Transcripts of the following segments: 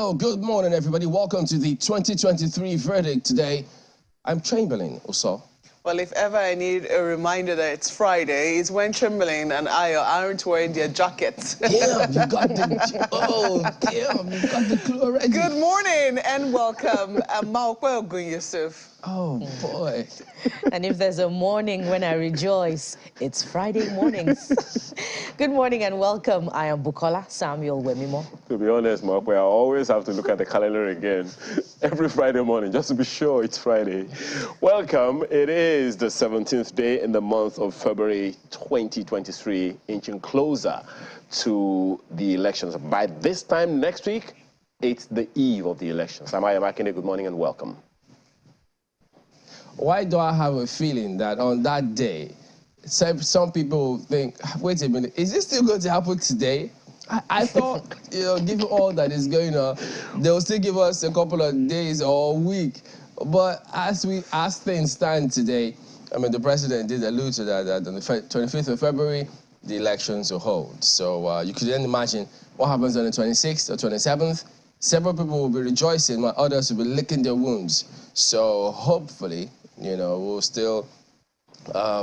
Hello, good morning, everybody. Welcome to the 2023 verdict today. I'm Chamberlain Oso. Well, if ever I need a reminder that it's Friday, it's when Chamberlain and I aren't wearing their jackets. Damn, you got the... Oh, damn, you got the clue already. Good morning and welcome. Maokwe Yusuf. Oh, boy. And if there's a morning when I rejoice, it's Friday mornings. Good morning and welcome. I am Bukola Samuel Wemimo. To be honest, Maokwe, I always have to look at the calendar again every Friday morning just to be sure it's Friday. Welcome. It is the 17th day in the month of February 2023, inching closer to the elections. By this time next week, it's the eve of the elections. I'm Ayamakine. Good morning and welcome. Why do I have a feeling that on that day, some people think, wait a minute, is this still going to happen today? I thought, you know, given all that is going on, they'll still give us a couple of days or a week. But as things stand today, I mean, the president did allude to that on the 25th of February, the elections will hold. So you could then imagine what happens on the 26th or 27th. Several people will be rejoicing, while others will be licking their wounds. So hopefully, you know, we'll still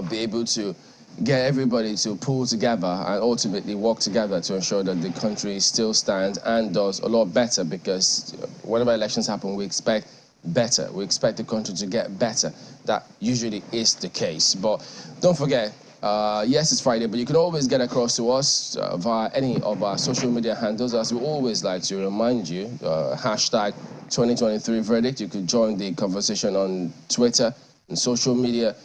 be able to get everybody to pull together and ultimately work together to ensure that the country still stands and does a lot better, because whenever elections happen, we expect better. We expect the country to get better. That usually is the case. But don't forget, yes, it's Friday, but you can always get across to us via any of our social media handles. As we always like to remind you, hashtag 2023 verdict. You could join the conversation on Twitter and social media,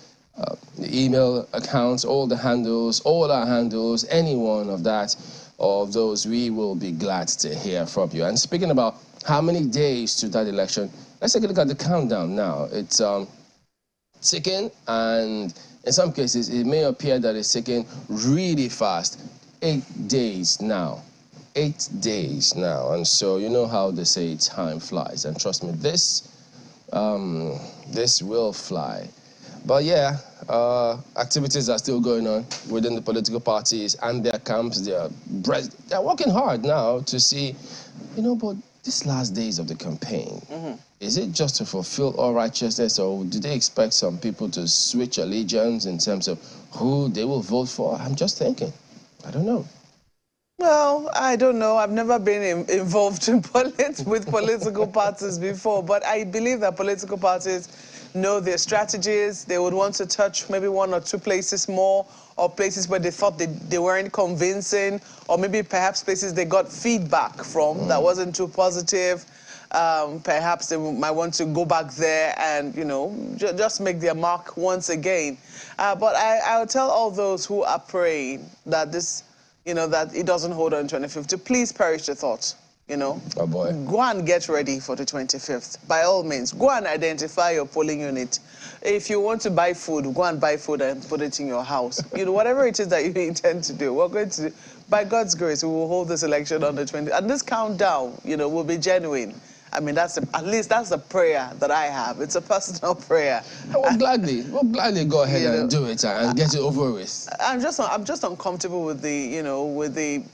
the email accounts, all the handles, all our handles, any one of those, we will be glad to hear from you. And speaking about how many days to that election, let's take a look at the countdown now. It's ticking, and in some cases, it may appear that it's ticking really fast. 8 days now. 8 days now. And so you know how they say time flies. And trust me, this will fly. But yeah, activities are still going on within the political parties and their camps. They're working hard now to see, you know, but these last days of the campaign, is it just to fulfill all righteousness, or do they expect some people to switch allegiance in terms of who they will vote for? I'm just thinking. I don't know. Well, I don't know. I've never been involved in with political parties before, but I believe that political parties know their strategies. They would want to touch maybe 1 or 2 places more, or places where they thought they weren't convincing, or maybe perhaps places they got feedback from that wasn't too positive. Perhaps they might want to go back there and, you know, just make their mark once again. But I'll tell all those who are praying that this, you know, that it doesn't hold on 25th, to please perish the thought, you know. Oh, boy. Go and get ready for the 25th. By all means, go and identify your polling unit. If you want to buy food, go and buy food and put it in your house. You know, whatever it is that you intend to do, we're going to, by God's grace, we will hold this election on the 20th. And this countdown, you know, will be genuine. I mean, at least that's a prayer that I have. It's a personal prayer. We'll gladly go ahead and do it and get it over with. I'm just uncomfortable with the, you know, with the,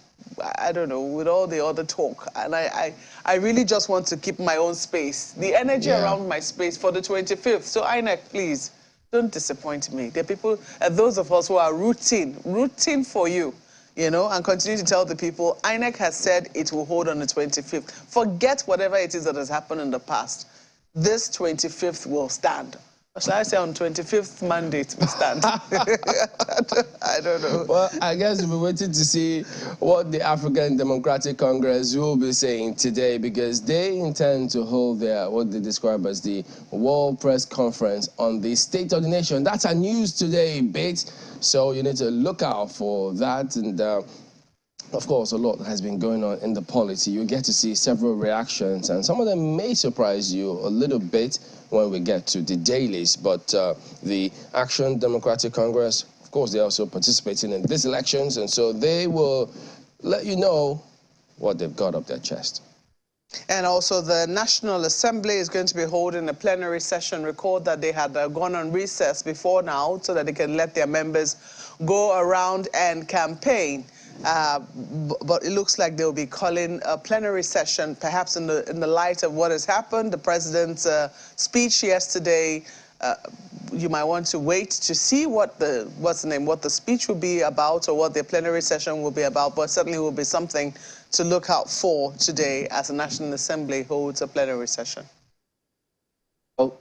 I don't know, with all the other talk. And I really just want to keep my own space, the energy around my space for the 25th. So INEC, please, don't disappoint me. There are people, those of us who are rooting for you, you know, and continue to tell the people, INEC has said it will hold on the 25th. Forget whatever it is that has happened in the past. This 25th will stand. Or shall I say on 25th mandate we stand? I don't know. Well, I guess we'll be waiting to see what the African Democratic Congress will be saying today, because they intend to hold their, what they describe as the World Press Conference on the State of the Nation. That's a news today bit, so you need to look out for that. And of course, a lot has been going on in the polity. You get to see several reactions, and some of them may surprise you a little bit when we get to the dailies. But the Action Democratic Congress, of course, they're also participating in these elections, and so they will let you know what they've got up their chest. And also the National Assembly is going to be holding a plenary session. Record that they had gone on recess before now so that they can let their members go around and campaign. But it looks like they'll be calling a plenary session, perhaps in the light of what has happened, the president's speech yesterday. You might want to wait to see what the speech will be about, or what the plenary session will be about, but certainly will be something to look out for today as the National Assembly holds a plenary session. Well,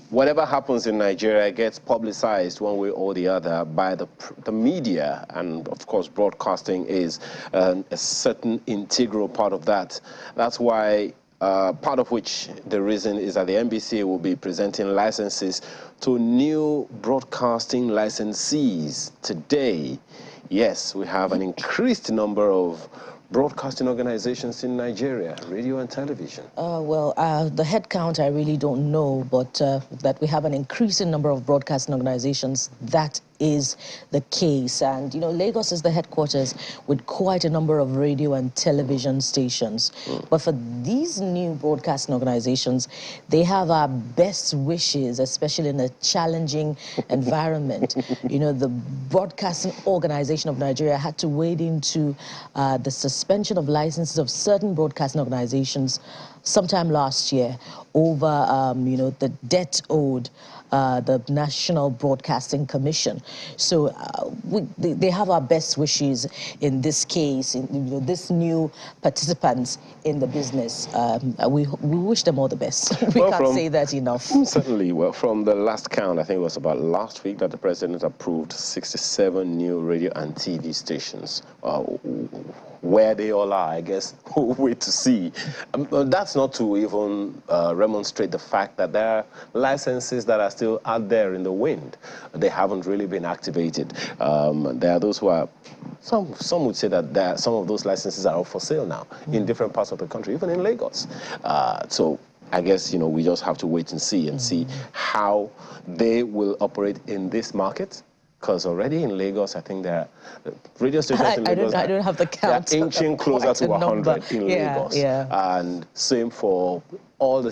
whatever happens in Nigeria gets publicized one way or the other by the media, and of course broadcasting is a certain integral part of that. That's why part of which the reason is that the NBC will be presenting licenses to new broadcasting licensees today. Yes, we have an increased number of broadcasting organizations in Nigeria, radio and television. The head count I really don't know, but that we have an increasing number of broadcasting organizations, that is the case. And, you know, Lagos is the headquarters with quite a number of radio and television stations. But for these new broadcasting organizations, they have our best wishes, especially in a challenging environment. You know, the Broadcasting Organization of Nigeria had to wade into the suspension of licenses of certain broadcasting organizations sometime last year over, you know, the debt owed the National Broadcasting Commission. So they have our best wishes in this case, in, you know, this new participants in the business. We wish them all the best. We can't say that enough. Certainly. Well, from the last count, I think it was about last week that the president approved 67 new radio and TV stations. Where they all are, I guess we'll wait to see. That's not to even remonstrate the fact that there are licenses that are still out there in the wind. They haven't really been activated. There are those who are, some would say that some of those licenses are up for sale now in different parts of the country, even in Lagos. So I guess, you know, we just have to wait and see how they will operate in this market. Because already in Lagos, I think there are radio stations in Lagos. I don't have the count. They're inching closer to 100 in Lagos. Yeah. And same for all the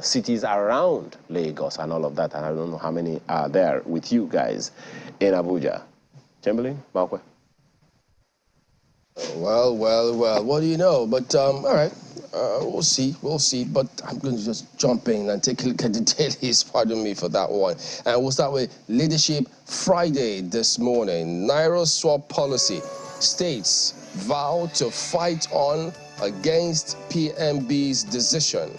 cities around Lagos and all of that. And I don't know how many are there with you guys in Abuja. Chamberlain, Bakwe? Well, what do you know? But, all right, we'll see. But I'm going to just jump in and take a look at the dailies, pardon me for that one. And we'll start with Leadership Friday this morning. Naira swap policy. States vow to fight on against PMB's decision.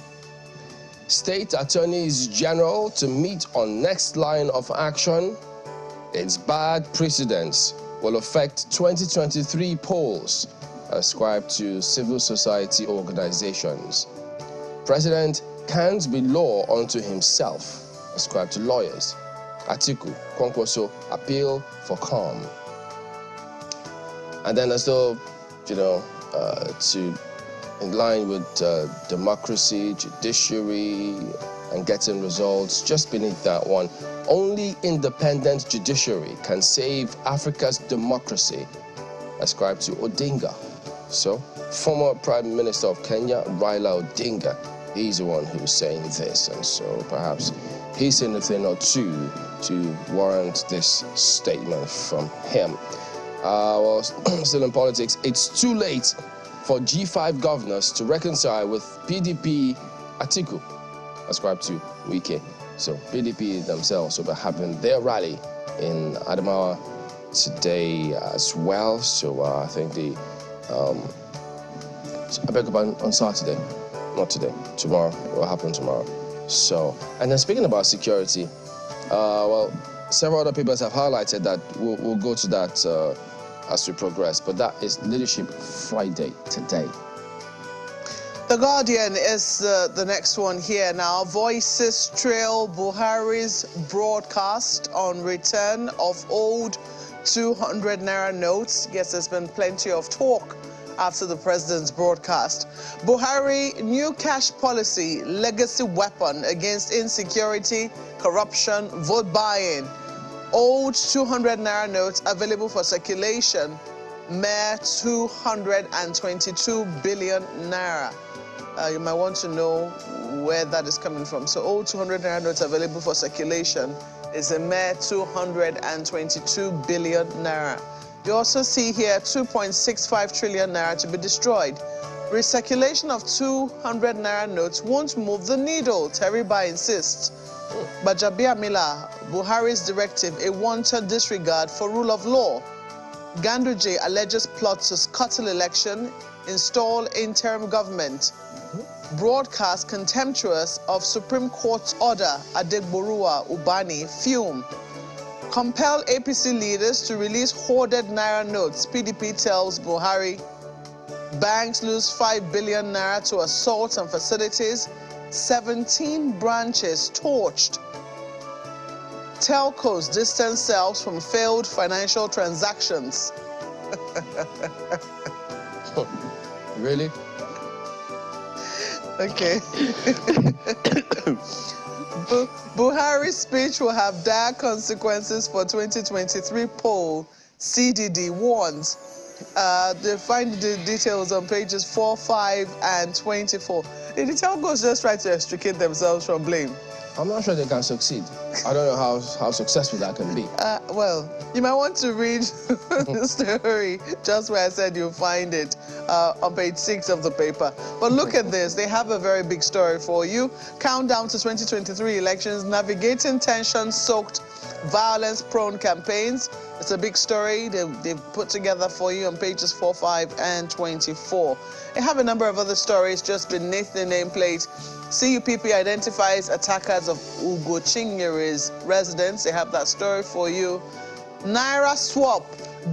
State Attorneys General to meet on next line of action. Its bad precedents will affect 2023 polls ascribed to civil society organizations. President can't be law unto himself, ascribed to lawyers. Atiku, Kwankwaso appeal for calm. And then as though, you know, in line with democracy, judiciary, and getting results, just beneath that one, only independent judiciary can save Africa's democracy, ascribed to Odinga. So, former Prime Minister of Kenya, Raila Odinga, he's the one who's saying this, and so perhaps he's saying a thing or two to warrant this statement from him. Well, still in politics, it's too late for G5 governors to reconcile with PDP Atiku, ascribed to Wike. So PDP themselves will be having their rally in Adamawa today as well. So I think I beg your pardon, on Saturday, not today, tomorrow. It will happen tomorrow. So, and then speaking about security, well, several other papers have highlighted that. We'll go to that as we progress, but that is Leadership Friday today. The Guardian is the next one here now. Voices trail Buhari's broadcast on return of old 200 Naira notes. Yes, there's been plenty of talk after the president's broadcast. Buhari, new cash policy, legacy weapon against insecurity, corruption, vote buying. Old 200 Naira notes available for circulation. Mere 222 billion Naira. You might want to know where that is coming from. So old 200 Naira notes available for circulation is a mere 222 billion Naira. You also see here 2.65 trillion naira to be destroyed. Recirculation of 200 naira notes won't move the needle, Teriba insists. Gbajabiamila, Buhari's directive, a wanton disregard for rule of law. Ganduje alleges plot to scuttle election, install interim government. Broadcast contemptuous of Supreme Court's order, Adegboruwa Ubani, fume. Compel APC leaders to release hoarded naira notes, PDP tells Buhari. Banks lose 5 billion naira to assaults on facilities. 17 branches torched. Telcos distance themselves from failed financial transactions. Really? Okay. Buhari's speech will have dire consequences for 2023 poll, CDD warns. They find the details on pages 4, 5, and 24. Did the telcos just try to extricate themselves from blame? I'm not sure they can succeed. I don't know how successful that can be. Well, you might want to read the story just where I said you'll find it on page 6 of the paper. But look at this. They have a very big story for you. Countdown to 2023 elections, navigating tension-soaked, violence-prone campaigns. It's a big story they've put together for you on pages 4, 5, and 24. They have a number of other stories just beneath the nameplate. CUPP identifies attackers of Ugo Chinyere's residence. They have that story for you. Naira swap.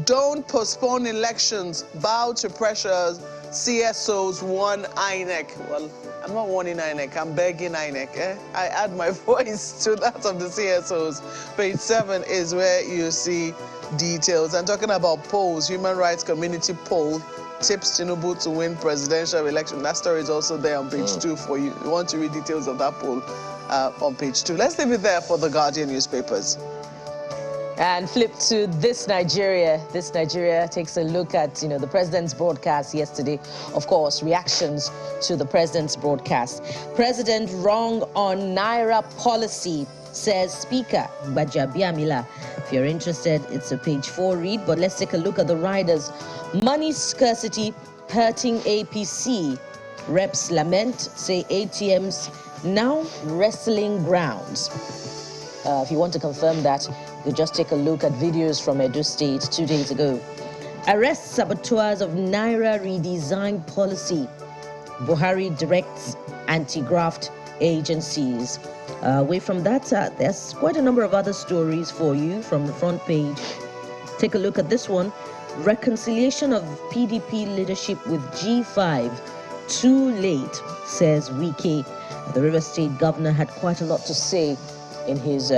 Don't postpone elections. Bow to pressures. CSOs warn INEC. Well, I'm not warning INEC. I'm begging INEC. I add my voice to that of the CSOs. Page 7 is where you see details. I'm talking about polls. Human Rights Community poll tips Tinubu to win presidential election. That story is also there on page 2 for you. You want to read details of that poll on page 2. Let's leave it there for the Guardian newspapers. And flip to This Nigeria. This Nigeria takes a look at, the president's broadcast yesterday. Of course, reactions to the president's broadcast. President wrong on Naira policy, says Speaker Gbajabiamila. If you're interested, it's a page 4 read. But let's take a look at the riders. Money scarcity hurting APC. Reps lament, say ATMs now wrestling grounds. If you want to confirm that, you just take a look at videos from Edo State 2 days ago. Arrest saboteurs of Naira redesign policy. Buhari directs anti-graft agencies. Away from that, there's quite a number of other stories for you from the front page. Take a look at this one. Reconciliation of PDP leadership with G5. Too late, says Wike. The River State governor had quite a lot to say in his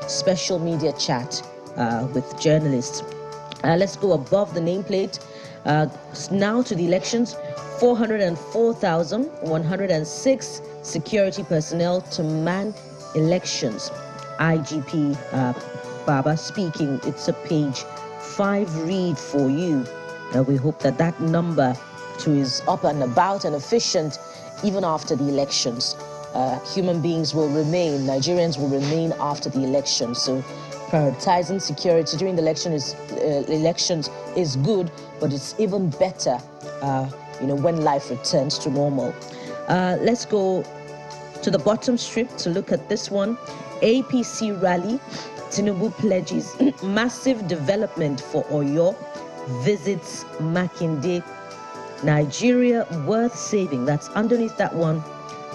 special media chat with journalists. Let's go above the nameplate. Now to the elections. 404,106 security personnel to man elections. IGP Baba speaking. It's a page 5 read for you. We hope that that number too is up and about and efficient even after the elections. Human beings will remain, Nigerians will remain after the election. So prioritizing security during the elections is good, but it's even better, when life returns to normal. Let's go to the bottom strip to look at this one. APC rally, Tinubu pledges massive development for Oyo, visits Makinde. Nigeria worth saving. That's underneath that one.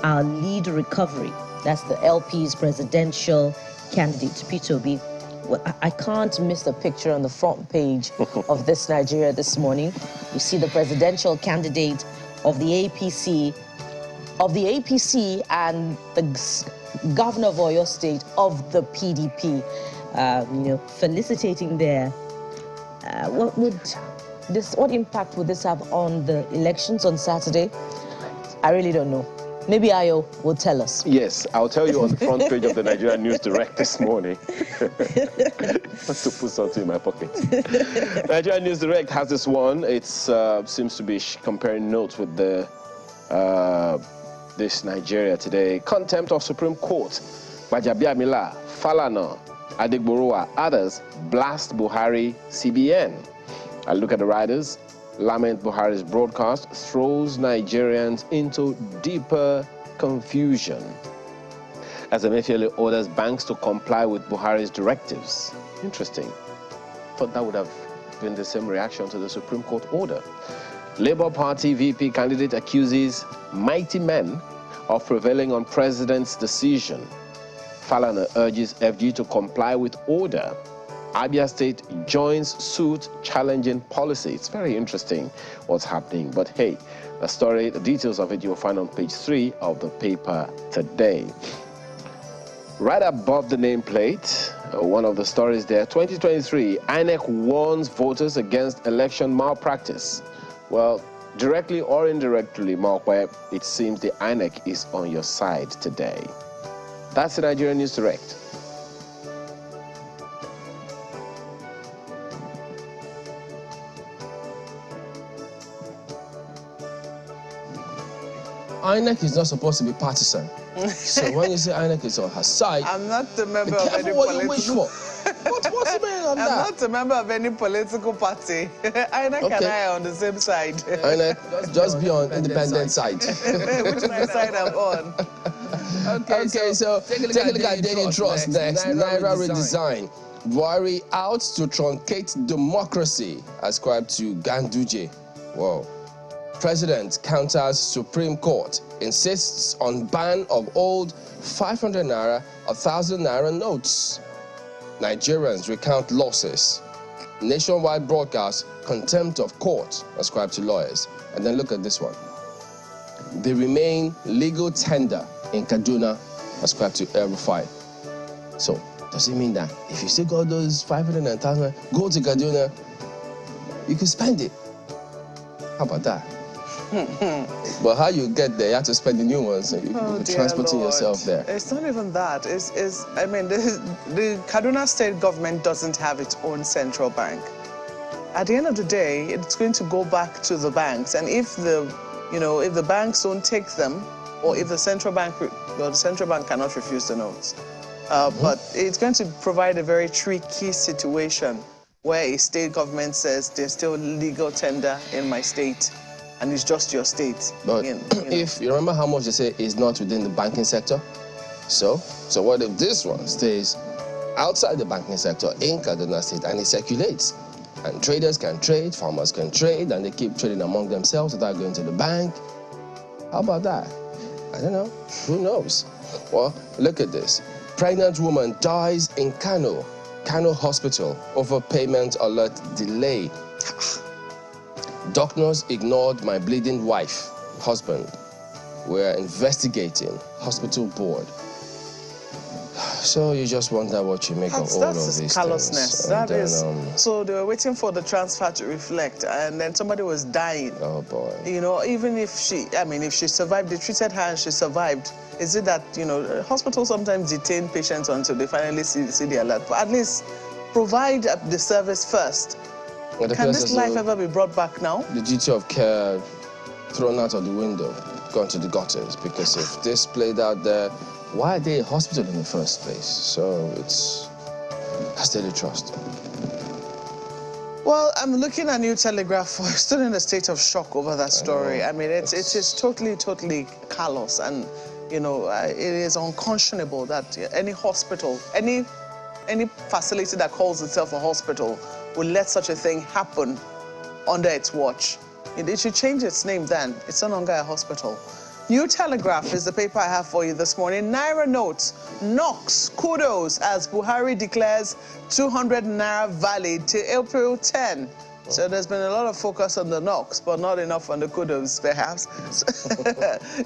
Our lead recovery. That's the LP's presidential candidate, Peter Obi. Well, I can't miss the picture on the front page of This Nigeria this morning. You see the presidential candidate of the APC, and the governor of Oyo State of the PDP, felicitating there. What impact would this have on the elections on Saturday? I really don't know. Maybe Ayo will tell us. Yes, I'll tell you on the front page of the Nigeria News Direct this morning. Just to put something in my pocket. Nigeria News Direct has this one. It seems to be comparing notes with the This Nigeria today. Contempt of Supreme Court. Gbajabiamila, Falana, Adigboruwa. Others blast Buhari CBN. I look at the riders. Lament Buhari's broadcast throws Nigerians into deeper confusion. As Emefiele orders banks to comply with Buhari's directives. Interesting. Thought that would have been the same reaction to the Supreme Court order. Labour Party VP candidate accuses mighty men of prevailing on president's decision. Falana urges FG to comply with order. Abia State joins suit challenging policy. It's very interesting what's happening. But hey, the story, the details of it you'll find on page 3 of the paper today. Right above the nameplate, one of the stories there, 2023, INEC warns voters against election malpractice. Well, directly or indirectly, Mark, it seems the INEC is on your side today. That's the Nigerian News Direct. INEC is not supposed to be partisan. So when you say INEC is on her side, I'm not a member of any what you wish political... for. What's the meaning of that? I'm not a member of any political party. INEC and I are on the same side. INEC, just be on independent side. Which is the side I'm on? Okay, so take a look at Daily Trust next. Naira redesign. Buhari out to truncate democracy, ascribed to Ganduje. Whoa. President counters Supreme Court, insists on ban of old 500 Naira, 1,000 Naira notes. Nigerians recount losses. Nationwide broadcast, contempt of court, ascribed to lawyers. And then look at this one. They remain legal tender in Kaduna, ascribed to El-Rufai. So, does it mean that if you still got those 500 and 1,000, go to Kaduna, you can spend it? How about that? But how you get there, you have to spend the new ones. So you're transporting yourself there. It's not even that. I mean, the Kaduna state government doesn't have its own central bank. At the end of the day, it's going to go back to the banks. And if if the banks don't take them, or if the central bank cannot refuse the notes. But it's going to provide a very tricky situation where a state government says there's still legal tender in my state. And it's just your state. But if you remember how much they say is not within the banking sector, so what if this one stays outside the banking sector in Kaduna State and it circulates? And traders can trade, farmers can trade, and they keep trading among themselves without going to the bank. How about that? I don't know. Who knows? Well, look at this. Pregnant woman dies in Kano Hospital over payment alert delay. Doctors ignored my bleeding wife, husband. We're investigating hospital board. So you just wonder what you make of all of these things. Callousness. That is. So they were waiting for the transfer to reflect, and then somebody was dying. Oh boy. Even if she survived, they treated her and she survived. Is it that hospitals sometimes detain patients until they finally see the alert? But at least provide the service first. Can this life ever be brought back now? The duty of care thrown out of the window, gone to the gutters, because if this played out there, why are they in hospital in the first place? So that's Daily Trust. Well, I'm looking at New Telegraph. We're still in a state of shock over that story. I mean, it is totally callous, and it is unconscionable that any hospital, any facility that calls itself a hospital will let such a thing happen under its watch. It should change its name then. It's no longer a hospital. New Telegraph is the paper I have for you this morning. Naira notes knocks kudos as Buhari declares 200 Naira valid till April 10. So there's been a lot of focus on the knocks, but not enough on the kudos, perhaps.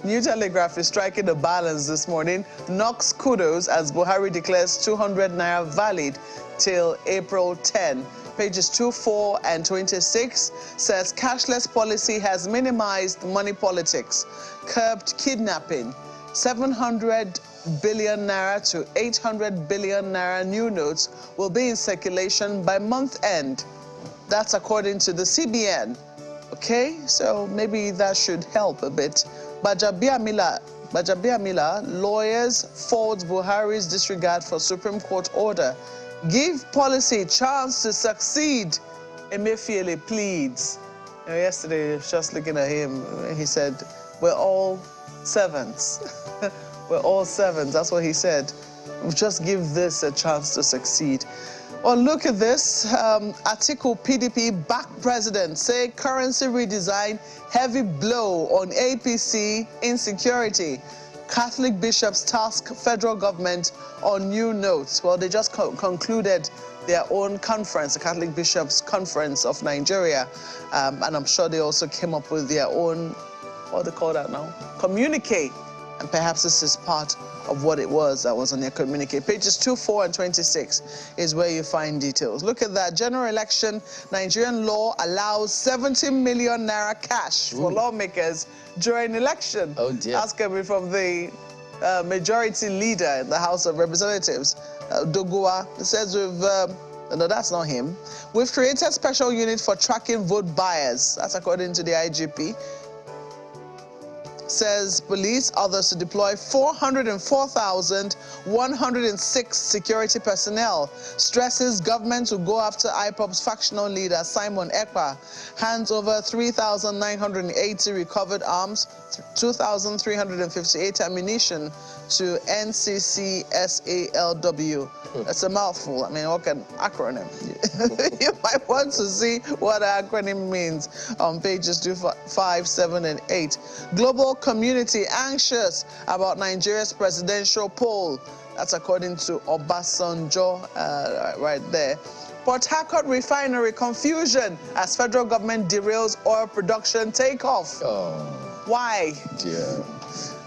New Telegraph is striking a balance this morning. Knocks kudos as Buhari declares 200 Naira valid till April 10. Pages 2, 4, and 26 says cashless policy has minimized money politics, curbed kidnapping, 700 billion Naira to 800 billion Naira new notes will be in circulation by month end. That's according to the CBN. Okay, so maybe that should help a bit. But Biamila Bajabiamila, lawyers fault Buhari's disregard for Supreme Court order. Give policy chance to succeed. Emefiele pleads. You know, yesterday, just looking at him, he said, we're all servants. We're all servants. That's what he said. Just give this a chance to succeed. Well, look at this. Atiku PDP back president say currency redesign heavy blow on APC insecurity. Catholic bishops task federal government on new notes. Well, they just concluded their own conference, the Catholic Bishops Conference of Nigeria. And I'm sure they also came up with their own, what do they call that now? Communique. And perhaps this is part of what it was that was on their communique. Pages 2, 4, and 26 is where you find details. Look at that. General election, Nigerian law allows 70 million naira cash for lawmakers during election. Oh dear. That's coming from the majority leader in the House of Representatives, Dogua. It says no, that's not him. We've created special unit for tracking vote buyers. That's according to the IGP. Says police, others to deploy 404,106 security personnel. Stresses government to go after IPOB's factional leader Simon Ekpa. Hands over 3,980 recovered arms, 2,358 ammunition to NCCSALW. That's a mouthful. I mean, what an acronym. You might want to see what an acronym means on pages 2, 5, 7, and 8. Global community anxious about Nigeria's presidential poll. That's according to Obasanjo, right there. Port Harcourt refinery confusion as federal government derails oil production takeoff. Oh. Why? Dear.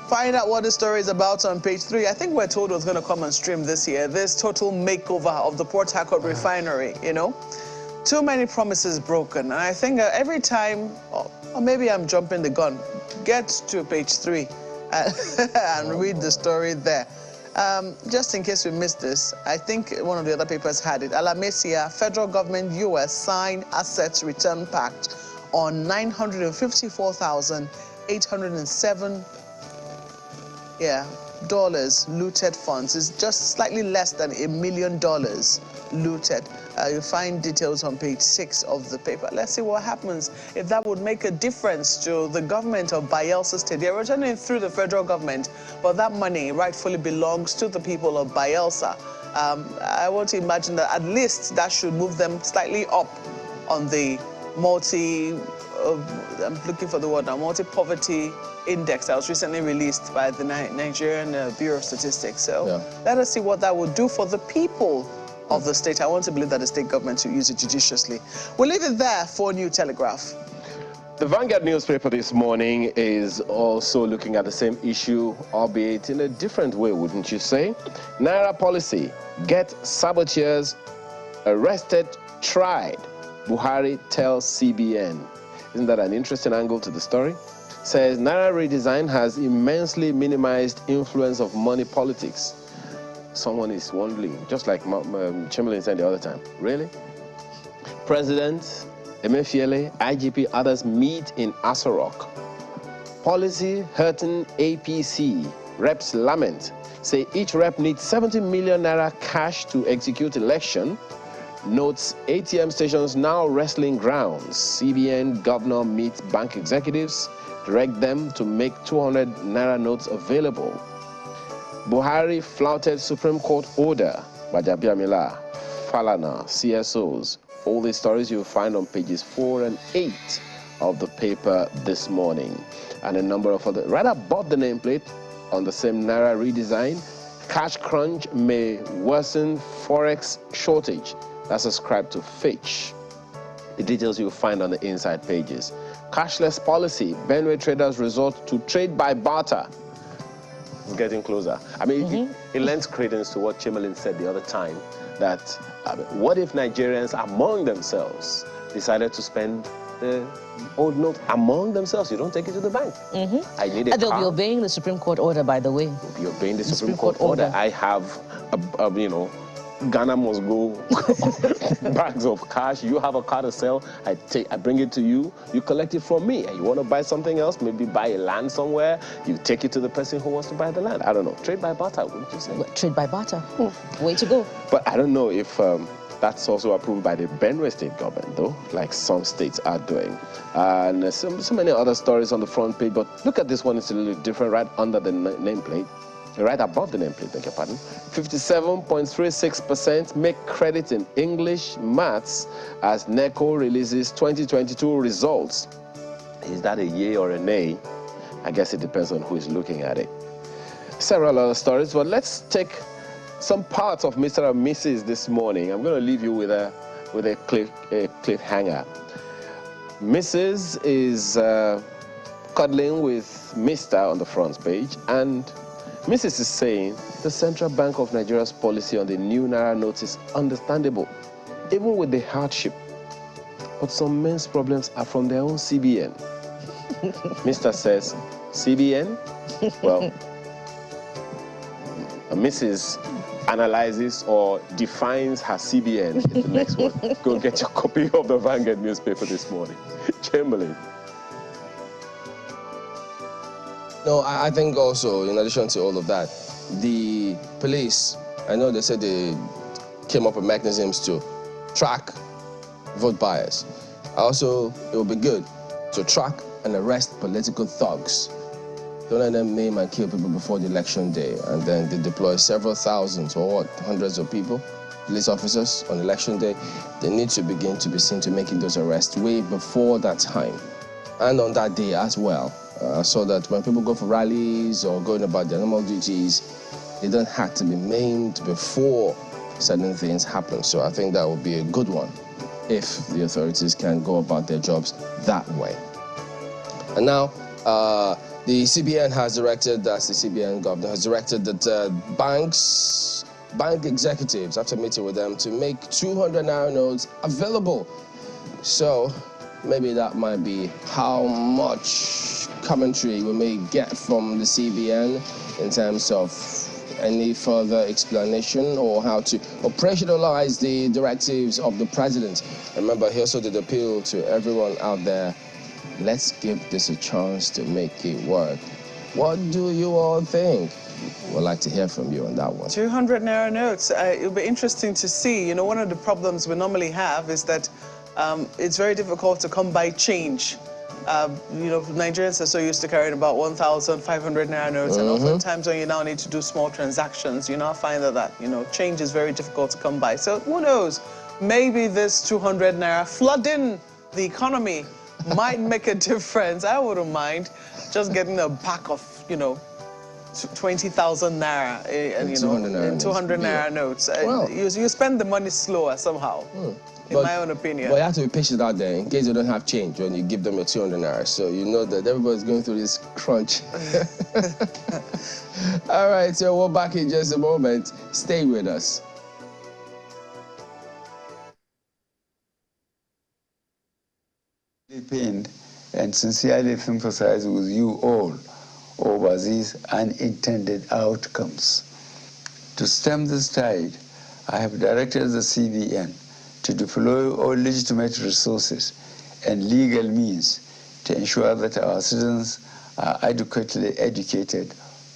Find out what the story is about on page 3. I think we're told it was going to come on stream this year. This total makeover of the Port Harcourt refinery, you know. Too many promises broken. And I think every time, or maybe I'm jumping the gun, get to page 3 and read the story there. Just in case we missed this, I think one of the other papers had it. Alamesia, federal government US sign assets return pact on $954,807 dollars looted funds. It's just slightly less than $1 million looted. You'll find details on page 6 of the paper. Let's see what happens if that would make a difference to the government of Bayelsa State. They're returning through the federal government, but that money rightfully belongs to the people of Bayelsa. I want to imagine that at least that should move them slightly up on the I'm looking for the word now, multi-poverty index that was recently released by the Nigerian Bureau of Statistics. So let us see what that will do for the people of the state. I want to believe that the state government will use it judiciously. We'll leave it there for New Telegraph. The Vanguard newspaper this morning is also looking at the same issue, albeit in a different way, wouldn't you say? Naira policy, get saboteurs arrested, tried. Buhari tells CBN. Isn't that an interesting angle to the story? Says Naira redesign has immensely minimized influence of money politics. Someone is wondering, just like Chamberlain said the other time, really? President, Emefiele, IGP, others meet in Aso Rock. Policy hurting APC. Reps lament. Say each rep needs 70 million naira cash to execute election. Notes ATM stations now wrestling grounds. CBN governor meets bank executives, direct them to make 200 naira notes available. Buhari flouted Supreme Court order. Bajabiamila, Falana, CSOs. All these stories you'll find on pages 4 and 8 of the paper this morning. And a number of other, right above the nameplate on the same Naira redesign, cash crunch may worsen forex shortage. That's ascribed to Fitch. The details you'll find on the inside pages. Cashless policy, Benway traders resort to trade by barter. It's getting closer. I mean, it lends credence to what Chamberlain said the other time, that what if Nigerians among themselves decided to spend the old note among themselves? You don't take it to the bank. I need a They'll be obeying the Supreme Court order, by the way. They'll be obeying the Supreme Court order. I have, Ghana must go. Bags of cash. You have a car to sell. I bring it to you. You collect it from me. And you want to buy something else? Maybe buy a land somewhere. You take it to the person who wants to buy the land. I don't know. Trade by barter. Wouldn't you say? Well, trade by barter. Way to go. But I don't know if that's also approved by the Benue state government, though, like some states are doing. And so many other stories on the front page. But look at this one. It's a little different, right under the nameplate. Right above the nameplate, beg your pardon. 57.36% make credit in English, maths as NECO releases 2022 results. Is that a yay or a nay? I guess it depends on who is looking at it. Several other stories, but let's take some parts of Mr. and Mrs. this morning. I'm going to leave you with a cliffhanger. Mrs. is cuddling with Mr. on the front page, and Mrs. is saying the Central Bank of Nigeria's policy on the new Naira notes is understandable, even with the hardship. But some men's problems are from their own CBN. Mr. says, CBN? Well, Mrs. analyzes or defines her CBN in the next one. Go get your copy of the Vanguard newspaper this morning. Chamberlain. No, I think also, in addition to all of that, the police, I know they said they came up with mechanisms to track vote buyers. Also, it would be good to track and arrest political thugs. Don't let them maim and kill people before the election day, and then they deploy several thousands or hundreds of people, police officers, on election day. They need to begin to be seen to making those arrests way before that time, and on that day as well. So that when people go for rallies or going about their normal duties, they don't have to be maimed before certain things happen. So I think that would be a good one if the authorities can go about their jobs that way. And now, the CBN has directed, that's the CBN governor, has directed that bank executives, after meeting with them, to make 200 Naira notes available. So maybe that might be how much commentary we may get from the CBN in terms of any further explanation or how to operationalize the directives of the president. Remember, he also did appeal to everyone out there. Let's give this a chance to make it work. What do you all think? We'd like to hear from you on that one. 200 Naira notes. It'll be interesting to see. You know, one of the problems we normally have is that it's very difficult to come by change. You know, Nigerians are so used to carrying about 1,500 Naira notes, and oftentimes when you now need to do small transactions, you now find that, you know, change is very difficult to come by. So who knows? Maybe this 200 Naira flooding the economy might make a difference. I wouldn't mind just getting a pack of, you know, 20,000 Naira, and, you know, 200 Naira notes. Well, you spend the money slower somehow. In my own opinion. But you have to be patient out there in case you don't have change when you give them your 200 Naira. So you know that everybody's going through this crunch. All right, so we're back in just a moment. Stay with us. Pained and sincerely sympathize with you all over these unintended outcomes. To stem this tide, I have directed the CBN to deploy all legitimate resources and legal means to ensure that our citizens are adequately educated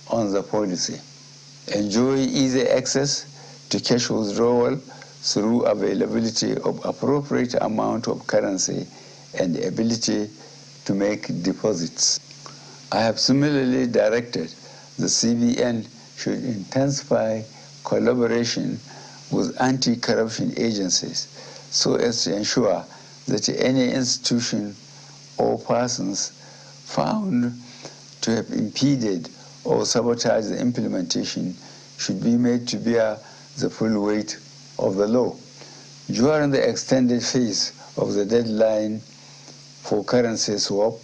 on the policy. Enjoy easy access to cash withdrawal through availability of appropriate amount of currency and the ability to make deposits. I have similarly directed the CBN should intensify collaboration with anti-corruption agencies so as to ensure that any institution or persons found to have impeded or sabotaged the implementation should be made to bear the full weight of the law. During the extended phase of the deadline for currency swap,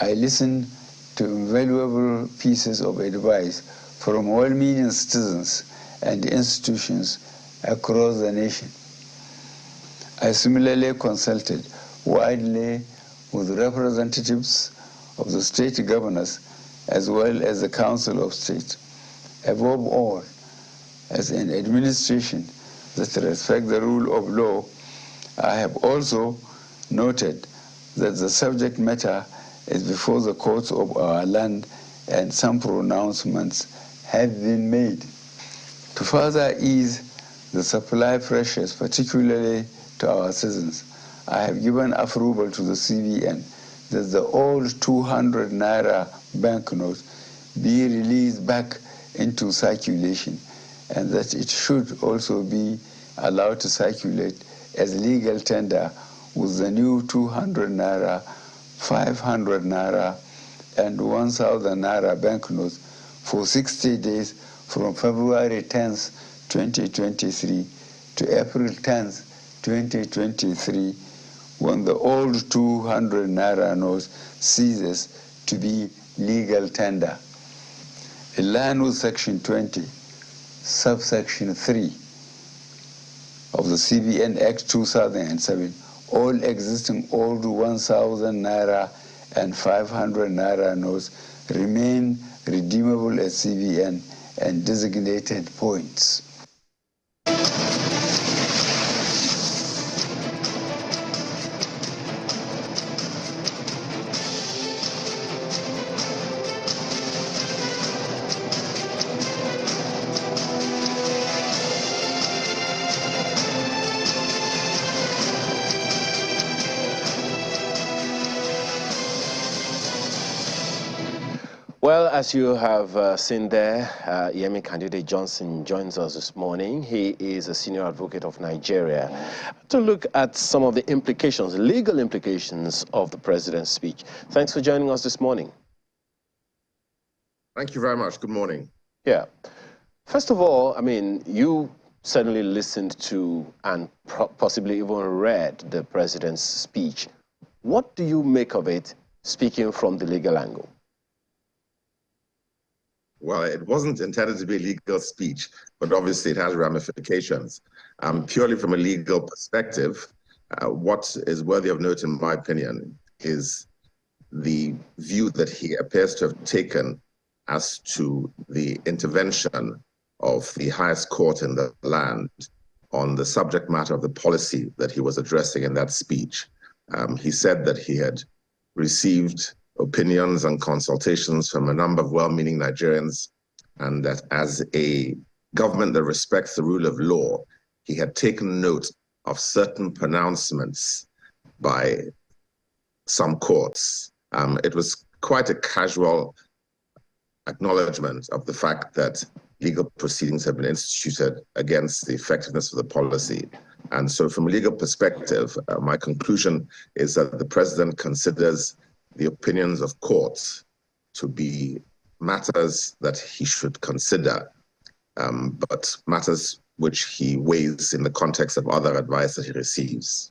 I listened to invaluable pieces of advice from well-meaning citizens and institutions across the nation. I similarly consulted widely with representatives of the state governors as well as the Council of State. Above all, as an administration, that respect the rule of law. I have also noted that the subject matter is before the courts of our land and some pronouncements have been made. To further ease the supply pressures, particularly to our citizens, I have given approval to the CBN that the old 200 Naira banknotes be released back into circulation, and that it should also be allowed to circulate as legal tender with the new 200 Naira, 500 Naira, and 1,000 Naira banknotes for 60 days from February 10th, 2023 to April 10th, 2023, when the old 200 Naira note ceases to be legal tender. In line with Section 20, subsection 3 of the CBN Act 2007, all existing old 1,000 Naira and 500 Naira notes remain redeemable at CBN and designated points. Well, as you have seen there, Yemi Candidate Johnson joins us this morning. He is a senior advocate of Nigeria to look at some of the implications, legal implications of the president's speech. Thanks for joining us this morning. Thank you very much. Good morning. Yeah. First of all, I mean, you certainly listened to and possibly even read the president's speech. What do you make of it, speaking from the legal angle? Well, it wasn't intended to be a legal speech, but obviously it has ramifications. Purely from a legal perspective, what is worthy of note, in my opinion, is the view that he appears to have taken as to the intervention of the highest court in the land on the subject matter of the policy that he was addressing in that speech. He said that he had received opinions and consultations from a number of well-meaning Nigerians, and that as a government that respects the rule of law, he had taken note of certain pronouncements by some courts. It was quite a casual acknowledgement of the fact that legal proceedings have been instituted against the effectiveness of the policy. And so from a legal perspective, my conclusion is that the president considers the opinions of courts to be matters that he should consider, but matters which he weighs in the context of other advice that he receives.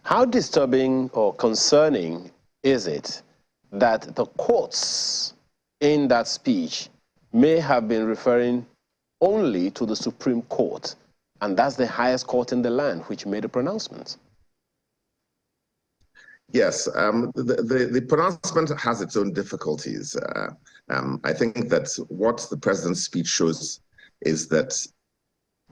How disturbing or concerning is it that the courts in that speech may have been referring only to the Supreme Court, and that's the highest court in the land which made a pronouncement? Yes, the pronouncement has its own difficulties. I think that what the president's speech shows is that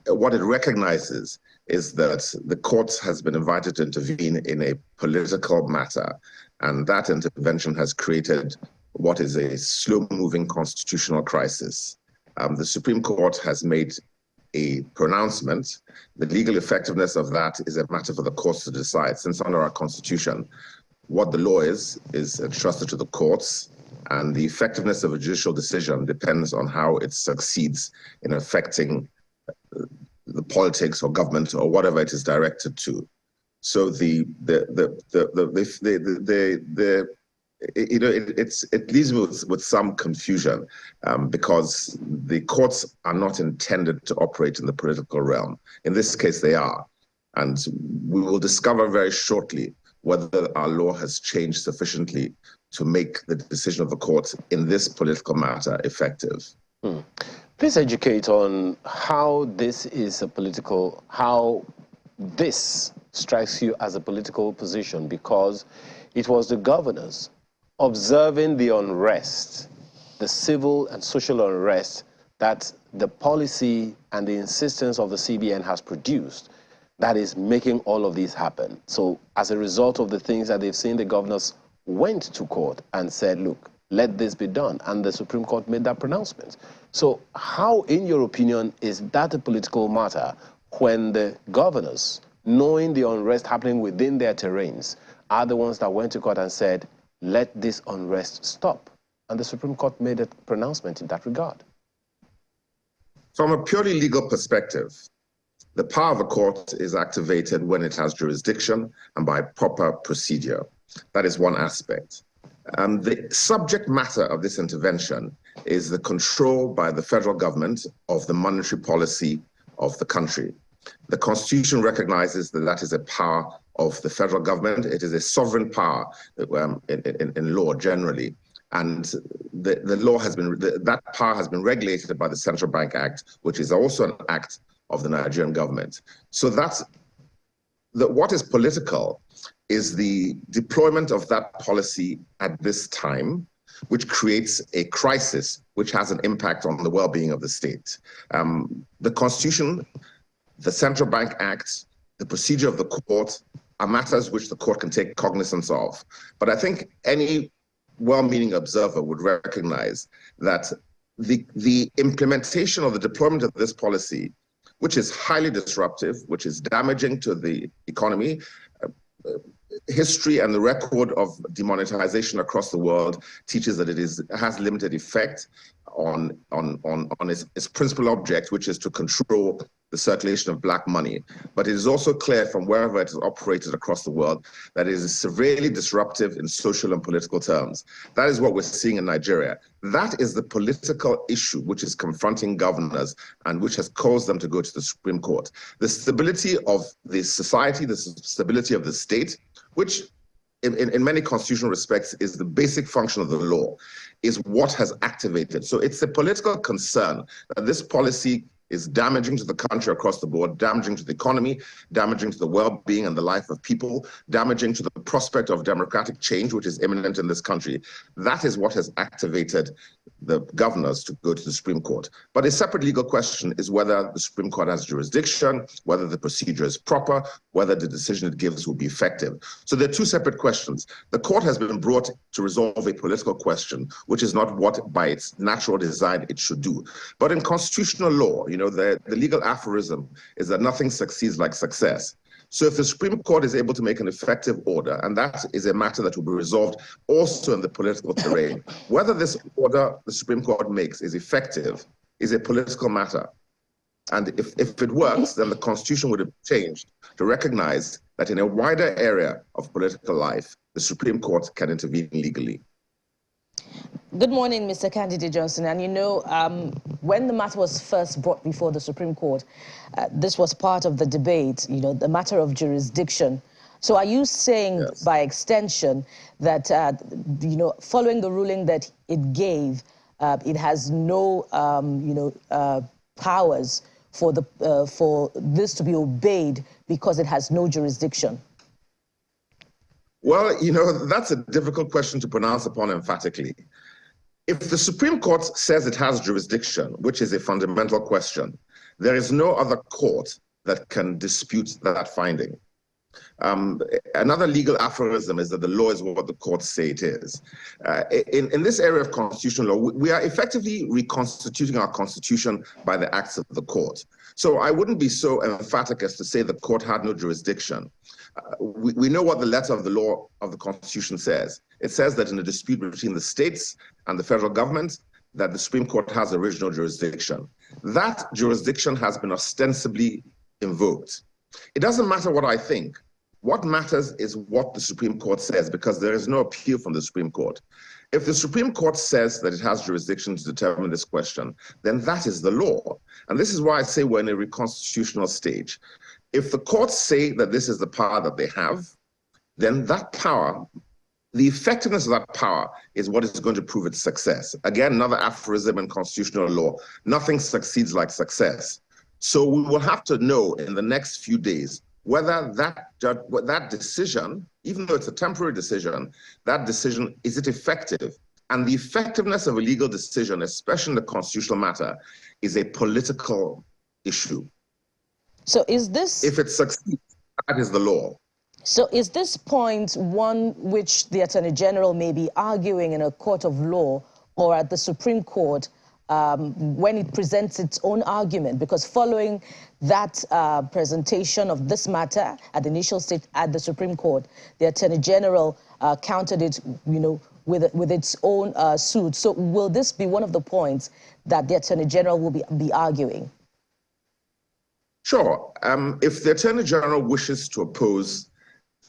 what it recognizes is that the court has been invited to intervene in a political matter, and that intervention has created what is a slow-moving constitutional crisis. The Supreme Court has made a pronouncement. The legal effectiveness of that is a matter for the courts to decide, since under our Constitution, what the law is entrusted to the courts, and the effectiveness of a judicial decision depends on how it succeeds in affecting the politics or government or whatever it is directed to. So it leaves me with some confusion because the courts are not intended to operate in the political realm. In this case, they are. And we will discover very shortly whether our law has changed sufficiently to make the decision of the court in this political matter effective. Please educate on how this is how this strikes you as a political position, because it was the governors observing the unrest, the civil and social unrest, that the policy and the insistence of the CBN has produced that is making all of these happen. So as a result of the things that they've seen, the governors went to court and said, look, let this be done. And the Supreme Court made that pronouncement. So how, in your opinion, is that a political matter when the governors, knowing the unrest happening within their terrains, are the ones that went to court and said, let this unrest stop? And the Supreme Court made a pronouncement in that regard. From a purely legal perspective, the power of a court is activated when it has jurisdiction and by proper procedure. That is one aspect. The subject matter of this intervention is the control by the federal government of the monetary policy of the country. The Constitution recognizes that that is a power of the federal government. It is a sovereign power in law generally. And the law has been, that power has been regulated by the Central Bank Act, which is also an act of the Nigerian government. So that's what is political is the deployment of that policy at this time, which creates a crisis which has an impact on the well-being of the state. The Constitution, the Central Bank Act, the procedure of the court are matters which the court can take cognizance of. But I think any well-meaning observer would recognize that the implementation or the deployment of this policy, which is highly disruptive, which is damaging to the economy, history and the record of demonetization across the world teaches that it has limited effect on its principal object, which is to control the circulation of black money. But it is also clear from wherever it is operated across the world that it is severely disruptive in social and political terms. That is what we're seeing in Nigeria. That is the political issue which is confronting governors and which has caused them to go to the Supreme Court. The stability of the society, the stability of the state, which in many constitutional respects is the basic function of the law, is what has activated. So it's a political concern that this policy is damaging to the country across the board, damaging to the economy, damaging to the well-being and the life of people, damaging to the prospect of democratic change, which is imminent in this country. That is what has activated the governors to go to the Supreme Court. But a separate legal question is whether the Supreme Court has jurisdiction, whether the procedure is proper, whether the decision it gives will be effective. So there are two separate questions. The court has been brought to resolve a political question, which is not what by its natural design it should do. But in constitutional law, you know, the legal aphorism is that nothing succeeds like success. So if the Supreme Court is able to make an effective order, and that is a matter that will be resolved also in the political terrain, whether this order the Supreme Court makes is effective is a political matter. And if it works, then the Constitution would have changed to recognize that in a wider area of political life, the Supreme Court can intervene legally. Good morning, Mr. Candidate Johnson. And you know, when the matter was first brought before the Supreme Court, this was part of the debate, you know, the matter of jurisdiction. So are you saying, yes, by extension that, you know, following the ruling that it gave, it has no, you know, powers for this to be obeyed because it has no jurisdiction? Well, you know, that's a difficult question to pronounce upon emphatically. If the Supreme Court says it has jurisdiction, which is a fundamental question, there is no other court that can dispute that finding. Another legal aphorism is that the law is what the courts say it is. In this area of constitutional law, we are effectively reconstituting our constitution by the acts of the court. So I wouldn't be so emphatic as to say the court had no jurisdiction. We know what the letter of the law of the Constitution says. It says that in a dispute between the states and the federal government, that the Supreme Court has original jurisdiction. That jurisdiction has been ostensibly invoked. It doesn't matter what I think. What matters is what the Supreme Court says, because there is no appeal from the Supreme Court. If the Supreme Court says that it has jurisdiction to determine this question, then that is the law. And this is why I say we're in a reconstitutional stage. If the courts say that this is the power that they have, then that power, the effectiveness of that power is what is going to prove its success. Again, another aphorism in constitutional law, nothing succeeds like success. So we will have to know in the next few days whether that decision, even though it's a temporary decision, that decision, is it effective? And the effectiveness of a legal decision, especially in the constitutional matter, is a political issue. So is this... If it succeeds, that is the law. So is this point one which the Attorney General may be arguing in a court of law or at the Supreme Court when it presents its own argument? Because following that presentation of this matter at the initial stage at the Supreme Court, the Attorney General countered it, with its own suit. So will this be one of the points that the Attorney General will be arguing? Sure. If the Attorney General wishes to oppose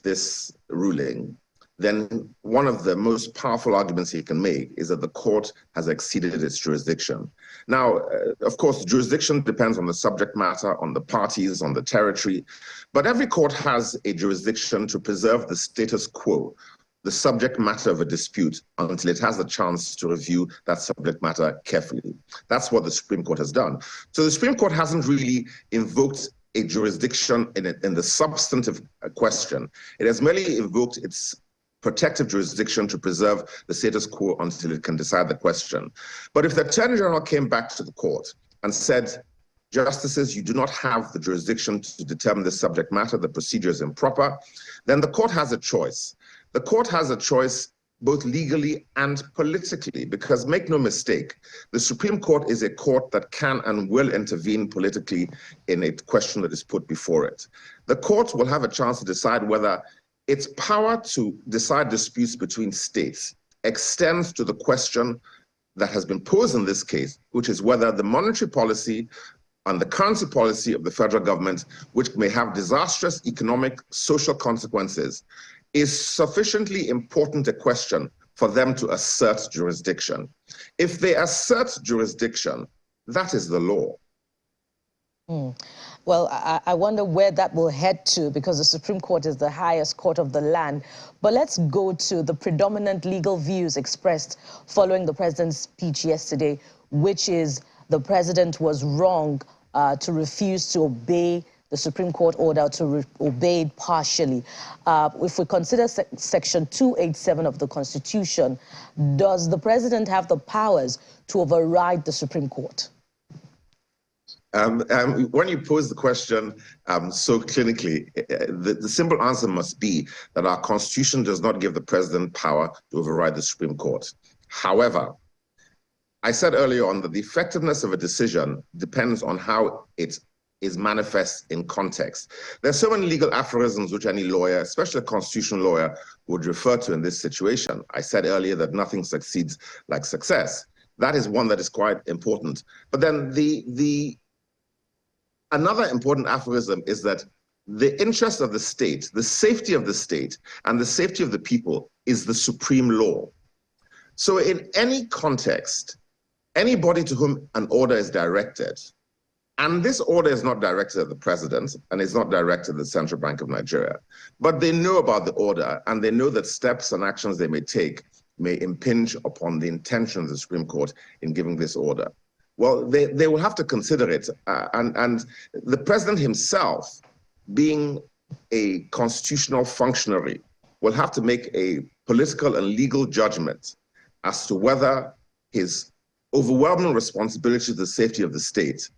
this ruling, then one of the most powerful arguments he can make is that the court has exceeded its jurisdiction. Now, of course, jurisdiction depends on the subject matter, on the parties, on the territory, but every court has a jurisdiction to preserve the status quo, the subject matter of a dispute, until it has the chance to review that subject matter carefully. That's what the Supreme Court has done. So the Supreme Court hasn't really invoked a jurisdiction in the substantive question. It has merely invoked its protective jurisdiction to preserve the status quo until it can decide the question. But if the Attorney General came back to the court and said, justices, you do not have the jurisdiction to determine the subject matter, the procedure is improper, then the court has a choice. The court has a choice both legally and politically, because make no mistake, the Supreme Court is a court that can and will intervene politically in a question that is put before it. The court will have a chance to decide whether its power to decide disputes between states extends to the question that has been posed in this case, which is whether the monetary policy and the currency policy of the federal government, which may have disastrous economic, social consequences, is sufficiently important a question for them to assert jurisdiction. If they assert jurisdiction, that is the law. Well, I wonder where that will head to, because the Supreme Court is the highest court of the land. But let's go to the predominant legal views expressed following the president's speech yesterday, which is the president was wrong to refuse to obey the Supreme Court order, to obey it partially. If we consider Section 287 of the Constitution, does the president have the powers to override the Supreme Court? When you pose the question so clinically, the simple answer must be that our Constitution does not give the president power to override the Supreme Court. However, I said earlier on that the effectiveness of a decision depends on how it is manifest in context. There's so many legal aphorisms which any lawyer, especially a constitutional lawyer, would refer to in this situation. I said earlier that nothing succeeds like success. That is one that is quite important. But then another important aphorism is that the interest of the state, the safety of the state, and the safety of the people is the supreme law. So in any context, anybody to whom an order is directed, and this order is not directed at the president, and it's not directed at the Central Bank of Nigeria, but they know about the order, and they know that steps and actions they may take may impinge upon the intention of the Supreme Court in giving this order. Well, they will have to consider it. And the president himself, being a constitutional functionary, will have to make a political and legal judgment as to whether his overwhelming responsibility to the safety of the state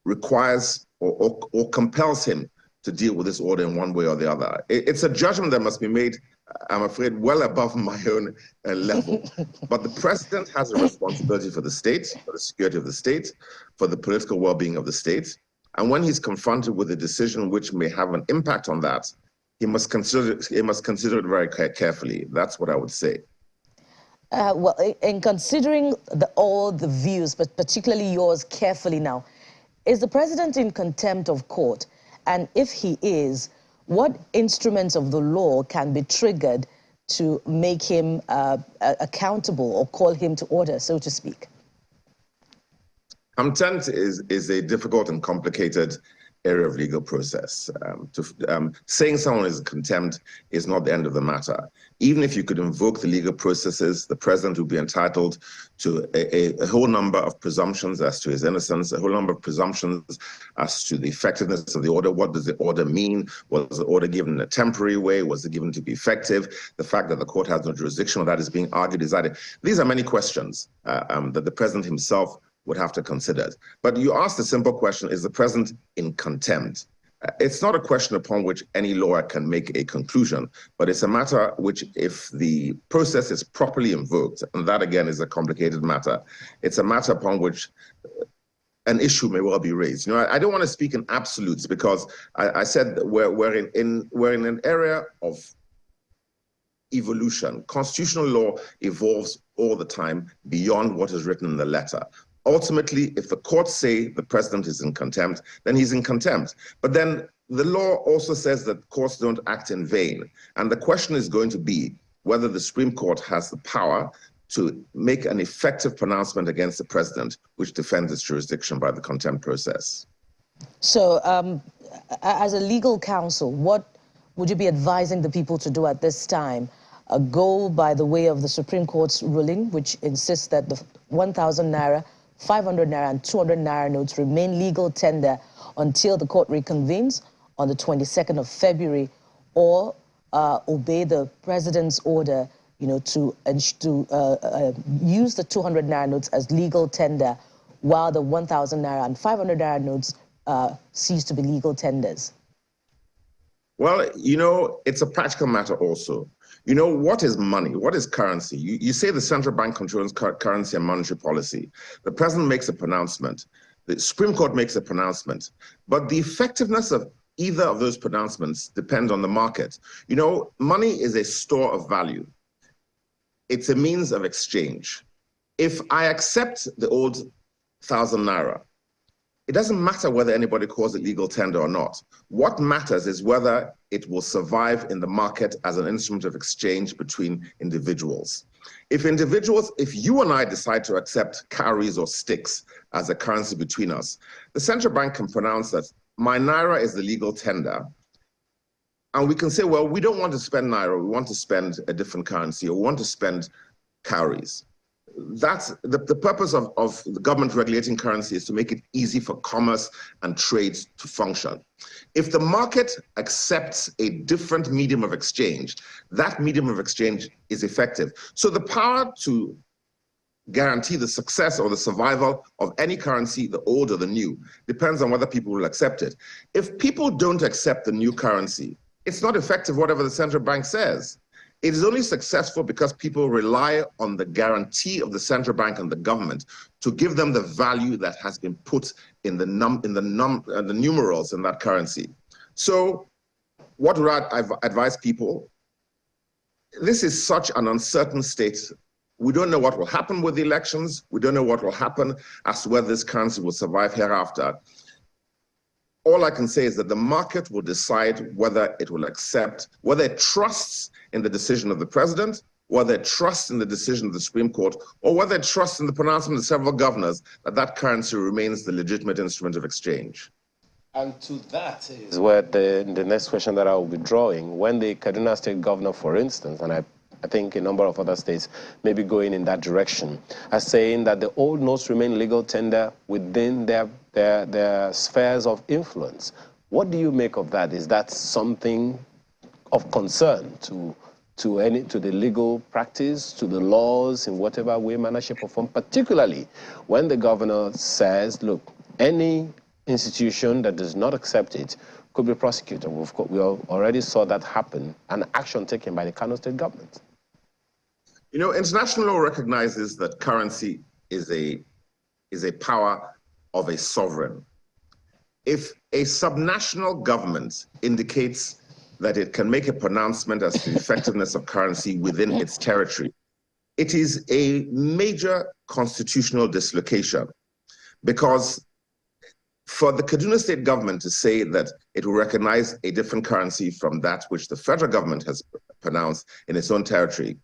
requires or compels him to deal with this order in one way or the other. It's a judgment that must be made, I'm afraid, well above my own level. But the president has a responsibility for the state, for the security of the state, for the political well-being of the state. And when he's confronted with a decision which may have an impact on that, he must consider it very carefully. That's what I would say. Well, in considering all the views, but particularly yours carefully now, is the president in contempt of court? And if he is, what instruments of the law can be triggered to make him accountable or call him to order, so to speak? Contempt is a difficult and complicated area of legal process. Saying someone is in contempt is not the end of the matter. Even if you could invoke the legal processes, the president would be entitled to a whole number of presumptions as to his innocence, a whole number of presumptions as to the effectiveness of the order. What does the order mean? Was the order given in a temporary way? Was it given to be effective? The fact that the court has no jurisdiction, or that is being argued, decided. These are many questions that the president himself would have to consider it. But you asked a simple question, is the president in contempt? It's not a question upon which any lawyer can make a conclusion, but it's a matter which, if the process is properly invoked, and that again is a complicated matter, it's a matter upon which an issue may well be raised. I don't want to speak in absolutes, because I said we're in an area of evolution. Constitutional law evolves all the time beyond what is written in the letter. Ultimately, if the courts say the president is in contempt, then he's in contempt. But then the law also says that courts don't act in vain. And the question is going to be whether the Supreme Court has the power to make an effective pronouncement against the president, which defends its jurisdiction by the contempt process. So, as a legal counsel, what would you be advising the people to do at this time? Go by the way of the Supreme Court's ruling, which insists that the 1,000 Naira, 500 Naira and 200 Naira notes remain legal tender until the court reconvenes on the 22nd of February, or obey the president's order, to use the 200 Naira notes as legal tender, while the 1,000 Naira and 500 Naira notes cease to be legal tenders? Well, it's a practical matter also. What is money? What is currency? You say the central bank controls currency and monetary policy. The president makes a pronouncement. The Supreme Court makes a pronouncement. But the effectiveness of either of those pronouncements depend on the market. Money is a store of value. It's a means of exchange. If I accept the old 1,000 Naira, it doesn't matter whether anybody calls it legal tender or not. What matters is whether it will survive in the market as an instrument of exchange between individuals. If you and I decide to accept cowries or sticks as a currency between us, the central bank can pronounce that my Naira is the legal tender. And we can say, well, we don't want to spend Naira, we want to spend a different currency, or we want to spend cowries. That's the purpose of the government regulating currency, is to make it easy for commerce and trade to function. If the market accepts a different medium of exchange, that medium of exchange is effective. So the power to guarantee the success or the survival of any currency, the old or the new, depends on whether people will accept it. If people don't accept the new currency, it's not effective, whatever the central bank says. It is only successful because people rely on the guarantee of the central bank and the government to give them the value that has been put in the numerals in that currency. So what would I advise people? This is such an uncertain state. We don't know what will happen with the elections. We don't know what will happen as to whether this currency will survive hereafter. All I can say is that the market will decide whether it will accept, whether it trusts in the decision of the president, whether it trusts in the decision of the Supreme Court, or whether it trusts in the pronouncement of several governors that that currency remains the legitimate instrument of exchange. And to that is where the next question that I will be drawing. When the Kaduna State governor, for instance, and I think a number of other states may be going in that direction, are saying that the old notes remain legal tender within their spheres of influence. What do you make of that? Is that something of concern to the legal practice, to the laws in whatever way, manner, shape, or form, particularly when the governor says, look, any institution that does not accept it could be prosecuted? We already saw that happen, and action taken by the Kano State government. International law recognizes that currency is a power of a sovereign. If a subnational government indicates that it can make a pronouncement as to the effectiveness of currency within its territory, it is a major constitutional dislocation, because for the Kaduna State government to say that it will recognize a different currency from that which the federal government has pronounced in its own territory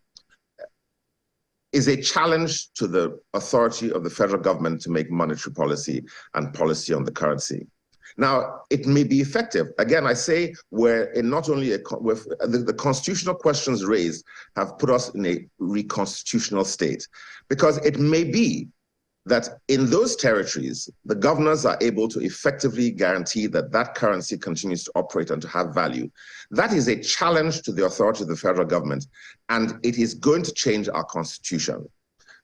is a challenge to the authority of the federal government to make monetary policy and policy on the currency. Now, it may be effective. Again, I say we're in not only the constitutional questions raised have put us in a reconstitutional state, because it may be that in those territories, the governors are able to effectively guarantee that that currency continues to operate and to have value. That is a challenge to the authority of the federal government, and it is going to change our constitution.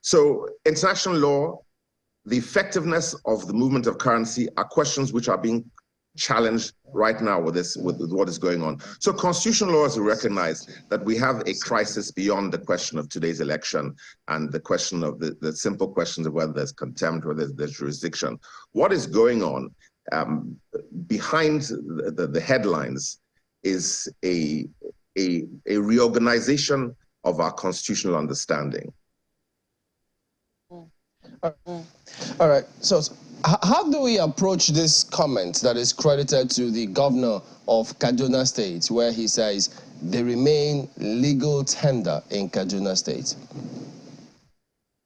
So international law, the effectiveness of the movement of currency are questions which are being challenged right now with what is going on. So constitutional lawyers recognize that we have a crisis beyond the question of today's election and the question of the simple questions of whether there's contempt, whether there's jurisdiction. What is going on behind the headlines is a reorganization of our constitutional understanding. All right, so how do we approach this comment that is credited to the governor of Kaduna State, where he says they remain legal tender in Kaduna State?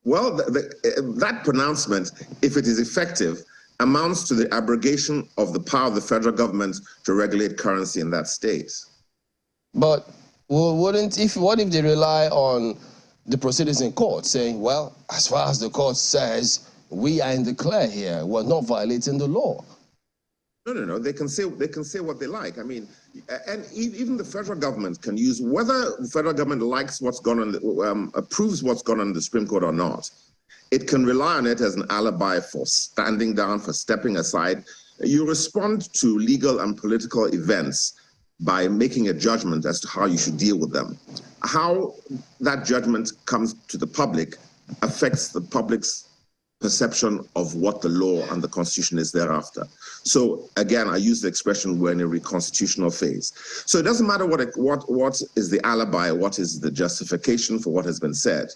Well, that pronouncement, if it is effective, amounts to the abrogation of the power of the federal government to regulate currency in that state. But what if they rely on the proceedings in court, saying, well, as far as the court says, we are in the clear here, we're not violating the law? No. They can say what they like. I mean, and even the federal government can use, whether the federal government likes what's gone on, approves what's gone on in the Supreme Court or not, it can rely on it as an alibi for standing down, for stepping aside. You respond to legal and political events by making a judgment as to how you should deal with them. How that judgment comes to the public affects the public's perception of what the law and the Constitution is thereafter. So again, I use the expression, we're in a reconstitutional phase. So it doesn't matter what is the alibi, what is the justification for what has been said.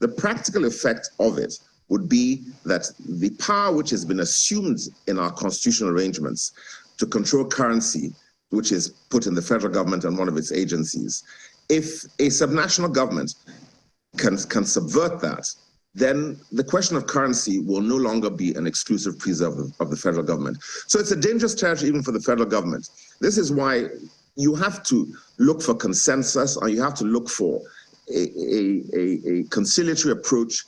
The practical effect of it would be that the power which has been assumed in our constitutional arrangements to control currency, which is put in the federal government and one of its agencies, if a subnational government can subvert that, then the question of currency will no longer be an exclusive preserve of the federal government. So it's a dangerous territory even for the federal government. This is why you have to look for consensus, or you have to look for a conciliatory approach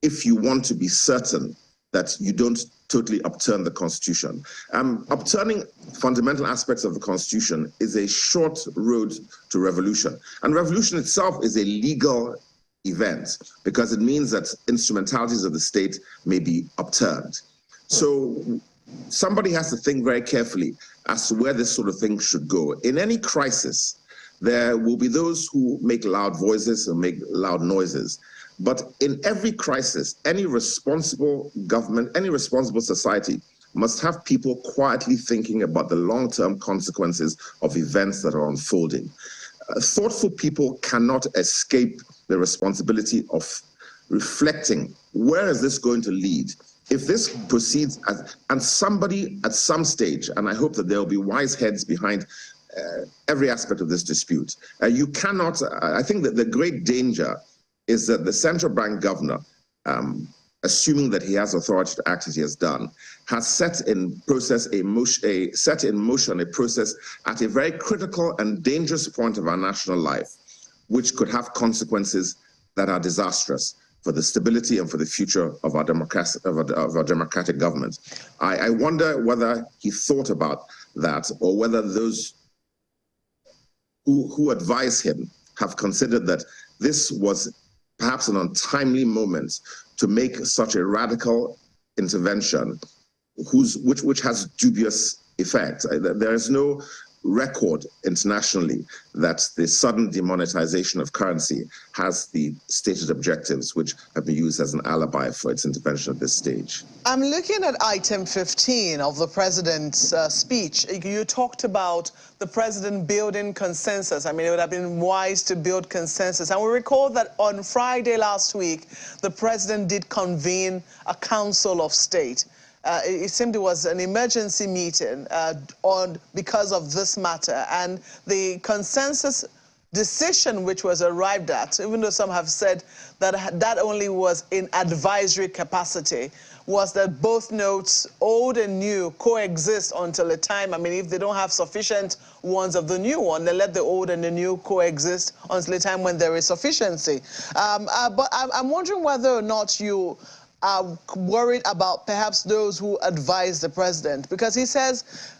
if you want to be certain that you don't totally upturn the Constitution. Upturning fundamental aspects of the Constitution is a short road to revolution. And revolution itself is a legal event because it means that instrumentalities of the state may be upturned. So somebody has to think very carefully as to where this sort of thing should go. In any crisis, there will be those who make loud voices and make loud noises. But in every crisis, any responsible government, any responsible society must have people quietly thinking about the long-term consequences of events that are unfolding. Thoughtful people cannot escape the responsibility of reflecting, where is this going to lead? If this proceeds, and somebody at some stage, and I hope that there will be wise heads behind every aspect of this dispute, you cannot, I think that the great danger is that the central bank governor, assuming that he has authority to act as he has done, has set in motion a process at a very critical and dangerous point of our national life, which could have consequences that are disastrous for the stability and for the future of our democratic government. I wonder whether he thought about that, or whether those who advise him have considered that this was perhaps an untimely moment to make such a radical intervention which has dubious effect. There is no record internationally that the sudden demonetization of currency has the stated objectives which have been used as an alibi for its intervention at this stage. I'm looking at item 15 of the president's speech. You talked about the president building consensus. I mean, it would have been wise to build consensus. And we recall that on Friday last week, the president did convene a council of state. It seemed it was an emergency meeting because of this matter. And the consensus decision which was arrived at, even though some have said that that only was in advisory capacity, was that both notes, old and new, coexist until a time. I mean, if they don't have sufficient ones of the new one, they let the old and the new coexist until a time when there is sufficiency. But I'm wondering whether or not you are worried about perhaps those who advise the president, because he says,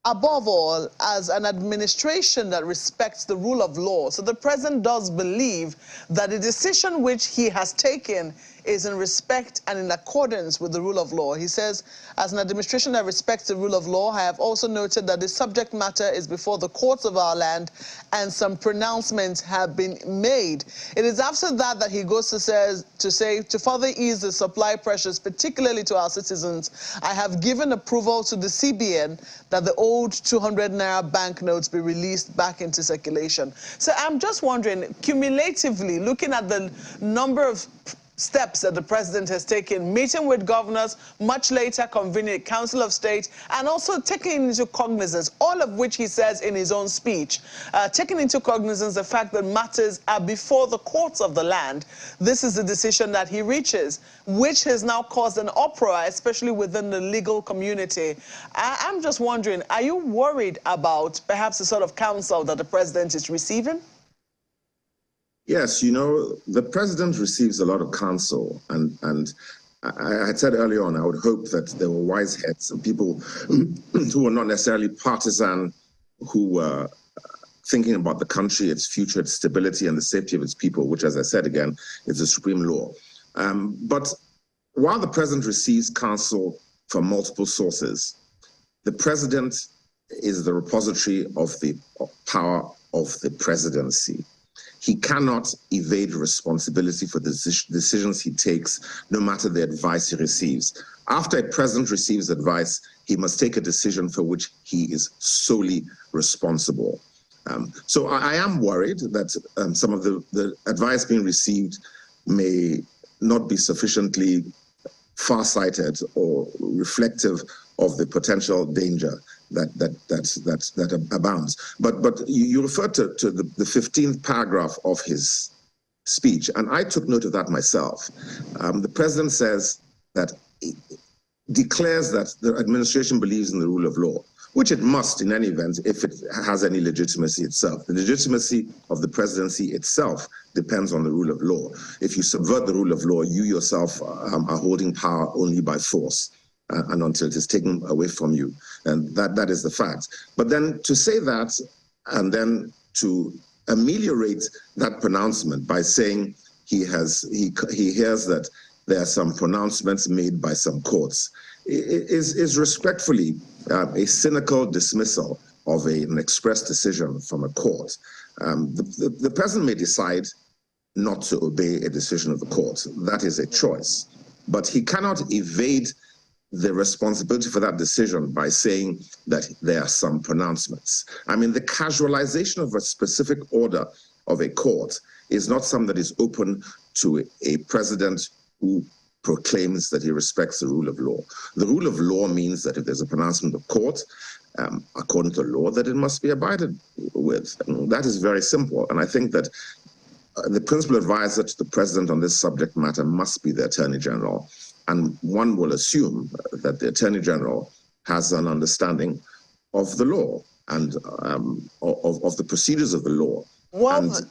above all, as an administration that respects the rule of law. So the president does believe that the decision which he has taken is in respect and in accordance with the rule of law. He says, as an administration that respects the rule of law, I have also noted that the subject matter is before the courts of our land and some pronouncements have been made. It is after that he goes to say, to further ease the supply pressures, particularly to our citizens, I have given approval to the CBN that the old 200 Naira banknotes be released back into circulation. So I'm just wondering, cumulatively, looking at the number of steps that the president has taken, meeting with governors, much later convening a Council of State, and also taking into cognizance, all of which he says in his own speech, taking into cognizance the fact that matters are before the courts of the land. This is the decision that he reaches, which has now caused an uproar, especially within the legal community. I'm just wondering, are you worried about perhaps the sort of counsel that the president is receiving? Yes, you know, the president receives a lot of counsel, and I had said earlier on, I would hope that there were wise heads and people who were not necessarily partisan, who were thinking about the country, its future, its stability, and the safety of its people, which, as I said again, is the supreme law. But while the president receives counsel from multiple sources, the president is the repository of the power of the presidency. He cannot evade responsibility for the decisions he takes, no matter the advice he receives. After a president receives advice, he must take a decision for which he is solely responsible. So I am worried that some of the advice being received may not be sufficiently far-sighted or reflective of the potential danger that abounds. But you referred to the 15th paragraph of his speech, and I took note of that myself. The president says that, declares that the administration believes in the rule of law, which it must in any event if it has any legitimacy itself. The legitimacy of the presidency itself depends on the rule of law. If you subvert the rule of law, you yourself are holding power only by force. And until it is taken away from you. And that is the fact. But then to say that and then to ameliorate that pronouncement by saying he hears that there are some pronouncements made by some courts is respectfully a cynical dismissal of an express decision from a court. The president may decide not to obey a decision of the court. That is a choice. But he cannot evade the responsibility for that decision by saying that there are some pronouncements. I mean, the casualization of a specific order of a court is not something that is open to a president who proclaims that he respects the rule of law. The rule of law means that if there's a pronouncement of court, according to law, that it must be abided with. And that is very simple. And I think that the principal advisor to the president on this subject matter must be the Attorney General. And one will assume that the Attorney General has an understanding of the law and of the procedures of the law. Well, and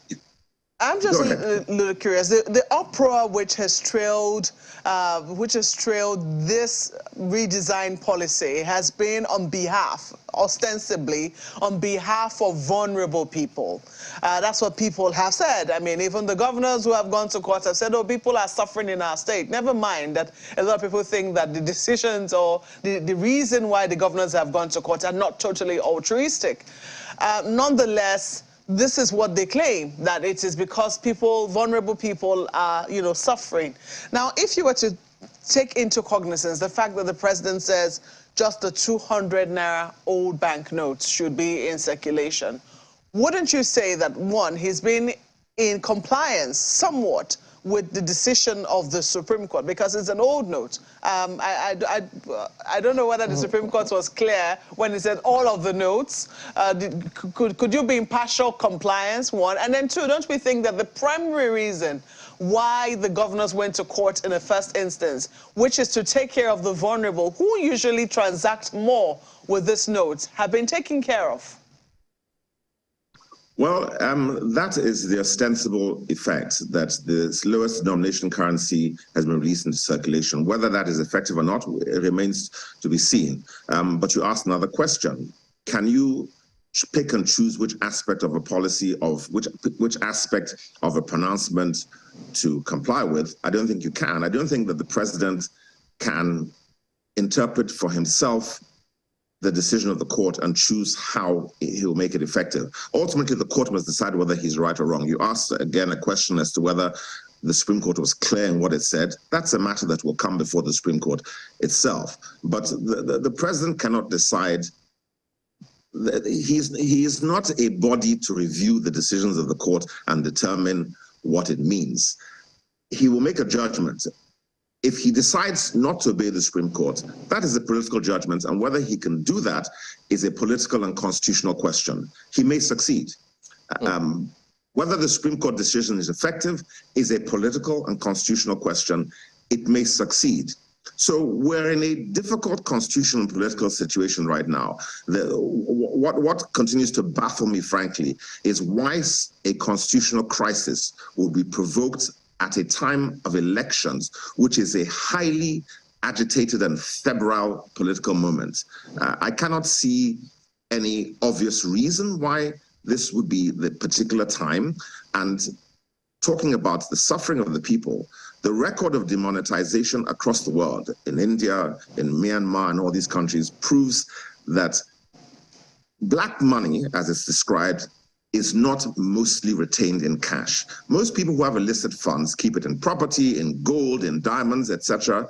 I'm just a little curious. The uproar which has trailed this redesigned policy has been on behalf, ostensibly, on behalf of vulnerable people. That's what people have said. I mean, even the governors who have gone to court have said, oh, people are suffering in our state. Never mind that a lot of people think that the decisions or the reason why the governors have gone to court are not totally altruistic. Nonetheless, this is what they claim, that it is because vulnerable people are, suffering. Now, if you were to take into cognizance the fact that the president says just the 200 Naira old banknotes should be in circulation, wouldn't you say that, one, he's been in compliance somewhat with the decision of the Supreme Court, because it's an old note? I don't know whether the Supreme Court was clear when it said all of the notes. Could you be in partial compliance, one? And then two, don't we think that the primary reason why the governors went to court in the first instance, which is to take care of the vulnerable, who usually transact more with this note, have been taken care of? Well, that is the ostensible effect, that the lowest denomination currency has been released into circulation. Whether that is effective or not, it remains to be seen. But you asked another question. Can you pick and choose which aspect of a policy, of which aspect of a pronouncement to comply with. I don't think you can. I don't think that the president can interpret for himself the decision of the court and choose how he'll make it effective. Ultimately, the court must decide whether he's right or wrong. You asked, again, a question as to whether the Supreme Court was clear in what it said. That's a matter that will come before the Supreme Court itself. But the president cannot decide. He is not a body to review the decisions of the court and determine what it means. He will make a judgment. If he decides not to obey the Supreme Court, that is a political judgment, and whether he can do that is a political and constitutional question. He may succeed. Whether the Supreme Court decision is effective is a political and constitutional question. It may succeed. So we're in a difficult constitutional and political situation right now. What continues to baffle me, frankly, is why a constitutional crisis will be provoked at a time of elections, which is a highly agitated and febrile political moment. I cannot see any obvious reason why this would be the particular time. And talking about the suffering of the people, the record of demonetization across the world, in India, in Myanmar, and all these countries, proves that black money, as it's described, is not mostly retained in cash. Most people who have illicit funds keep it in property, in gold, in diamonds, etc.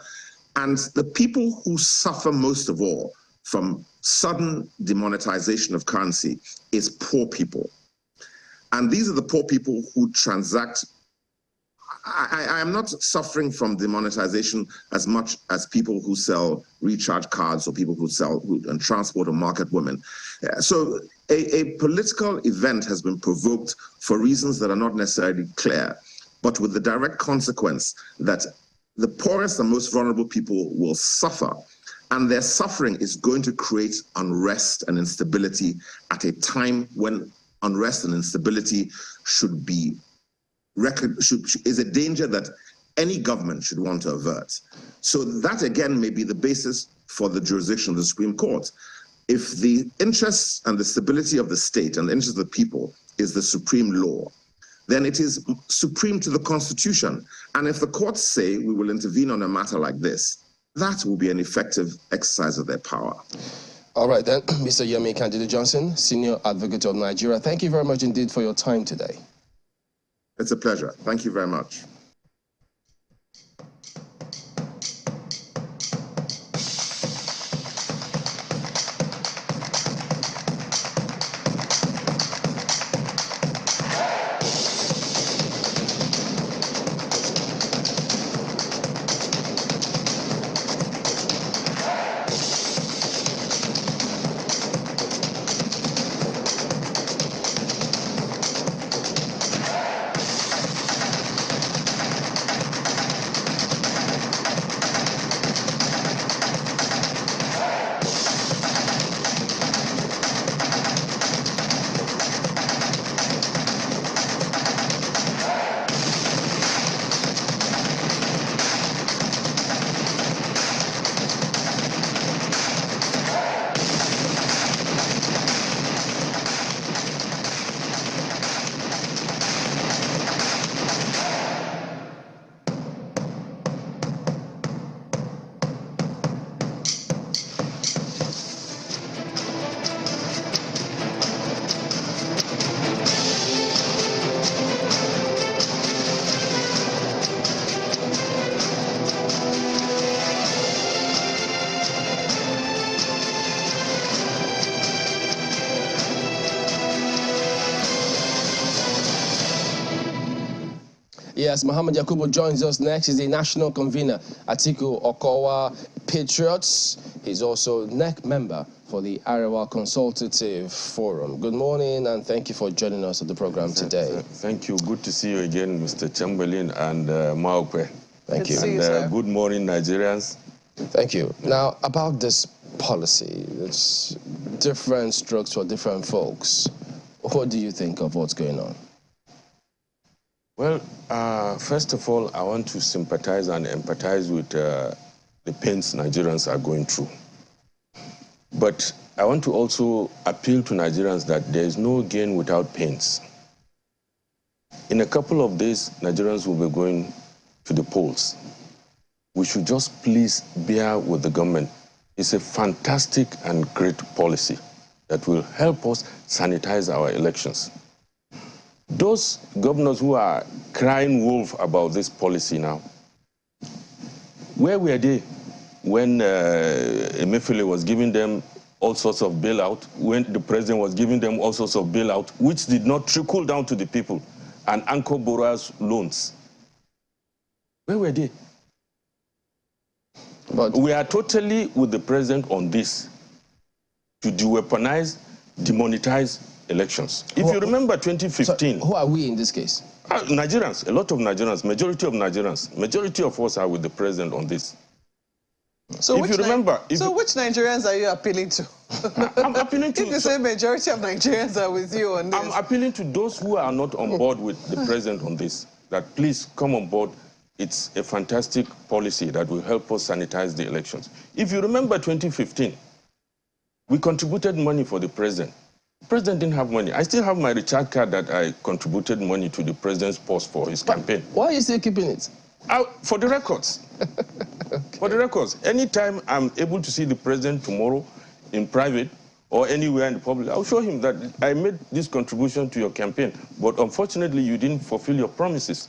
And the people who suffer most of all from sudden demonetization of currency is poor people. And these are the poor people who transact. I am not suffering from demonetization as much as people who sell recharge cards or people who sell and transport or market women. So a political event has been provoked for reasons that are not necessarily clear, but with the direct consequence that the poorest and most vulnerable people will suffer. And their suffering is going to create unrest and instability at a time when unrest and instability should be is a danger that any government should want to avert. So that, again, may be the basis for the jurisdiction of the Supreme Court. If the interests and the stability of the state and the interests of the people is the supreme law, then it is supreme to the Constitution. And if the courts say we will intervene on a matter like this, that will be an effective exercise of their power. All right, then, Mr. Yemi Candida Johnson, Senior Advocate of Nigeria, thank you very much indeed for your time today. It's a pleasure. Thank you very much. Yes, Muhammad Yakubu joins us next. He's the national convener, Atiku Okowa Patriots. He's also NEC member for the Arewa Consultative Forum. Good morning, and thank you for joining us on the program today. Thank you. Good to see you again, Mr. Chamberlain and Maokwe. Thank you. And good morning, Nigerians. Thank you. Now, about this policy, it's different strokes for different folks. What do you think of what's going on? Well, first of all, I want to sympathize and empathize with the pains Nigerians are going through. But I want to also appeal to Nigerians that there is no gain without pains. In a couple of days, Nigerians will be going to the polls. We should just please bear with the government. It's a fantastic and great policy that will help us sanitize our elections. Those governors who are crying wolf about this policy now, where were they when Emefiele was giving them all sorts of bailout, when the president was giving them all sorts of bailout, which did not trickle down to the people and anchor borrowers' loans? Where were they? But we are totally with the president on this, to de-weaponize, demonetize elections. If you remember 2015... So who are we in this case? Nigerians, a lot of Nigerians, majority of Nigerians, majority of us are with the president on this. So which Nigerians are you appealing to? I'm appealing to... If you say majority of Nigerians are with you on this. I'm appealing to those who are not on board with the president on this, that please come on board. It's a fantastic policy that will help us sanitize the elections. If you remember 2015, we contributed money for the president. The president didn't have money. I still have my recharge card that I contributed money to the president's post for his campaign. Why are you still keeping it? For the records. Okay. For the records. Anytime I'm able to see the president tomorrow in private or anywhere in the public, I'll show him that I made this contribution to your campaign, but unfortunately you didn't fulfill your promises.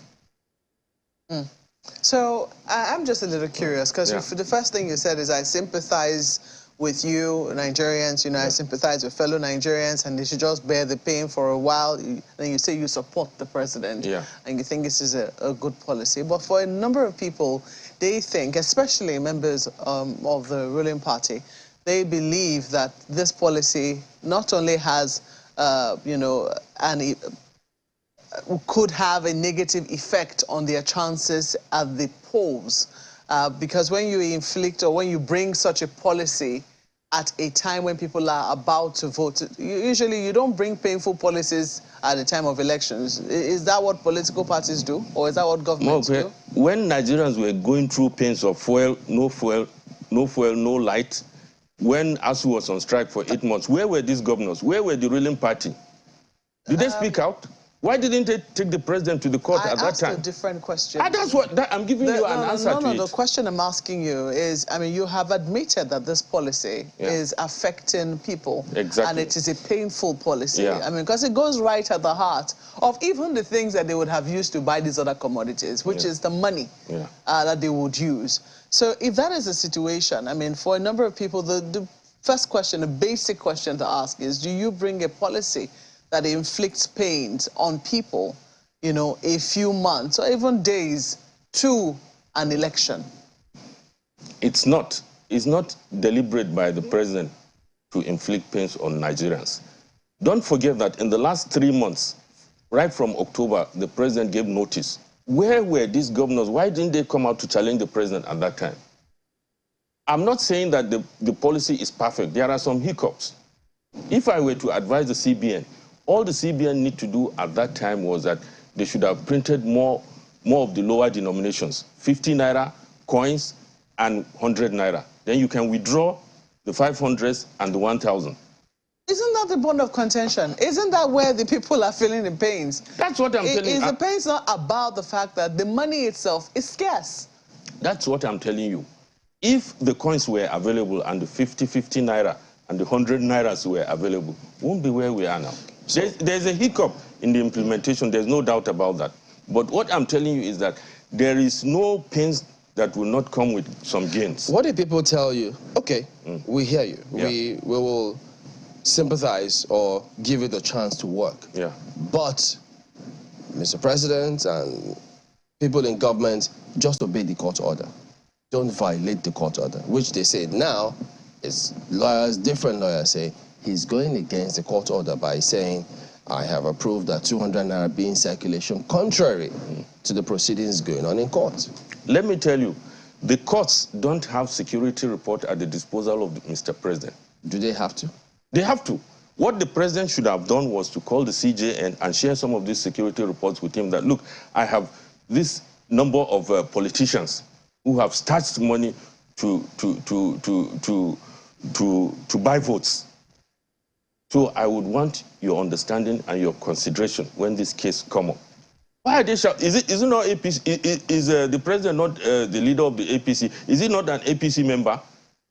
So I'm just a little curious, because the first thing you said is I sympathize with you, Nigerians, you know, I sympathize with fellow Nigerians, and they should just bear the pain for a while. Then you say you support the president, and you think this is a good policy. But for a number of people, they think, especially members of the ruling party, they believe that this policy not only has, you know, could have a negative effect on their chances at the polls. Because when you inflict or when you bring such a policy at a time when people are about to vote, usually you don't bring painful policies at the time of elections. Is that what political parties do? Or is that what governments do? When Nigerians were going through pains of fuel, no light, when ASU was on strike for 8 months, where were these governors? Where were the ruling party? Did they speak out? Why didn't they take the president to the court at that time? I asked a different question. That's what I'm giving you an answer to it. The question I'm asking you is, I mean, you have admitted that this policy is affecting people. Exactly. And it is a painful policy. I mean, because it goes right at the heart of even the things that they would have used to buy these other commodities, which is the money that they would use. So if that is the situation, I mean, for a number of people, the first question, the basic question to ask is, do you bring a policy that inflicts pains on people, you know, a few months or even days to an election? It's not deliberate by the president to inflict pains on Nigerians. Don't forget that in the last 3 months, right from October, the president gave notice. Where were these governors? Why didn't they come out to challenge the president at that time? I'm not saying that the policy is perfect. There are some hiccups. If I were to advise the CBN, all the CBN need to do at that time was that they should have printed more of the lower denominations, 50 Naira coins and 100 Naira. Then you can withdraw the 500s and the 1,000. Isn't that the bone of contention? Isn't that where the people are feeling the pains? That's what I'm telling you. Is the pains not about the fact that the money itself is scarce? That's what I'm telling you. If the coins were available and the 50 Naira and the 100 Nairas were available, we won't be where we are now. So there's a hiccup in the implementation, there's no doubt about that. But what I'm telling you is that there is no pains that will not come with some gains. What do people tell you? Okay, we hear you. We will sympathize or give it a chance to work. But, Mr. President and people in government, just obey the court order. Don't violate the court order, which they say now is different lawyers say, he's going against the court order by saying, I have approved that 200 Naira be in circulation contrary to the proceedings going on in court. Let me tell you, the courts don't have security report at the disposal of Mr. President. Do they have to? They have to. What the president should have done was to call the CJ and share some of these security reports with him that, look, I have this number of politicians who have stashed money to buy votes. So I would want your understanding and your consideration when this case come up. Why are they shouting? Is it not APC? Is the president not the leader of the APC? Is he not an APC member?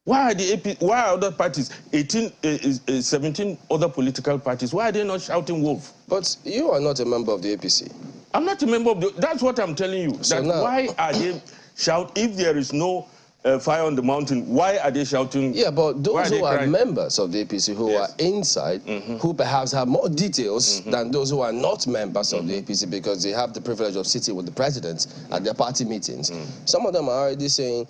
Why are other parties, 17 other political parties, why are they not shouting wolf? But you are not a member of the APC. I'm not a member of the... That's what I'm telling you. So that now, why are they shouting? If there is no fire on the mountain, why are they shouting? Yeah, but those who are crying? members of the APC, who Yes. are inside, who perhaps have more details than those who are not members of the APC because they have the privilege of sitting with the president at their party meetings. Some of them are already saying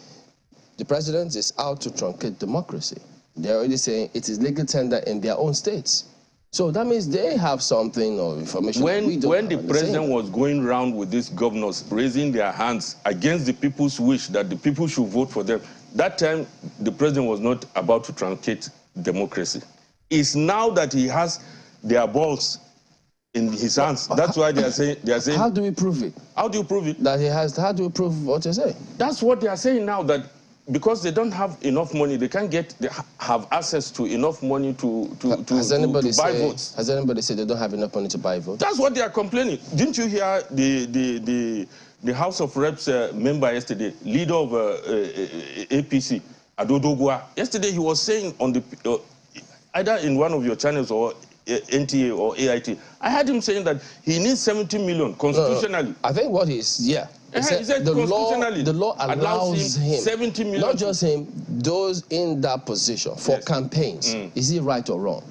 the president is out to truncate democracy. They're already saying it is legal tender in their own states. So that means they have something or information. When the president was going around with these governors raising their hands against the people's wish that the people should vote for them, that time the president was not about to truncate democracy. It's now that he has their balls in his hands. That's why they are saying. How do we prove it? How do you prove it? That he has. How do we prove what you say? That's what they are saying now, that because they don't have enough money, they can't have access to enough money to buy votes. Has anybody said they don't have enough money to buy votes? That's what they are complaining. Didn't you hear the House of Reps member yesterday, leader of APC, Adodogwa? Yesterday he was saying on the either in one of your channels or NTA or AIT, I heard him saying that he needs 70 million constitutionally. No. I think what he's, yeah. He said the constitutionally law allows him 70 million. Not just him, those in that position for campaigns. Is he right or wrong?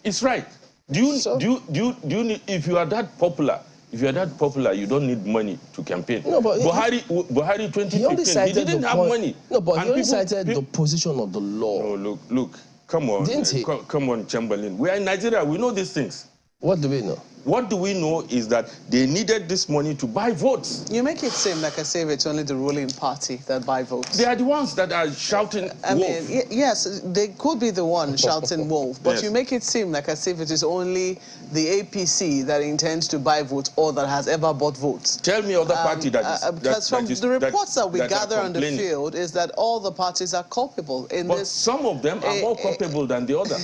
It's right. Do you need, if you are that popular, you don't need money to campaign. No, but Buhari 2015, he didn't have money. No, but he only cited the position of the law. No, look, come on. Didn't he? Come on, Chamberlain. We are in Nigeria, we know these things. What do we know? What do we know is that they needed this money to buy votes. You make it seem like as if it's only the ruling party that buy votes. They are the ones that are shouting I wolf. mean, yes, they could be the one shouting wolf, but Yes. you make it seem like as if it is only the APC that intends to buy votes or that has ever bought votes. Tell me other party that is... Because from the reports that we gather on the field is that all the parties are culpable in but this. some of them are more culpable than the other.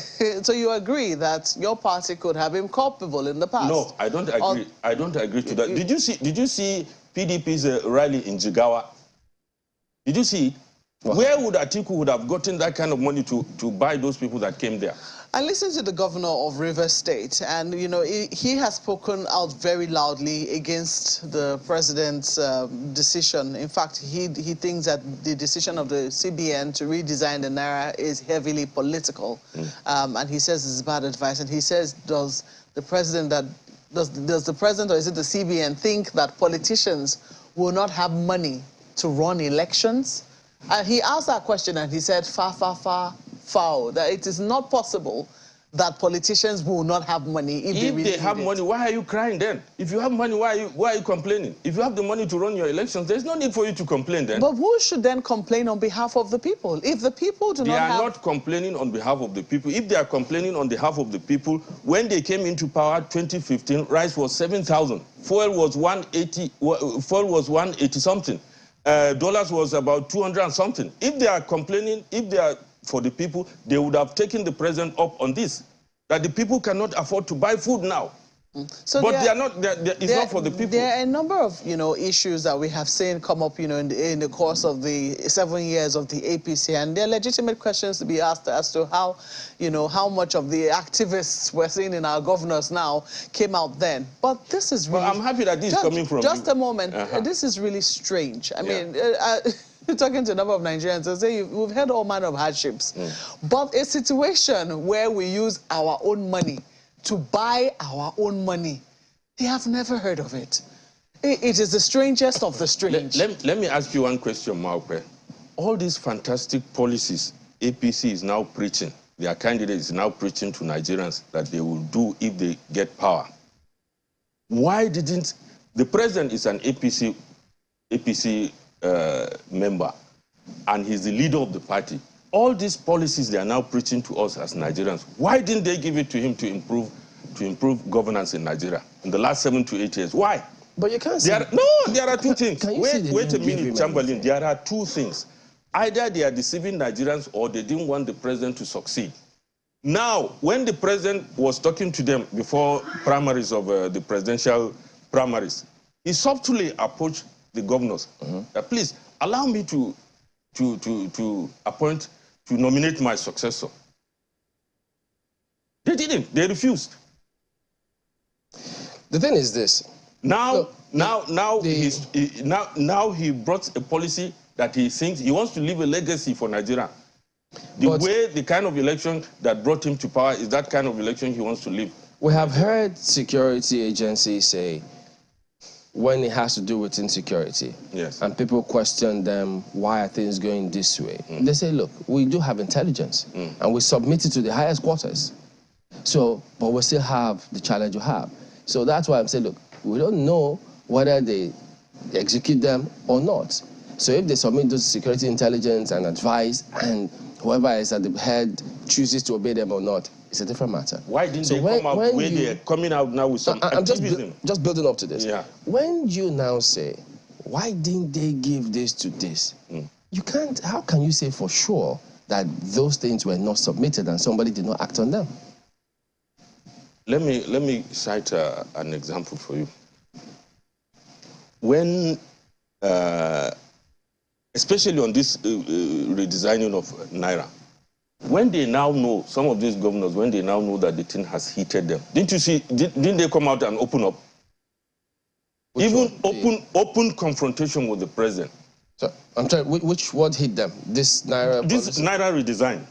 So you agree that your party could have been culpable in the past? No, I don't agree. I don't agree to that. Did you see PDP's rally in Jigawa? Did you see it? Where would Atiku would have gotten that kind of money to buy those people that came there? I listened to the governor of Rivers State, and you know he has spoken out very loudly against the president's decision. In fact, he thinks that the decision of the CBN to redesign the Naira is heavily political, and he says it's bad advice. And he says, does the president or is it the CBN think that politicians will not have money to run elections? And he asked that question and he said, foul, that it is not possible that politicians will not have money if they have money. Why are you crying then? If you have money, why are you complaining? If you have the money to run your elections, there's no need for you to complain then. But who should then complain on behalf of the people? If the people do not have... They are not complaining on behalf of the people. If they are complaining on behalf of the people, when they came into power 2015, rice was 7,000. Fuel was 180. Fuel was 180 something. Dollars was about 200 and something. If they are complaining, if they are for the people, they would have taken the president up on this, that the people cannot afford to buy food now. So but it's not for the people. There are a number of, issues that we have seen come up, in the course of the 7 years of the APC, and there are legitimate questions to be asked as to how, how much of the activists we're seeing in our governors now came out then. But this is really... Well, I'm happy that this is coming from Just a moment. This is really strange. I mean... talking to a number of Nigerians, they say we've had all manner of hardships. But a situation where we use our own money to buy our own money, they have never heard of it. It is the strangest of the strange. Let me ask you one question, Maupe. All these fantastic policies APC is now preaching, their candidate is now preaching to Nigerians that they will do if they get power. Why didn't... The president is an APC member, and he's the leader of the party. All these policies they are now preaching to us as Nigerians, why didn't they give it to him to improve governance in Nigeria in the last 7 to 8 years? Why? But you can't say... There are two things. Wait a minute, Chamberlain. There are two things. Either they are deceiving Nigerians or they didn't want the president to succeed. Now, when the president was talking to them before primaries of the presidential primaries, he softly approached the governors. Please, allow me to nominate my successor. They didn't. They refused. The thing is this. Now he brought a policy that he thinks he wants to leave a legacy for Nigeria. The kind of election that brought him to power is that kind of election he wants to live. We have heard security agencies say when it has to do with insecurity, yes, and people question them, why are things going this way? They say, look, we do have intelligence, and we submit it to the highest quarters. So, but we still have the challenge we have. So that's why I'm saying, look, we don't know whether they execute them or not. So if they submit those security intelligence and advice, and whoever is at the head chooses to obey them or not, it's a different matter. Why didn't they come out where they are coming out now with some activism? Just building up to this. Yeah. When you now say, why didn't they give this to this? You can't, how can you say for sure that those things were not submitted and somebody did not act on them? Let me cite an example for you. When, especially on this redesigning of Naira, when they now know, some of these governors, when they now know that the thing has heated them, didn't you see, didn't they come out and open up? Even open confrontation with the president. So, I'm trying, which word hit them? This Naira This Naira redesign.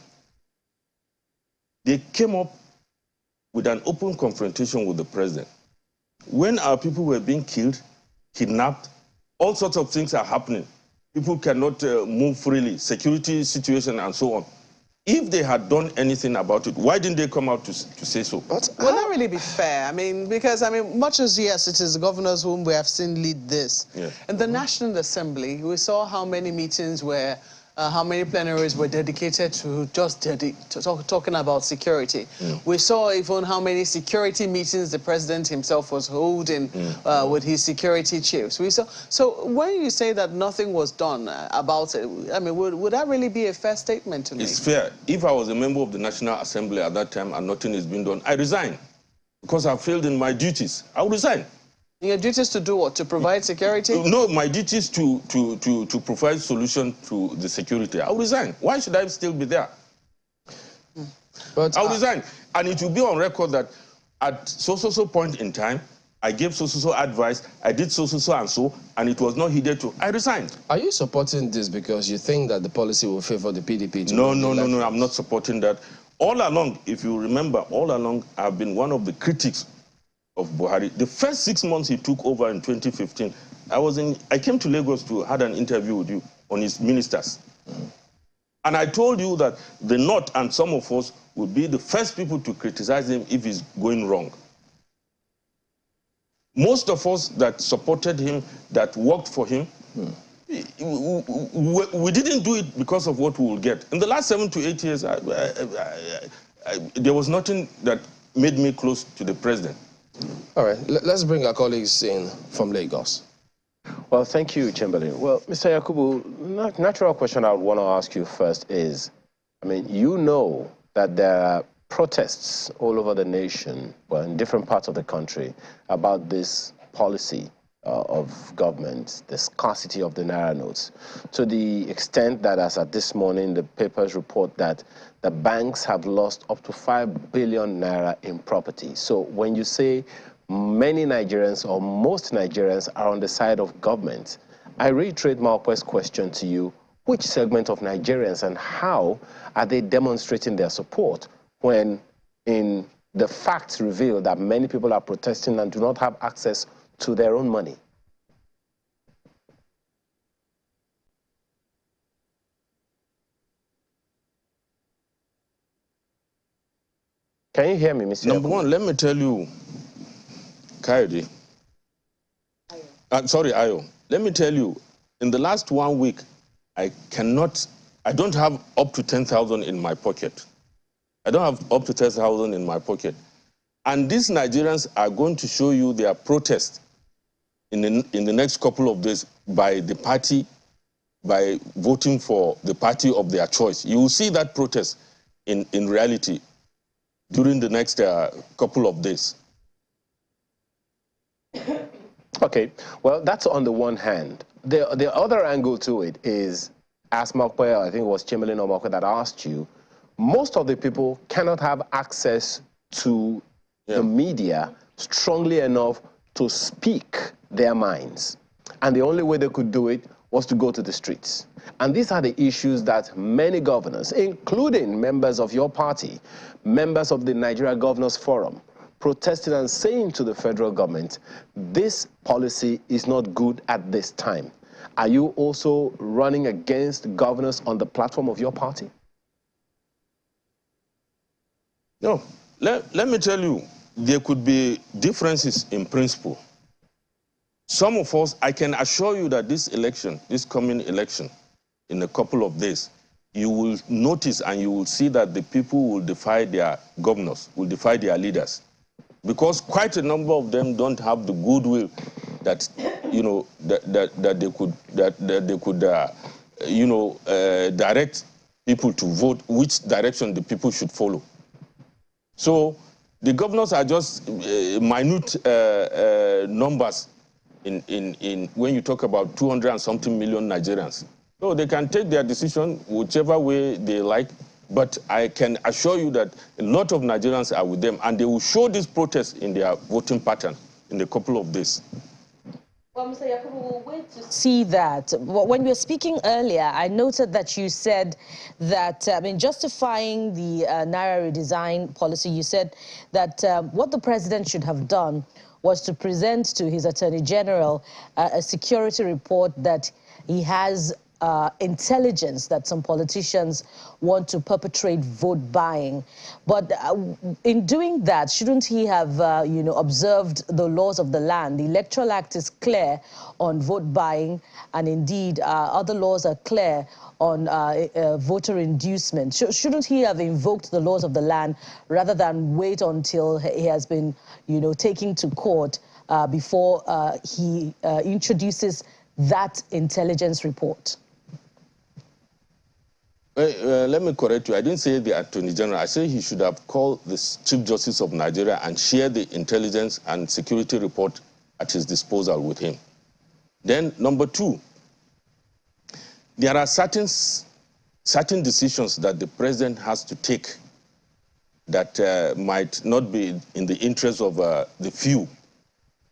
They came up with an open confrontation with the president. When our people were being killed, kidnapped, all sorts of things are happening. People cannot move freely, security situation and so on. If they had done anything about it, why didn't they come out to say so? But will that really be fair? I mean, because, I mean, much as, yes, it is the governors whom we have seen lead this. Yeah. In the National Assembly, we saw how many meetings were, how many plenaries were dedicated to just talking about security. We saw even how many security meetings the president himself was holding with his security chiefs. We saw. So when you say that nothing was done about it, I mean, would that really be a fair statement to make? It's fair. If I was a member of the National Assembly at that time and nothing is being done, I resign. Because I failed in my duties. I would resign. Your duties to do what? To provide security? No, my duties to provide solution to the security. I'll resign. Why should I still be there? But I'll resign. And it will be on record that at so point in time, I gave so advice, I did so and so, and it was not heeded to. I resigned. Are you supporting this because you think that the policy will favor the PDP? No, I'm not supporting that. All along, if you remember, all along, I've been one of the critics of Buhari. The first 6 months he took over in 2015, I came to Lagos to had an interview with you on his ministers. And I told you that the North and some of us would be the first people to criticize him if he's going wrong. Most of us that supported him, that worked for him, we didn't do it because of what we will get. In the last 7 to 8 years, there was nothing that made me close to the president. All right, let's bring our colleagues in from Lagos. Well, thank you, Chamberlain. Well, Mr. Yakubu, natural question I would want to ask you first is, I mean, you know that there are protests all over the nation, well, in different parts of the country, about this policy of government, the scarcity of the Naira notes, to the extent that, as at this morning, the papers report that the banks have lost up to 5 billion Naira in property. So when you say many Nigerians or most Nigerians are on the side of government, I reiterate Malquest's question to you: which segment of Nigerians and how are they demonstrating their support when in the facts reveal that many people are protesting and do not have access to their own money? Can you hear me, Mr. Number one, let me tell you, Coyote. Ayo. Let me tell you, in the last 1 week, I don't have up to 10,000 in my pocket. I don't have up to 10,000 in my pocket. And these Nigerians are going to show you their protest in the next couple of days by the party, by voting for the party of their choice. You will see that protest in reality. during the next couple of days. Okay, well, that's on the one hand. The other angle to it is, as Mokwe, I think it was Chamberlain or Mokwe that asked you, most of the people cannot have access to the media strongly enough to speak their minds. And the only way they could do it was to go to the streets. And these are the issues that many governors, including members of your party, members of the Nigeria Governors Forum, protesting and saying to the federal government, this policy is not good at this time. Are you also running against governors on the platform of your party? No. Let me tell you, there could be differences in principle. Some of us, I can assure you that this election, this coming election, in a couple of days, you will notice and you will see that the people will defy their governors, will defy their leaders. Because quite a number of them don't have the goodwill that, you know, that they could direct people to vote which direction the people should follow. So the governors are just minute numbers in when you talk about 200 and something million Nigerians. So they can take their decision whichever way they like, but I can assure you that a lot of Nigerians are with them, and they will show this protest in their voting pattern in a couple of days. Well, Mr. Yakubu, we'll wait to see that. When we were speaking earlier, I noted that you said that, justifying the Naira redesign policy, you said that what the president should have done was to present to his Attorney General a security report that he has intelligence that some politicians want to perpetrate vote buying. But in doing that, shouldn't he have, observed the laws of the land? The Electoral Act is clear on vote buying, and indeed other laws are clear on voter inducement. Shouldn't he have invoked the laws of the land rather than wait until he has been, taken to court before he introduces that intelligence report? Let me correct you. I didn't say the Attorney General. I said he should have called the Chief Justice of Nigeria and shared the intelligence and security report at his disposal with him. Then, number two, there are certain decisions that the president has to take that might not be in the interest of the few.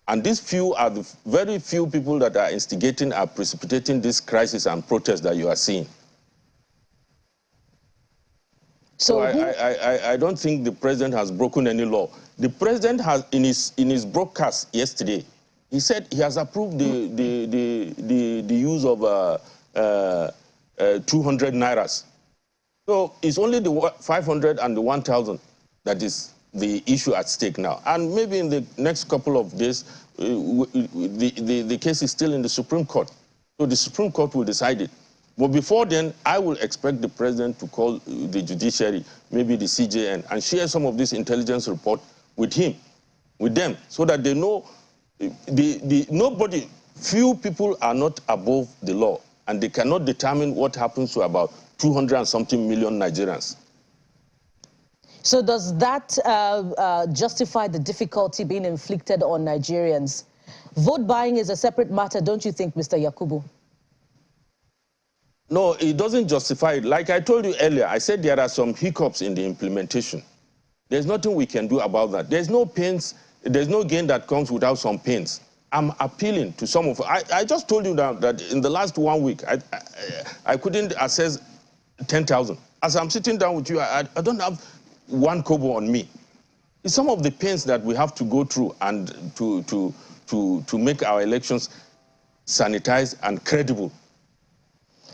And these few are the very few people that are instigating, are precipitating this crisis and protest that you are seeing. So I don't think the president has broken any law. The president has, in his broadcast yesterday, he said he has approved the use of 200 Nairas. So it's only the 500 and the 1,000 that is the issue at stake now. And maybe in the next couple of days, the case is still in the Supreme Court. So the Supreme Court will decide it. But before then, I will expect the president to call the judiciary, maybe the CJN, and share some of this intelligence report with him, with them, so that they know few people are not above the law, and they cannot determine what happens to about 200 and something million Nigerians. So does that justify the difficulty being inflicted on Nigerians? Vote buying is a separate matter, don't you think, Mr. Yakubu? No, it doesn't justify it. Like I told you earlier, I said there are some hiccups in the implementation. There's nothing we can do about that. There's no pains, there's no gain that comes without some pains. I'm appealing to some of, I just told you that in the last 1 week, I couldn't access 10,000. As I'm sitting down with you, I don't have 1 kobo on me. It's some of the pains that we have to go through and to make our elections sanitized and credible.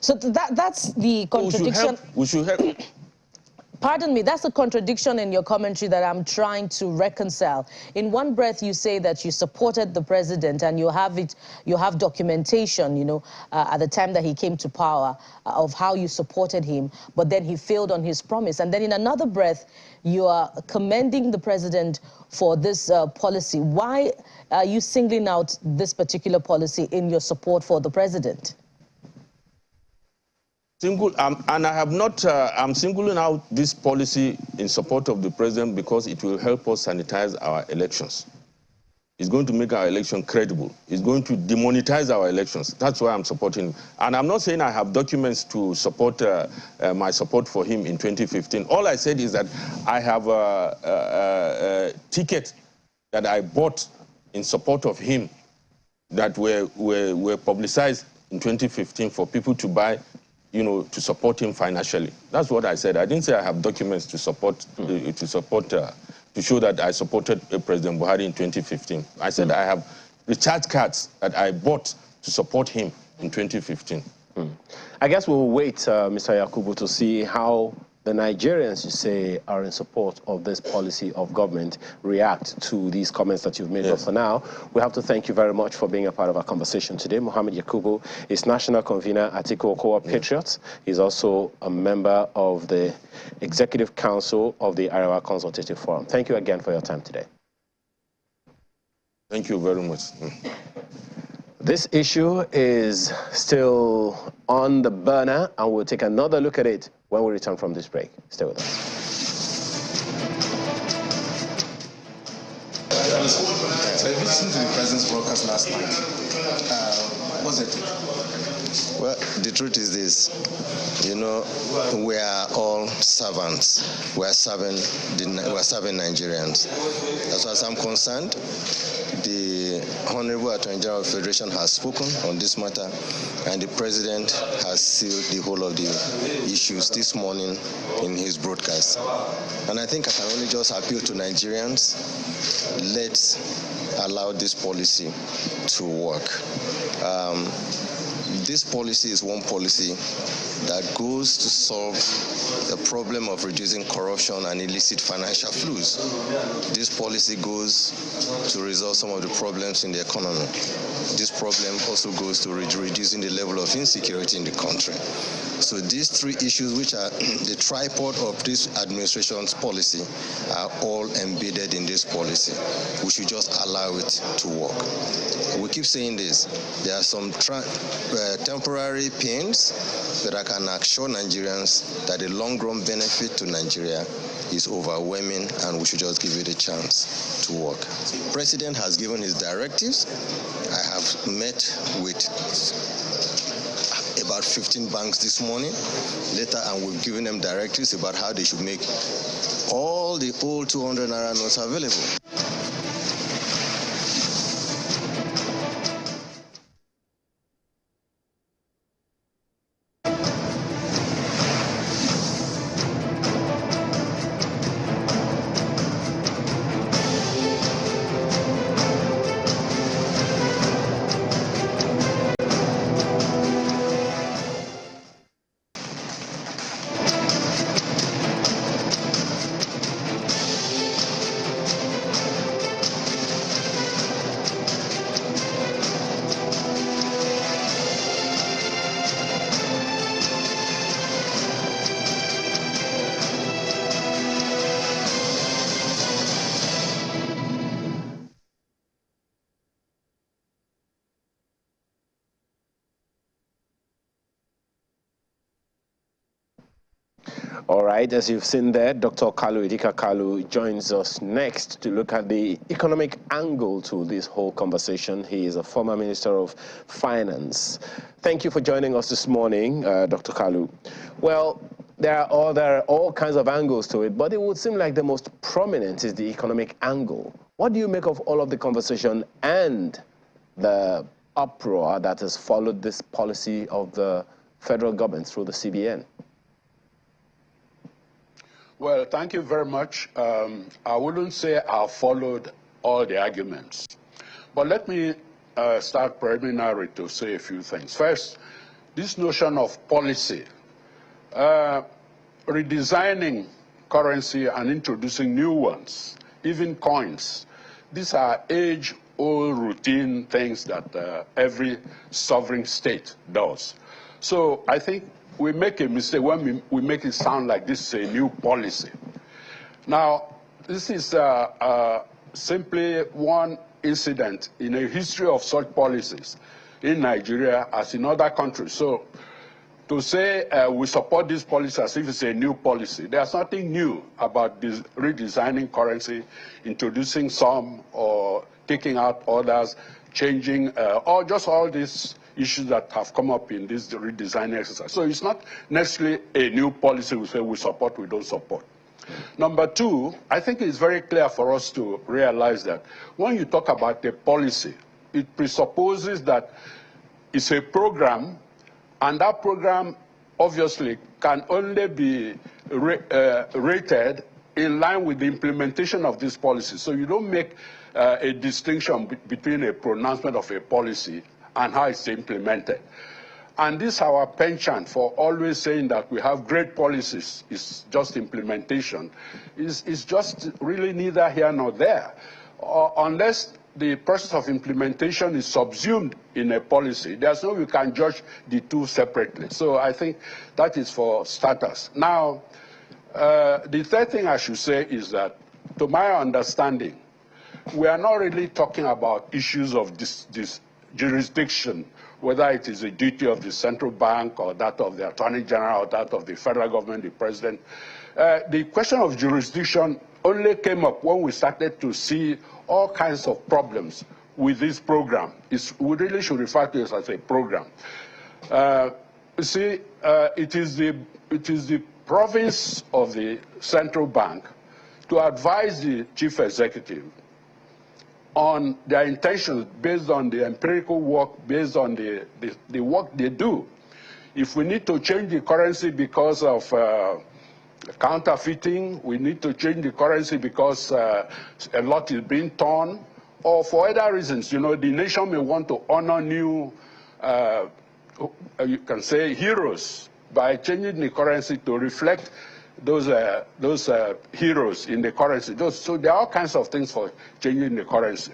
So that's the contradiction. We should help. Pardon me, that's a contradiction in your commentary that I'm trying to reconcile. In one breath, you say that you supported the president and you have documentation, at the time that he came to power of how you supported him, but then he failed on his promise. And then in another breath, you are commending the president for this policy. Why are you singling out this particular policy in your support for the president? And I have not, I'm singling out this policy in support of the president because it will help us sanitize our elections. It's going to make our election credible. It's going to demonetize our elections. That's why I'm supporting him. And I'm not saying I have documents to support my support for him in 2015. All I said is that I have a ticket that I bought in support of him that were publicized in 2015 for people to buy, you know, to support him financially. That's what I said. I didn't say I have documents to support, to show that I supported President Buhari in 2015. I said I have recharge cards that I bought to support him in 2015. I guess we'll wait, Mr. Yakubu, to see how the Nigerians, you say, are in support of this policy of government react to these comments that you've made. Yes. But for now, we have to thank you very much for being a part of our conversation today. Mohammed Yakubu is National Convener at Iko Patriots. He's also a member of the Executive Council of the Arewa Consultative Forum. Thank you again for your time today. Thank you very much. This issue is still on the burner, and we'll take another look at it when we return from this break. Stay with us. So I listened to the president's broadcast last night. What's it? Well, the truth is this, you know, we are all servants. We are serving Nigerians. As far as I'm concerned, the Honorable Attorney General of the Federation has spoken on this matter, and the President has sealed the whole of the issues this morning in his broadcast. And I think I can only just appeal to Nigerians, let's allow this policy to work. This policy is one policy that goes to solve the problem of reducing corruption and illicit financial flows. This policy goes to resolve some of the problems in the economy. This problem also goes to reducing the level of insecurity in the country. So these three issues, which are the tripod of this administration's policy, are all embedded in this policy. We should just allow it to work. We keep saying this. There are some temporary pains, but I can assure Nigerians that the long-run benefit to Nigeria is overwhelming, and we should just give it a chance to work. The President has given his directives. I have met with about 15 banks this morning later, and we've given them directives about how they should make all the old 200 Naira notes available. All right, as you've seen there, Dr. Idika Kalu joins us next to look at the economic angle to this whole conversation. He is a former Minister of Finance. Thank you for joining us this morning, Dr. Kalu. Well, there are all kinds of angles to it, but it would seem like the most prominent is the economic angle. What do you make of all of the conversation and the uproar that has followed this policy of the federal government through the CBN? Well, thank you very much. I wouldn't say I followed all the arguments, but let me start preliminary to say a few things. First, this notion of policy, redesigning currency and introducing new ones, even coins. These are age-old routine things that every sovereign state does. So I think we make a mistake when we make it sound like this is a new policy. Now, this is simply one incident in a history of such policies in Nigeria as in other countries. So to say we support this policy as if it's a new policy. There's nothing new about this redesigning currency, introducing some or taking out others, changing, or just all these issues that have come up in this redesigning exercise. So it's not necessarily a new policy we say we support, we don't support. Number two, I think it's very clear for us to realize that when you talk about a policy, it presupposes that it's a program, and that program obviously can only be rated in line with the implementation of this policy. So you don't make a distinction between a pronouncement of a policy and how it's implemented. And this our penchant for always saying that we have great policies, it's just implementation, is just really neither here nor there. Unless the process of implementation is subsumed in a policy, there's no way we can judge the two separately. So I think that is for starters. Now, the third thing I should say is that, to my understanding, we are not really talking about issues of this jurisdiction, whether it is a duty of the central bank or that of the attorney general or that of the federal government, the president. The question of jurisdiction only came up when we started to see all kinds of problems with this program. We really should refer to it as a program. You see, it is the province of the central bank to advise the chief executive on their intentions based on the empirical work, based on the work they do. If we need to change the currency because of counterfeiting, we need to change the currency because a lot is being torn, or for other reasons. You know, the nation may want to honor new, you can say, heroes by changing the currency to reflect those heroes in the currency. So there are all kinds of things for changing the currency.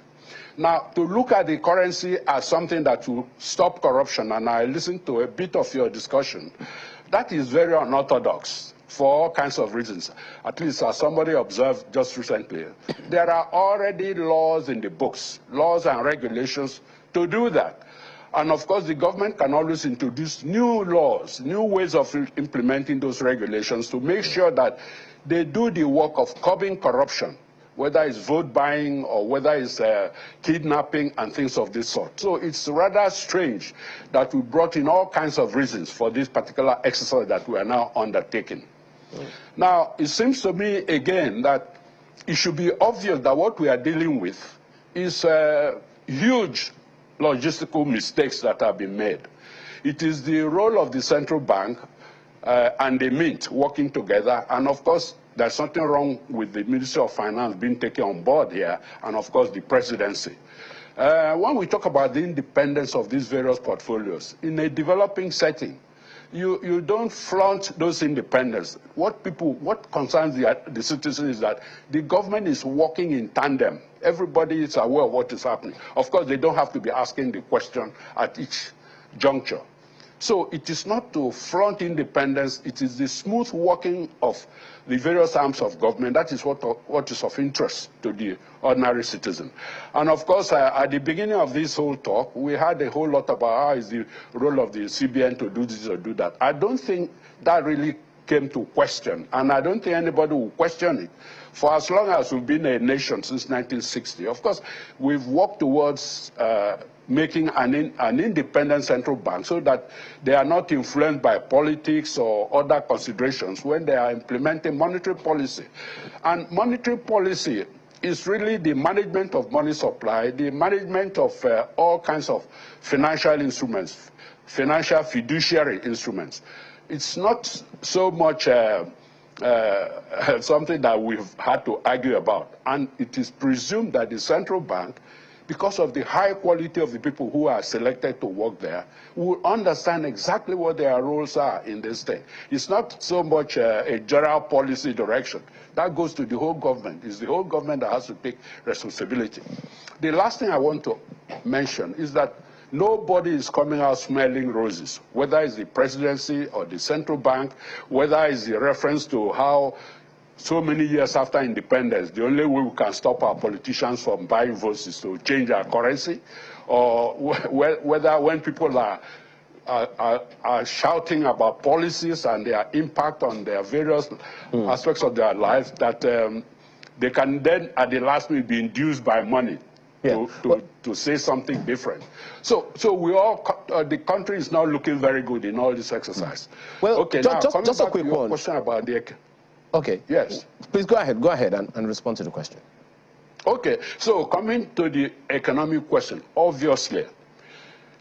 Now, to look at the currency as something that will stop corruption, and I listened to a bit of your discussion, that is very unorthodox for all kinds of reasons. At least as somebody observed just recently, there are already laws in the books, laws and regulations to do that. And of course, the government can always introduce new laws, new ways of implementing those regulations to make sure that they do the work of curbing corruption, whether it's vote buying or whether it's kidnapping and things of this sort. So it's rather strange that we brought in all kinds of reasons for this particular exercise that we are now undertaking. Now, it seems to me, again, that it should be obvious that what we are dealing with is huge logistical mistakes that have been made. It is the role of the central bank and the mint working together, and of course, there's nothing wrong with the Ministry of Finance being taken on board here, and of course, the presidency. When we talk about the independence of these various portfolios, in a developing setting, you don't flaunt those independence. What concerns the citizen is that the government is working in tandem. Everybody is aware of what is happening. Of course, they don't have to be asking the question at each juncture. So it is not to flaunt independence, it is the smooth working of the various arms of government. That is what is of interest to the ordinary citizen. And of course, at the beginning of this whole talk, we had a whole lot about how is the role of the CBN to do this or do that. I don't think that really came to question, and I don't think anybody will question it. For as long as we've been a nation since 1960, of course, we've worked towards making an independent central bank so that they are not influenced by politics or other considerations when they are implementing monetary policy. And monetary policy is really the management of money supply, the management of all kinds of financial instruments, financial fiduciary instruments. It's not so much something that we've had to argue about. And it is presumed that the central bank, because of the high quality of the people who are selected to work there, will understand exactly what their roles are in this thing. It's not so much a general policy direction. That goes to the whole government. It's the whole government that has to take responsibility. The last thing I want to mention is that nobody is coming out smelling roses, whether it's the presidency or the central bank, whether it's the reference to how so many years after independence, the only way we can stop our politicians from buying votes is to change our currency, or whether when people are are shouting about policies and their impact on their various aspects of their lives, that they can then, at the last minute, be induced by money to say something different. So we all, the country is now looking very good in all this exercise. Well, okay, just a quick one. Question about the... Okay. Yes. Please go ahead and respond to the question. Okay, so coming to the economic question, obviously,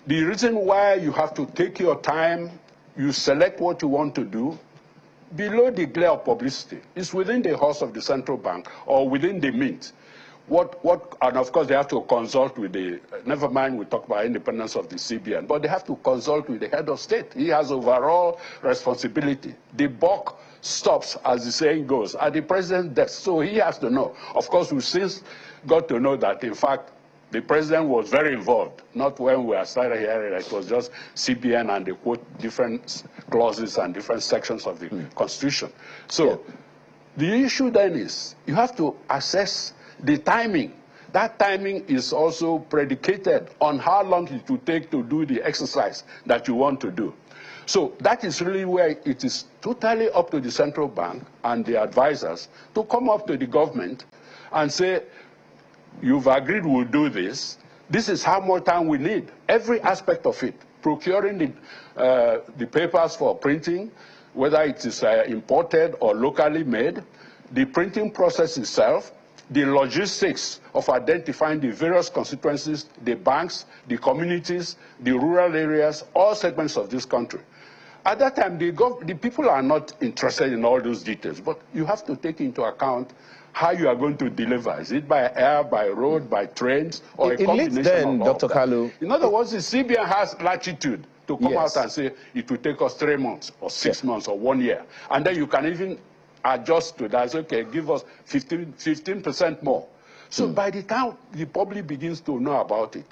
the reason why you have to take your time, you select what you want to do, below the glare of publicity, is within the house of the central bank or within the mint. And of course they have to consult with the, never mind we talk about independence of the CBN, but they have to consult with the head of state. He has overall responsibility. The buck stops, as the saying goes, at the president's desk, so he has to know. Of course, we've since got to know that, in fact, the president was very involved, not when we started hearing it was just CBN and they quote different clauses and different sections of the Constitution. So the issue then is you have to assess the timing. That timing is also predicated on how long it will take to do the exercise that you want to do. So that is really where it is totally up to the central bank and the advisors to come up to the government and say, you've agreed we'll do this. This is how much time we need. Every aspect of it, procuring the papers for printing, whether it is imported or locally made, the printing process itself, the logistics of identifying the various constituencies, the banks, the communities, the rural areas, all segments of this country. At that time, the people are not interested in all those details, but you have to take into account how you are going to deliver. Is it by air, by road, by trains, or a combination then, of all Dr. that? Kalu, In other words, the CBN has latitude to come out and say it will take us 3 months or 6 months or 1 year. And then you can even adjust to that. Say, okay, give us 15% more. So by the time the public begins to know about it,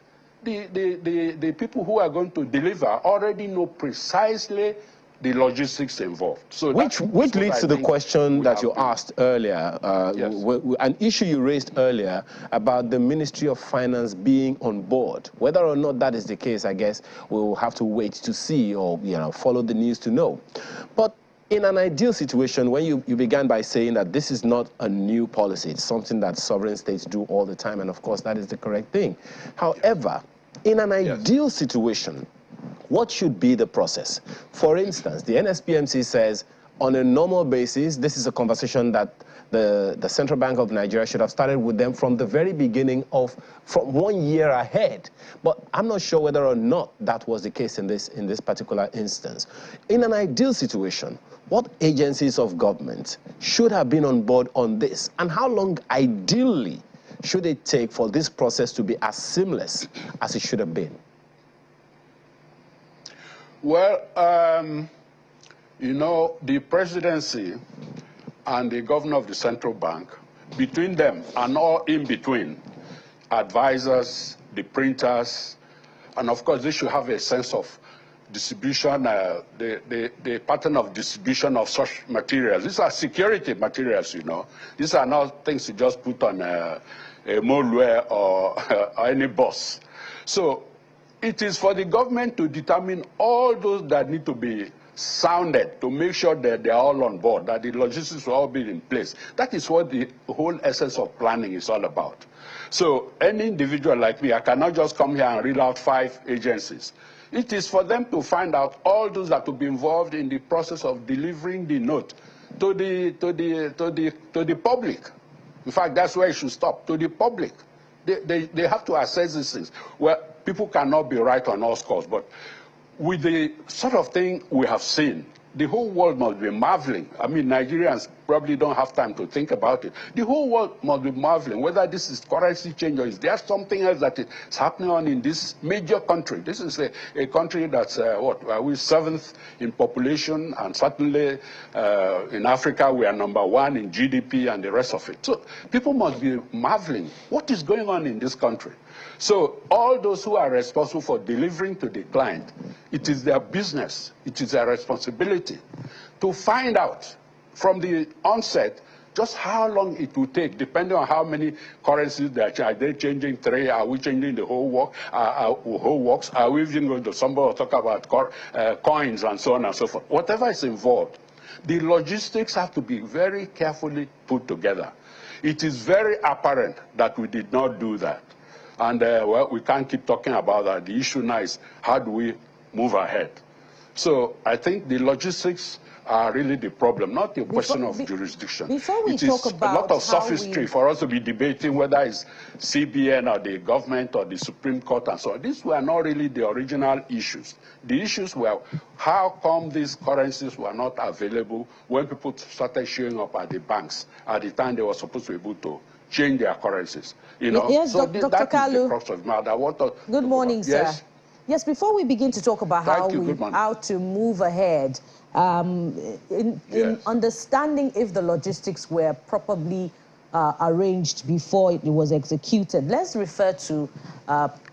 the people who are going to deliver already know precisely the logistics involved. So which leads to the question that you asked earlier, an issue you raised earlier about the Ministry of Finance being on board. Whether or not that is the case, I guess we will have to wait to see, or follow the news to know. But in an ideal situation, when you began by saying that this is not a new policy, it's something that sovereign states do all the time, and of course that is the correct thing. However, in an ideal situation, what should be the process? For instance, the NSPMC says, on a normal basis, this is a conversation that the Central Bank of Nigeria should have started with them from the very beginning from 1 year ahead. But I'm not sure whether or not that was the case in this particular instance. In an ideal situation, what agencies of government should have been on board on this? And how long, ideally, should it take for this process to be as seamless as it should have been? Well, the presidency and the governor of the central bank, between them and all in between, advisors, the printers, and of course they should have a sense of distribution, the pattern of distribution of such materials. These are security materials, These are not things you just put on a motorway or any bus. So it is for the government to determine all those that need to be sounded to make sure that they are all on board, that the logistics will all be in place. That is what the whole essence of planning is all about. So any individual like me, I cannot just come here and read out 5 agencies. It is for them to find out all those that will be involved in the process of delivering the note to the public. In fact, that's where it should stop, to the public. They have to assess these things. Well, people cannot be right on all scores, but with the sort of thing we have seen, the whole world must be marveling. I mean, Nigerians probably don't have time to think about it. The whole world must be marveling whether this is currency change or is there something else that is happening on in this major country. This is a country that's, we're 7th in population, and certainly in Africa we are #1 in GDP and the rest of it. So people must be marveling. What is going on in this country? So all those who are responsible for delivering to the client, it is their business, it is their responsibility to find out from the onset just how long it will take, depending on how many currencies they are. Are they changing 3? Are we changing the whole work? Whole works? Are we even going to, somebody will talk about coins and so on and so forth. Whatever is involved, the logistics have to be very carefully put together. It is very apparent that we did not do that. And well, we can't keep talking about that. The issue now is how do we move ahead? So I think the logistics are really the problem, not a question of jurisdiction. Before we it talk is about a lot of sophistry for us to be debating whether it's CBN or the government or the Supreme Court and so on. These were not really the original issues. The issues were how come these currencies were not available when people started showing up at the banks at the time they were supposed to be able to change their currencies. You know, yes, so Dr. that Kalu. is the crux of the matter. Good morning, sir. Yes. Yes, before we begin to talk about how to move ahead, in understanding if the logistics were properly arranged before it was executed, let's refer to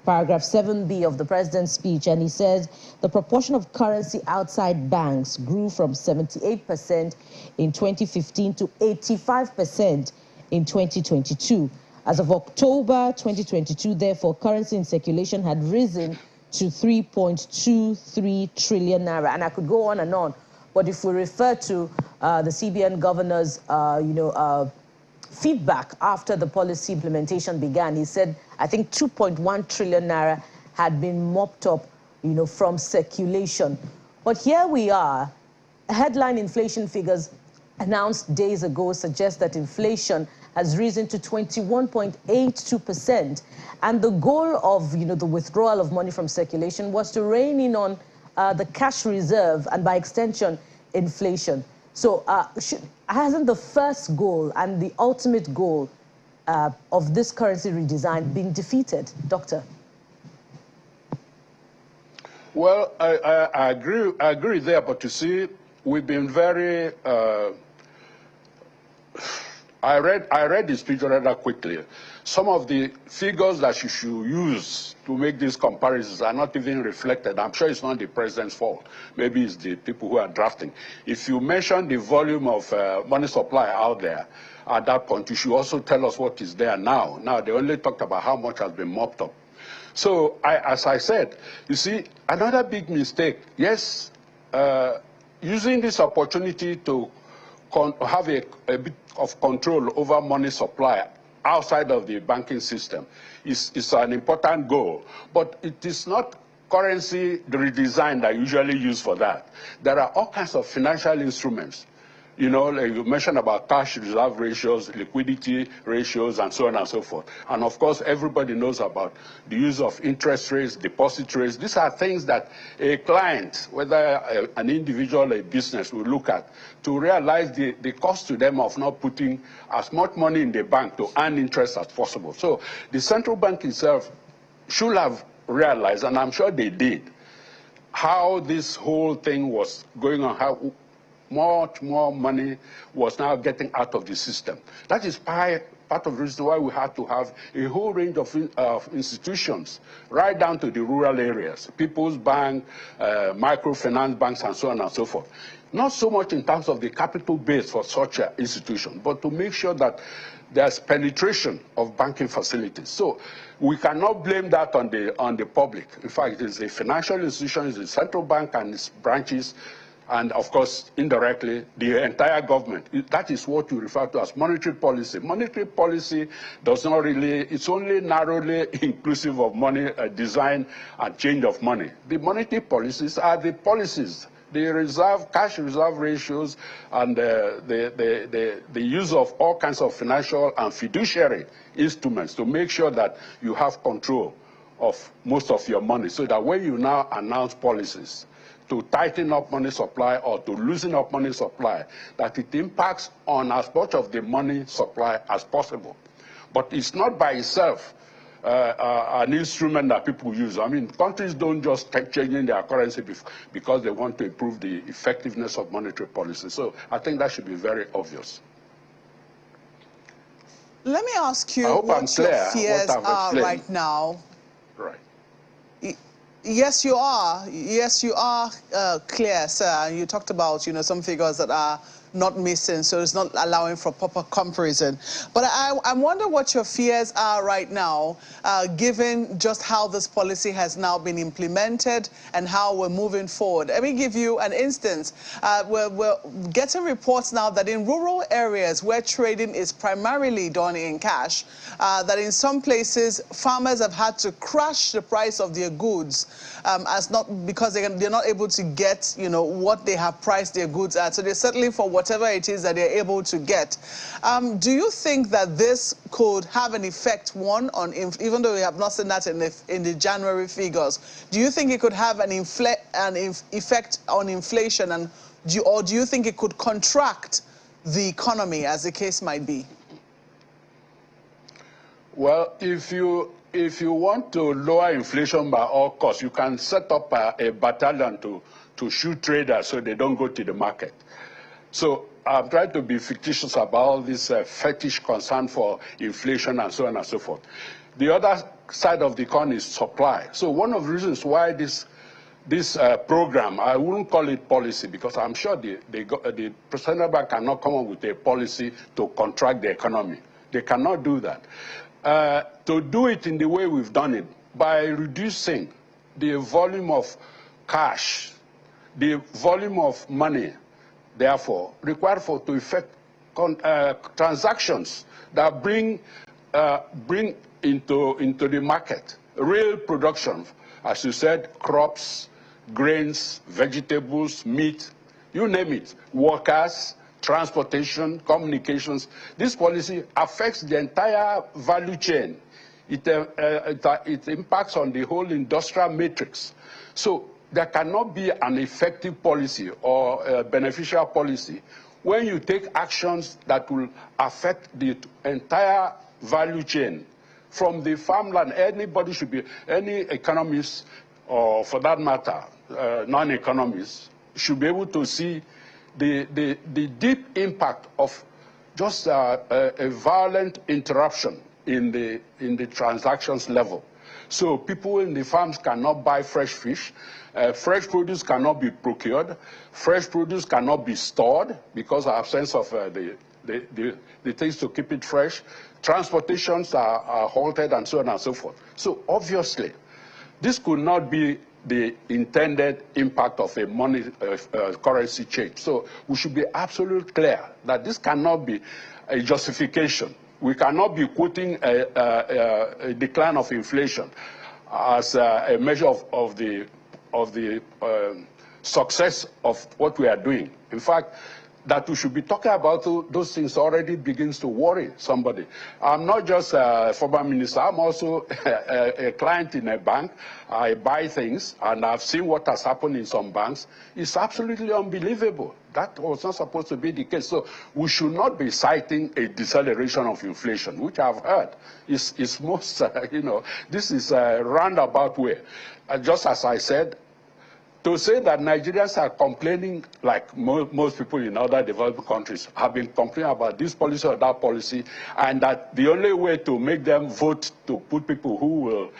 paragraph 7B of the president's speech, and he says the proportion of currency outside banks grew from 78% in 2015 to 85% in 2022. As of October 2022, therefore, currency in circulation had risen to 3.23 trillion naira. And I could go on and on. But if we refer to the CBN governor's, feedback after the policy implementation began, he said, I think 2.1 trillion naira had been mopped up, from circulation. But here we are. Headline inflation figures announced days ago suggest that inflation has risen to 21.82%. And the goal of, the withdrawal of money from circulation was to rein in on the cash reserve and, by extension, inflation. So hasn't the first goal and the ultimate goal of this currency redesign been defeated, Doctor? Well, I agree there, but you see, we've been very... I read the speech rather quickly. Some of the figures that you should use to make these comparisons are not even reflected. I'm sure it's not the president's fault. Maybe it's the people who are drafting. If you mention the volume of money supply out there at that point, you should also tell us what is there now. Now, they only talked about how much has been mopped up. So, as I said, you see, another big mistake, yes, using this opportunity to have a bit of control over money supply outside of the banking system is an important goal. But it is not currency redesign that I usually use for that. There are all kinds of financial instruments. Like you mentioned about cash reserve ratios, liquidity ratios, and so on and so forth. And of course, everybody knows about the use of interest rates, deposit rates. These are things that a client, whether an individual or a business, will look at to realize the cost to them of not putting as much money in the bank to earn interest as possible. So the central bank itself should have realized, and I'm sure they did, how this whole thing was going on, how much more money was now getting out of the system. That is part of the reason why we had to have a whole range of institutions, right down to the rural areas, People's Bank, microfinance banks, and so on and so forth. Not so much in terms of the capital base for such an institution, but to make sure that there's penetration of banking facilities. So we cannot blame that on the public. In fact, it's a financial institution, it's the central bank and its branches, and of course, indirectly, the entire government. That is what we refer to as monetary policy. Monetary policy does not really, it's only narrowly inclusive of money design and change of money. The monetary policies are the policies, the cash reserve ratios, and the use of all kinds of financial and fiduciary instruments to make sure that you have control of most of your money, so that when you now announce policies to tighten up money supply or to loosen up money supply, that it impacts on as much of the money supply as possible. But it's not by itself an instrument that people use. I mean, countries don't just keep changing their currency because they want to improve the effectiveness of monetary policy. So I think that should be very obvious. Let me ask you what your fears are right now. Right. Yes, you are. Yes, you are clear, sir. You talked about, some figures that are not missing, so it's not allowing for proper comparison. But I wonder what your fears are right now, given just how this policy has now been implemented and how we're moving forward. Let me give you an instance. We're getting reports now that in rural areas where trading is primarily done in cash, that in some places farmers have had to crash the price of their goods because they're not able to get, you know, what they have priced their goods at. So they're settling for whatever it is that they're able to get. Do you think that this could have an effect, one, on even though we have not seen that in the January figures, do you think it could have an effect on inflation, and or do you think it could contract the economy, as the case might be? Well, if you want to lower inflation by all costs, you can set up a battalion to shoot traders so they don't go to the market. So I'm trying to be fictitious about all this fetish concern for inflation and so on and so forth. The other side of the coin is supply. So one of the reasons why this program, I wouldn't call it policy, because I'm sure the Central Bank cannot come up with a policy to contract the economy. They cannot do that. To do it in the way we've done it, by reducing the volume of cash, the volume of money, therefore, required to effect transactions that bring into the market real production, as you said, crops, grains, vegetables, meat, you name it, workers, transportation, communications. This policy affects the entire value chain. It impacts on the whole industrial matrix. So there cannot be an effective policy or a beneficial policy when you take actions that will affect the entire value chain. From the farmland, anybody should be, any economist, or for that matter, non-economists, should be able to see the deep impact of just a violent interruption in the transactions level. So people in the farms cannot buy fresh fish, fresh produce cannot be procured, fresh produce cannot be stored because of absence of the things to keep it fresh, transportations are halted, and so on and so forth. So obviously, this could not be the intended impact of a money currency change. So we should be absolutely clear that this cannot be a justification. We cannot be quoting a decline of inflation as a measure of the success of what we are doing. In fact, that we should be talking about those things already begins to worry somebody. I'm not just a former minister, I'm also a client in a bank. I buy things, and I've seen what has happened in some banks. It's absolutely unbelievable. That was not supposed to be the case. So we should not be citing a deceleration of inflation, which I've heard is most, this is a roundabout way. Just as I said, to say that Nigerians are complaining, like most people in other developed countries have been complaining about this policy or that policy, and that the only way to make them vote to put people who will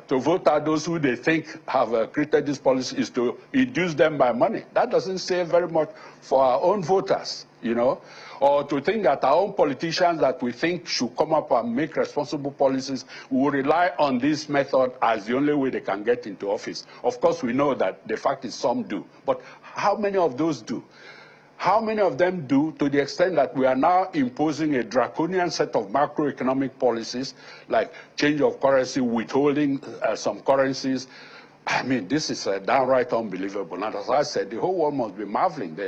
to vote out those who they think have created this policy is to induce them by money. That doesn't say very much for our own voters, or to think that our own politicians that we think should come up and make responsible policies will rely on this method as the only way they can get into office. Of course, we know that the fact is some do, but how many of those do? How many of them do, to the extent that we are now imposing a draconian set of macroeconomic policies, like change of currency, withholding some currencies? I mean, this is downright unbelievable. And as I said, the whole world must be marveling.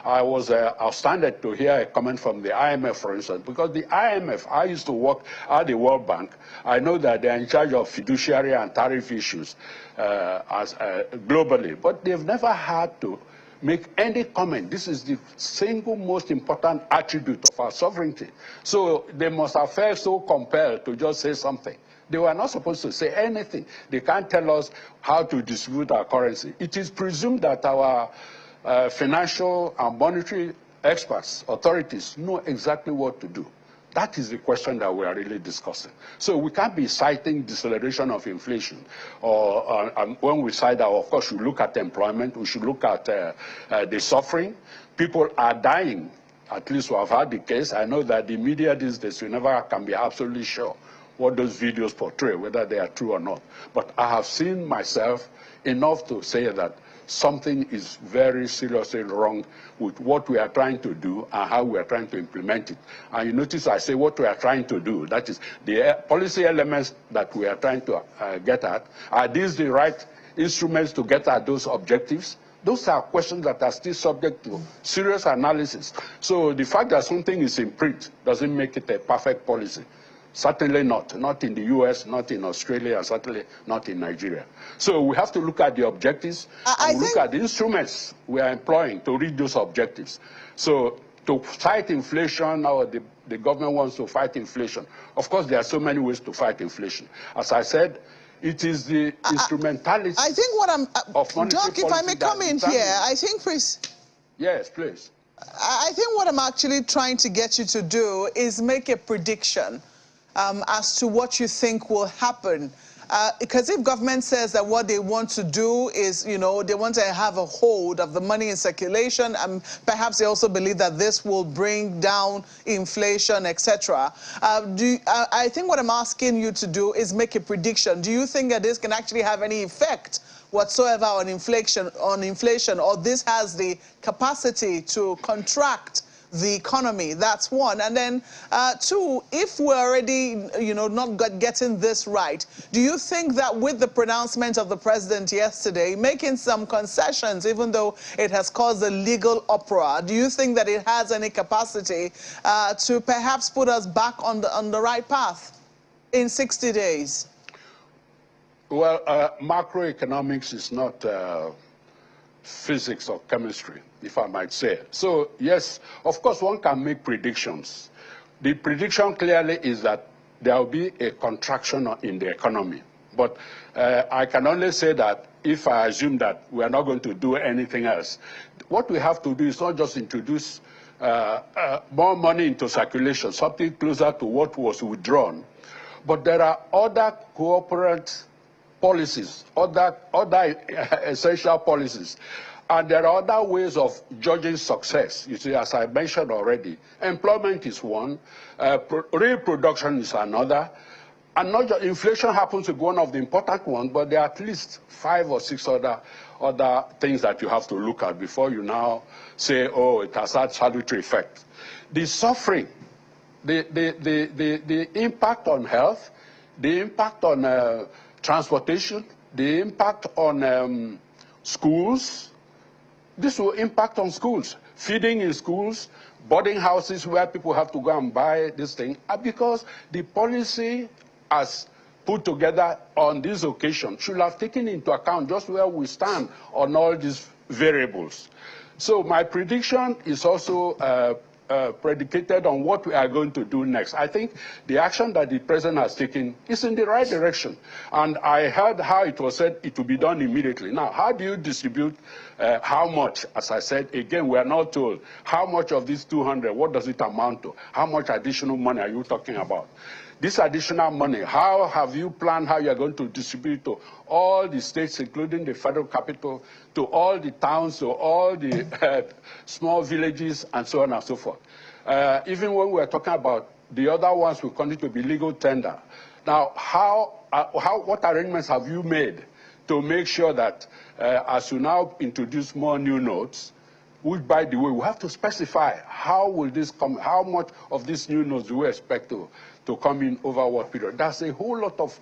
I was astounded to hear a comment from the IMF, for instance, because the IMF, I used to work at the World Bank. I know that they're in charge of fiduciary and tariff issues globally, but they've never had to make any comment. This is the single most important attribute of our sovereignty. So they must have felt so compelled to just say something. They were not supposed to say anything. They can't tell us how to distribute our currency. It is presumed that our financial and monetary experts, authorities, know exactly what to do. That is the question that we are really discussing. So we can't be citing deceleration of inflation. Or when we cite that, of course, we look at employment, we should look at the suffering. People are dying. At least we have had the case. I know that the media these days, we never can be absolutely sure what those videos portray, whether they are true or not. But I have seen myself enough to say that something is very seriously wrong with what we are trying to do and how we are trying to implement it. And you notice I say what we are trying to do. That is the policy elements that we are trying to get at. Are these the right instruments to get at those objectives? Those are questions that are still subject to serious analysis. So the fact that something is in print doesn't make it a perfect policy. Certainly not. Not in the US, not in Australia, and certainly not in Nigeria. So we have to look at the objectives and look at the instruments we are employing to reach those objectives. So to fight inflation, or the government wants to fight inflation. Of course, there are so many ways to fight inflation. As I said, it is the instrumentality I think what I'm... of monetary Doc, if I may come in here, I think, please... Yes, please. I think what I'm actually trying to get you to do is make a prediction as to what you think will happen. Because if government says that what they want to do is, you know, they want to have a hold of the money in circulation, and perhaps they also believe that this will bring down inflation, etc. I think what I'm asking you to do is make a prediction. Do you think that this can actually have any effect whatsoever on inflation, or this has the capacity to contract the economy? That's one. And then two, if we're already, you know, not getting this right, do you think that with the pronouncement of the president yesterday, making some concessions, even though it has caused a legal uproar, do you think that it has any capacity to perhaps put us back on the right path in 60 days? Well, macroeconomics is not physics or chemistry, if I might say. So, yes, of course, one can make predictions. The prediction clearly is that there will be a contraction in the economy. But I can only say that if I assume that we are not going to do anything else, what we have to do is not just introduce more money into circulation, something closer to what was withdrawn, but there are other corporate policies, other essential policies. And there are other ways of judging success. You see, as I mentioned already, employment is one, reproduction is another, and not just inflation happens to be one of the important ones, but there are at least 5 or 6 other things that you have to look at before you now say, oh, it has had salutary effect. The suffering, the impact on health, the impact on transportation, the impact on schools. This will impact on schools, feeding in schools, boarding houses where people have to go and buy this thing, because the policy as put together on this occasion should have taken into account just where we stand on all these variables. So my prediction is also predicated on what we are going to do next. I think the action that the president has taken is in the right direction. And I heard how it was said it will be done immediately. Now, how do you distribute how much? As I said, again, we are not told how much of these 200, what does it amount to? How much additional money are you talking about? This additional money, how have you planned how you are going to distribute to all the states, including the federal capital, to all the towns, to all the small villages, and so on and so forth? Even when we are talking about the other ones will continue to be legal tender. Now, what arrangements have you made to make sure that as you now introduce more new notes, which, by the way, we have to specify how will this come, how much of these new notes do we expect to come in over what period? There's a whole lot of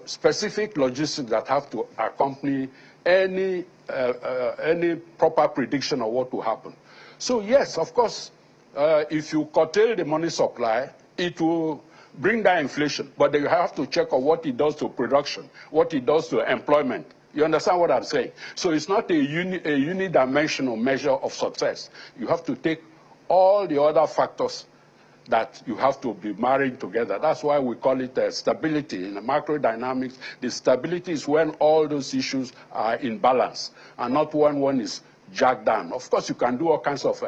specific logistics that have to accompany any proper prediction of what will happen. So yes, of course, if you curtail the money supply, it will bring down inflation, but you have to check on what it does to production, what it does to employment. You understand what I'm saying? So it's not a unidimensional measure of success. You have to take all the other factors that you have to be married together. That's why we call it stability. In the macro dynamics, the stability is when all those issues are in balance, and not when one is jacked down. Of course, you can do all kinds of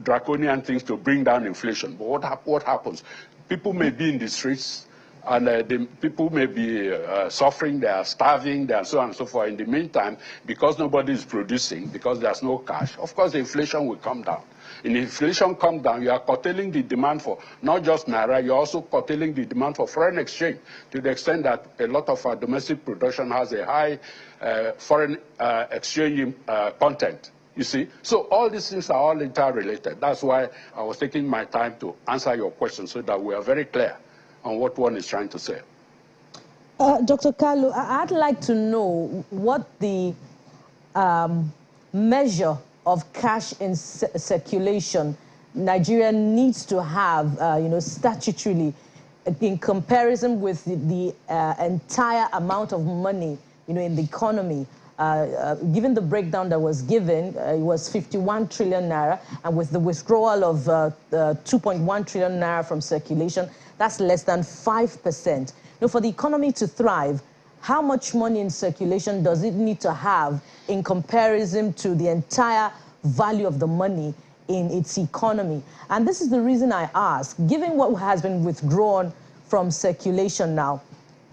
draconian things to bring down inflation. But what happens? People may be in the streets, and people may be suffering, they are starving, and so on and so forth. In the meantime, because nobody is producing, because there's no cash, of course the inflation will come down. If inflation comes down, you are curtailing the demand for not just Naira, you're also curtailing the demand for foreign exchange to the extent that a lot of our domestic production has a high foreign exchange content. You see? So all these things are all interrelated. That's why I was taking my time to answer your question so that we are very clear on what one is trying to say. Dr. Kalu, I'd like to know what the measure of cash in circulation Nigeria needs to have, statutorily, in comparison with the entire amount of money, in the economy. Given the breakdown that was given, it was 51 trillion naira, and with the withdrawal of 2.1 trillion naira from circulation, that's less than 5%. For the economy to thrive, how much money in circulation does it need to have in comparison to the entire value of the money in its economy? And this is the reason I ask, given what has been withdrawn from circulation now,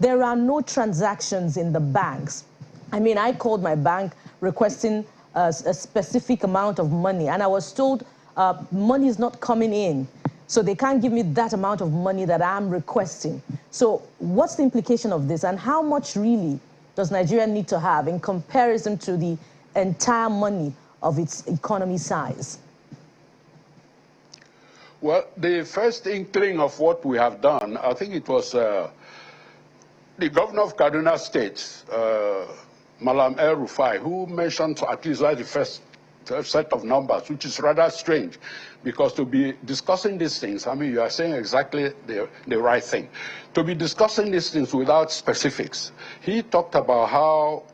there are no transactions in the banks. I mean, I called my bank requesting a specific amount of money, and I was told money is not coming in, so they can't give me that amount of money that I'm requesting. So what's the implication of this, and how much really does Nigeria need to have in comparison to the entire money of its economy size? Well, the first inkling of what we have done, I think it was the governor of Kaduna State, Malam El-Rufai, who mentioned at least the first set of numbers, which is rather strange, because to be discussing these things, I mean, you are saying exactly the right thing. To be discussing these things without specifics, he talked about how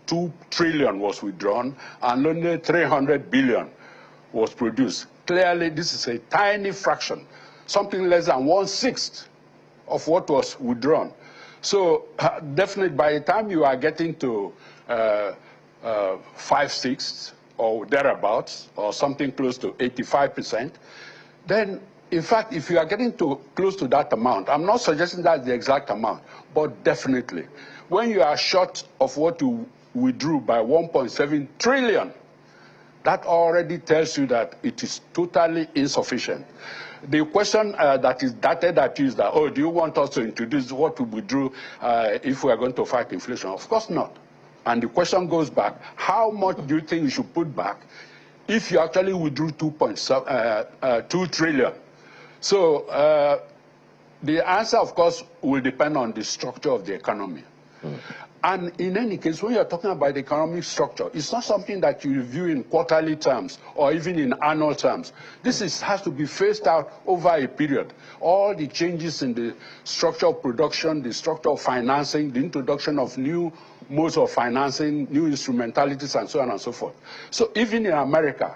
2 trillion was withdrawn and only 300 billion was produced. Clearly, this is a tiny fraction, something less than 1/6 of what was withdrawn. So definitely by the time you are getting to 5/6 or thereabouts, or something close to 85%, then in fact, if you are getting to close to that amount, I'm not suggesting that's the exact amount, but definitely, when you are short of what you withdrew by 1.7 trillion, that already tells you that it is totally insufficient. The question that is darted at you is that, oh, do you want us to introduce what we withdrew if we are going to fight inflation? Of course not. And the question goes back, how much do you think you should put back if you actually withdrew 2 trillion? So the answer, of course, will depend on the structure of the economy. And in any case, when you're talking about the economic structure, it's not something that you review in quarterly terms or even in annual terms. This has to be phased out over a period. All the changes in the structure of production, the structure of financing, the introduction of new modes of financing, new instrumentalities, and so on and so forth. So even in America,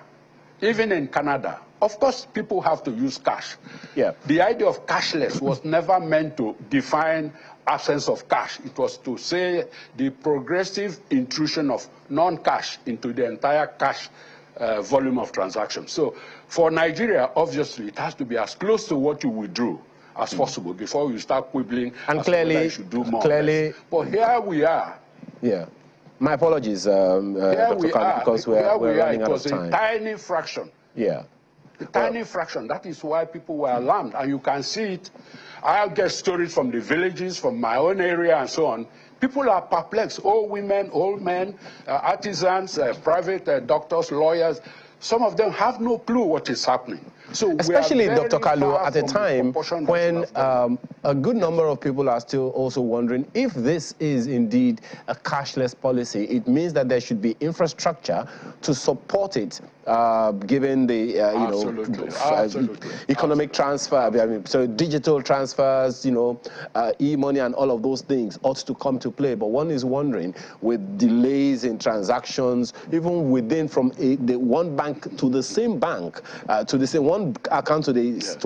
even in Canada, of course, people have to use cash. Yeah. The idea of cashless was never meant to define absence of cash. It was to say the progressive intrusion of non-cash into the entire cash volume of transactions. So for Nigeria, obviously, it has to be as close to what you withdrew as possible before you start quibbling and clearly, you should do more. Clearly, but here we are. Yeah. My apologies, Dr. Khan, because we're running out of time. It was a tiny fraction. Yeah. A tiny fraction. That is why people were alarmed. And you can see it. I'll get stories from the villages, from my own area, and so on. People are perplexed. Old women, old men, artisans, private doctors, lawyers. Some of them have no clue what is happening. So especially, Dr. Kalu, at a time when a good number of people are still also wondering if this is indeed a cashless policy, it means that there should be infrastructure to support it, given the economic transfer. I mean, so digital transfers, e-money and all of those things ought to come to play. But one is wondering, with delays in transactions, even within from the one bank to the same bank, to the same one account to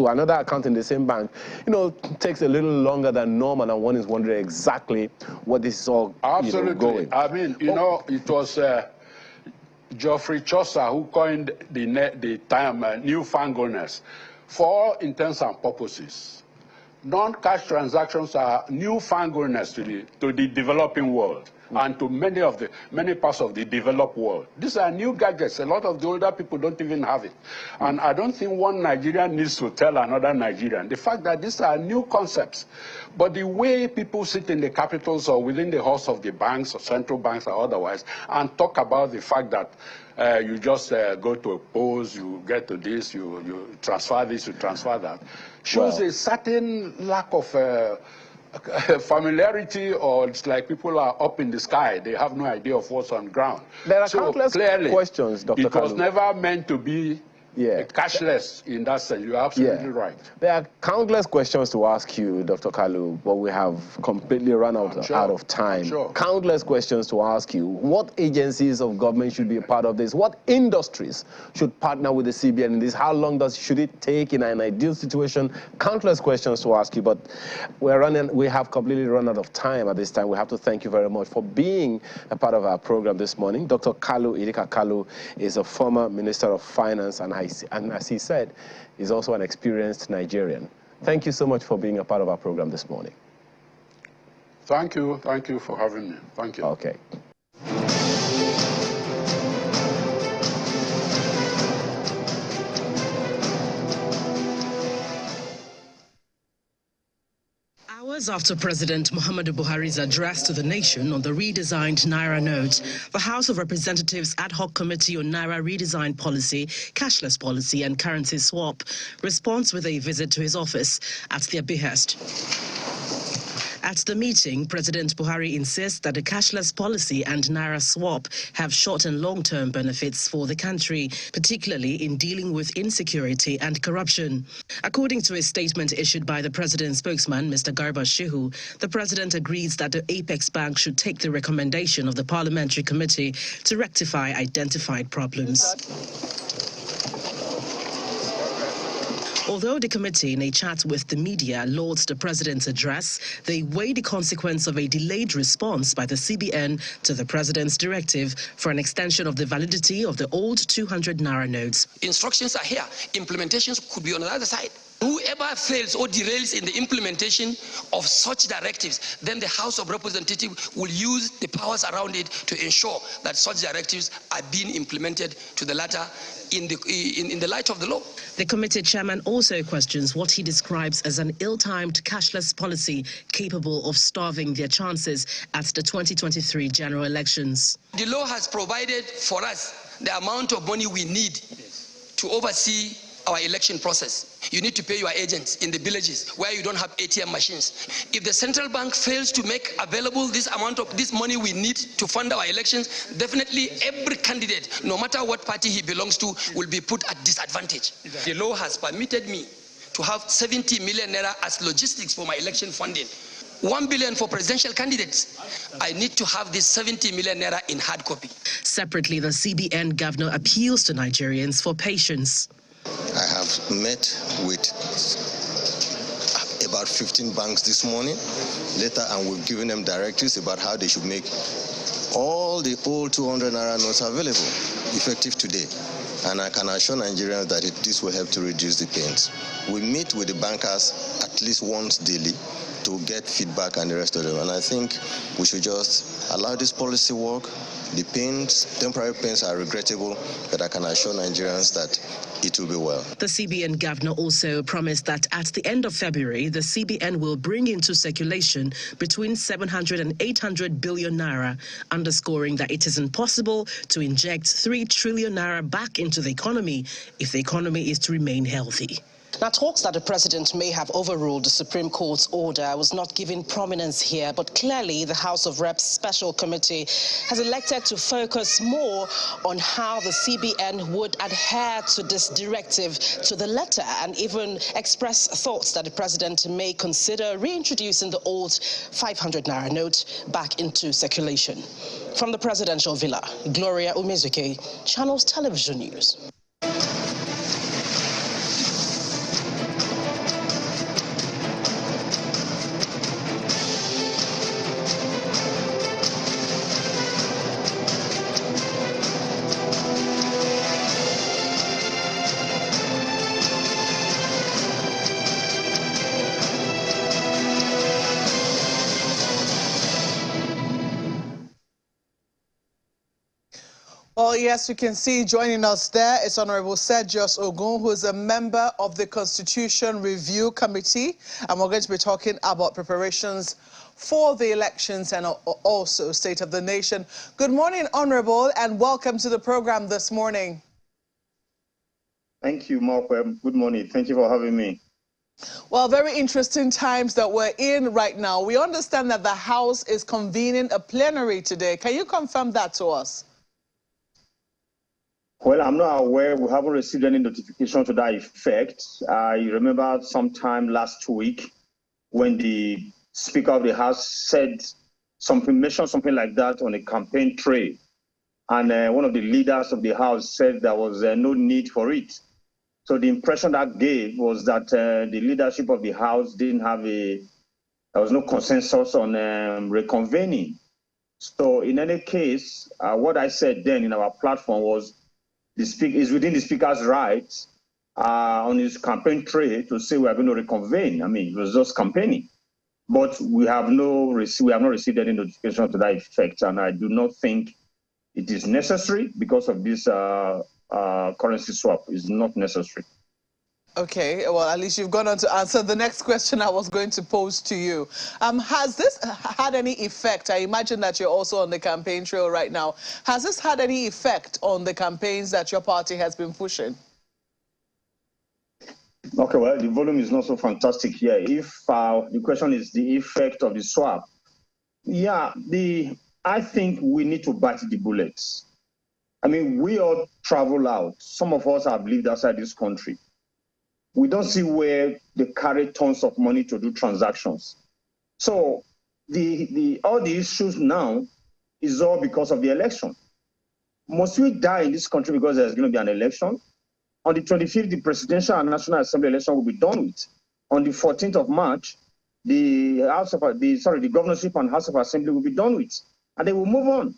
another account in the same bank, takes a little longer than normal, and one is wondering exactly what this is all going. I mean, it was Geoffrey Chaucer, who coined the term newfangledness. For all intents and purposes, non-cash transactions are newfangledness to the developing world and to many parts of the developed world. These are new gadgets. A lot of the older people don't even have it. And I don't think one Nigerian needs to tell another Nigerian the fact that these are new concepts. But the way people sit in the capitals or within the halls of the banks or central banks or otherwise and talk about the fact that you just go to a post, you get to this, you transfer this, you transfer that, shows a certain lack of familiarity, or it's like people are up in the sky. They have no idea of what's on ground. There are countless questions, Dr. It was never meant to be cashless in that sense. You're absolutely right. There are countless questions to ask you, Dr. Kalu, but we have completely run out of time. Countless questions to ask you. What agencies of government should be a part of this? What industries should partner with the CBN in this? How long should it take in an ideal situation? Countless questions to ask you, but we have completely run out of time at this time. We have to thank you very much for being a part of our program this morning. Dr. Kalu Idika Kalu is a former Minister of Finance, and as he said, he's also an experienced Nigerian. Thank you so much for being a part of our program this morning. Thank you. Thank you for having me. Thank you. Okay. Hours after President Muhammadu Buhari's address to the nation on the redesigned Naira note, the House of Representatives Ad Hoc Committee on Naira Redesign Policy, Cashless Policy and Currency Swap responds with a visit to his office at their behest. At the meeting, President Buhari insists that the cashless policy and Naira swap have short and long-term benefits for the country, particularly in dealing with insecurity and corruption. According to a statement issued by the president's spokesman, Mr. Garba Shehu, the president agrees that the Apex Bank should take the recommendation of the parliamentary committee to rectify identified problems. Although the committee, in a chat with the media, lauds the president's address, they weigh the consequence of a delayed response by the CBN to the president's directive for an extension of the validity of the old 200 Naira notes. Instructions are here. Implementations could be on the other side. Whoever fails or derails in the implementation of such directives, then the House of Representatives will use the powers around it to ensure that such directives are being implemented to the latter in the light of the law. The committee chairman also questions what he describes as an ill-timed cashless policy capable of starving their chances at the 2023 general elections. The law has provided for us the amount of money we need to oversee our election process. You need to pay your agents in the villages where you don't have ATM machines. If the central bank fails to make available this amount of this money we need to fund our elections, definitely every candidate, no matter what party he belongs to, will be put at disadvantage. The law has permitted me to have 70 million naira as logistics for my election funding. 1 billion for presidential candidates. I need to have this 70 million naira in hard copy. Separately, the CBN governor appeals to Nigerians for patience. I have met with about 15 banks this morning later, and we've given them directives about how they should make all the old 200 Naira notes available, effective today. And I can assure Nigerians that this will help to reduce the pains. We meet with the bankers at least once daily to get feedback and the rest of them. And I think we should just allow this policy work. The pains, temporary pains, are regrettable, but I can assure Nigerians that it will be well. The CBN governor also promised that at the end of February, the CBN will bring into circulation between 700 and 800 billion naira, underscoring that it is impossible to inject 3 trillion naira back into the economy if the economy is to remain healthy. Now, talks that the president may have overruled the Supreme Court's order was not given prominence here, but clearly the House of Reps Special Committee has elected to focus more on how the CBN would adhere to this directive to the letter, and even express thoughts that the president may consider reintroducing the old 500 Naira note back into circulation. From the presidential villa, Gloria Umezuke, Channels Television News. Well, yes, you can see joining us there is Honorable Sergius Ogun, who is a member of the Constitution Review Committee. And we're going to be talking about preparations for the elections and also state of the nation. Good morning, Honorable, and welcome to the program this morning. Thank you, Mark. Good morning. Thank you for having me. Well, very interesting times that we're in right now. We understand that the House is convening a plenary today. Can you confirm that to us? Well, I'm not aware. We haven't received any notification to that effect. I remember sometime last week when the Speaker of the House said something, mentioned something like that on a campaign trail. And one of the leaders of the House said there was no need for it. So the impression that gave was that the leadership of the House didn't have there was no consensus on reconvening. So in any case, what I said then in our platform was the speaker is within the Speaker's rights on his campaign trail to say we are going to reconvene. I mean, it was just campaigning. But we have not received any notification to that effect, and I do not think it is necessary because of this currency swap. It's not necessary. Okay, well, at least you've gone on to answer the next question I was going to pose to you. Has this had any effect? I imagine that you're also on the campaign trail right now. Has this had any effect on the campaigns that your party has been pushing? Okay, well, the volume is not so fantastic here. If the question is the effect of the swap, yeah, I think we need to bite the bullets. I mean, we all travel out. Some of us have lived outside this country. We don't see where they carry tons of money to do transactions. So all the issues now is all because of the election. Must we die in this country because there's going to be an election? On the 25th, the presidential and national assembly election will be done with. On the 14th of March, the governorship and House of Assembly will be done with, and they will move on.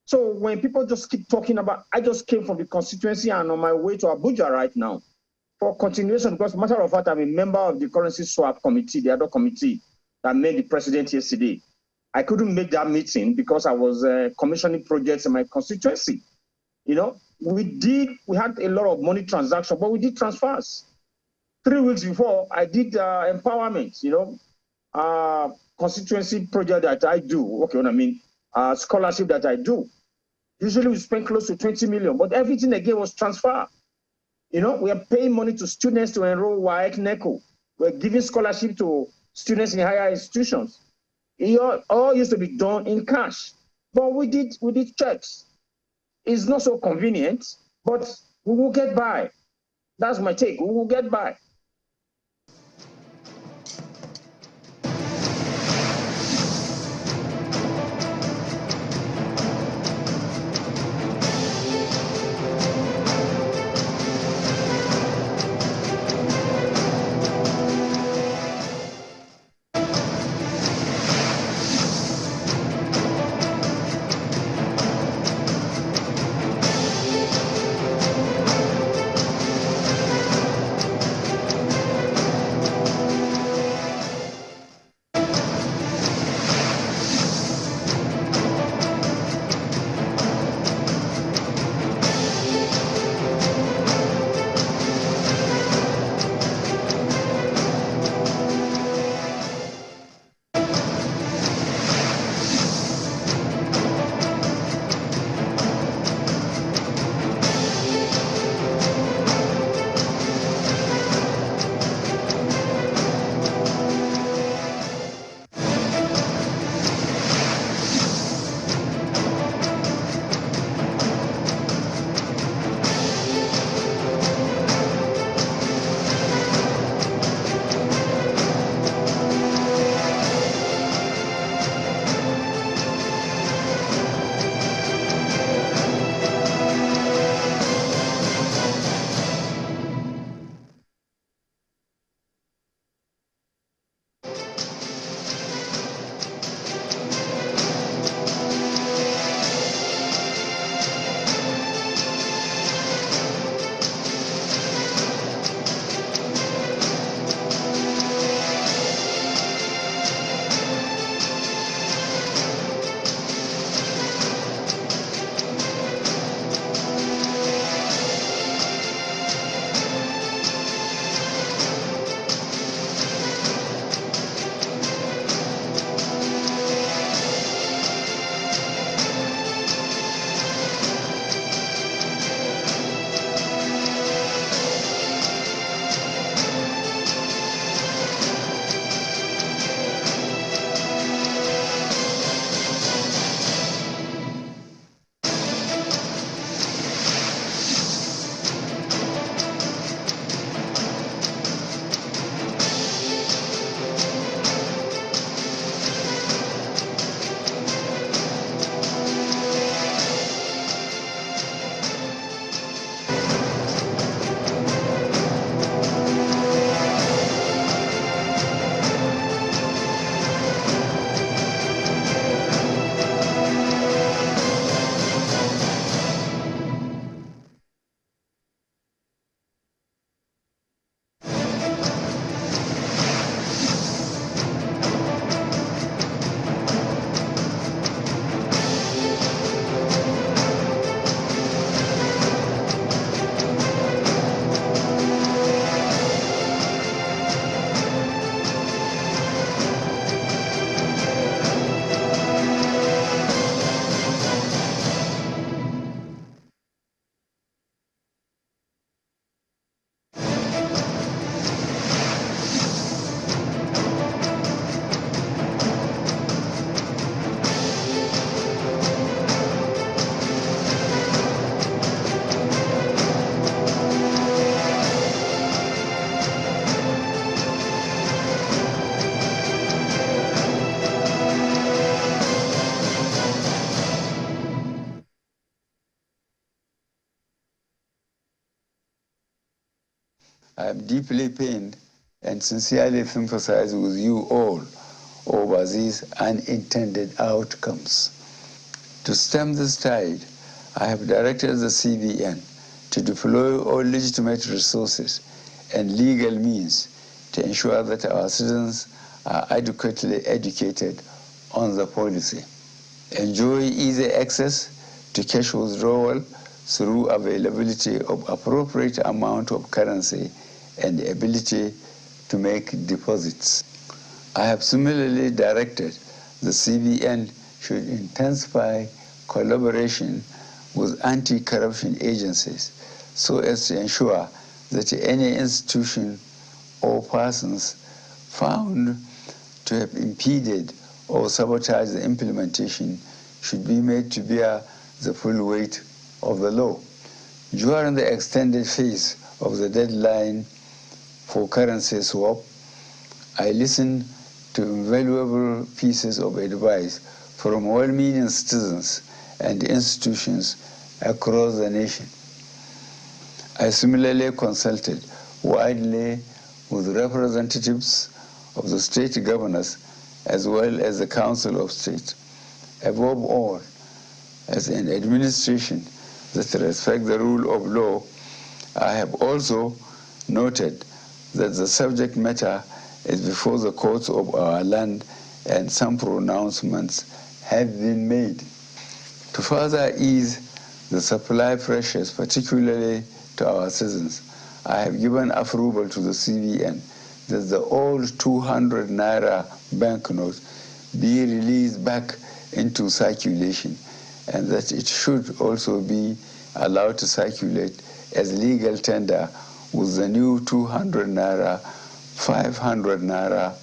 So when people just keep talking about, I just came from the constituency and on my way to Abuja right now for continuation, because matter of fact, I'm a member of the currency swap committee, the other committee that met the president yesterday. I couldn't make that meeting because I was commissioning projects in my constituency. You know, we had a lot of money transaction, but we did transfers. 3 weeks before, I did empowerment, constituency project that I do, scholarship that I do. Usually we spend close to 20 million, but everything again was transfer. We are paying money to students to enroll WAEC NECO. We're giving scholarship to students in higher institutions. It all used to be done in cash, but we did checks. It's not so convenient, but we will get by. That's my take. We will get by. I am deeply pained and sincerely sympathize with you all over these unintended outcomes. To stem this tide, I have directed the CBN to deploy all legitimate resources and legal means to ensure that our citizens are adequately educated on the policy. Enjoy easy access to cash withdrawal through availability of appropriate amount of currency and the ability to make deposits. I have similarly directed the CBN should intensify collaboration with anti-corruption agencies so as to ensure that any institution or persons found to have impeded or sabotaged the implementation should be made to bear the full weight of the law. During the extended phase of the deadline for currency swap, I listened to invaluable pieces of advice from well-meaning citizens and institutions across the nation. I similarly consulted widely with representatives of the state governors as well as the Council of State. Above all, as an administration that respects the rule of law, I have also noted that the subject matter is before the courts of our land and some pronouncements have been made. To further ease the supply pressures, particularly to our citizens, I have given approval to the CBN that the old 200 Naira banknotes be released back into circulation and that it should also be allowed to circulate as legal tender with the new 200 Naira, 500 Naira,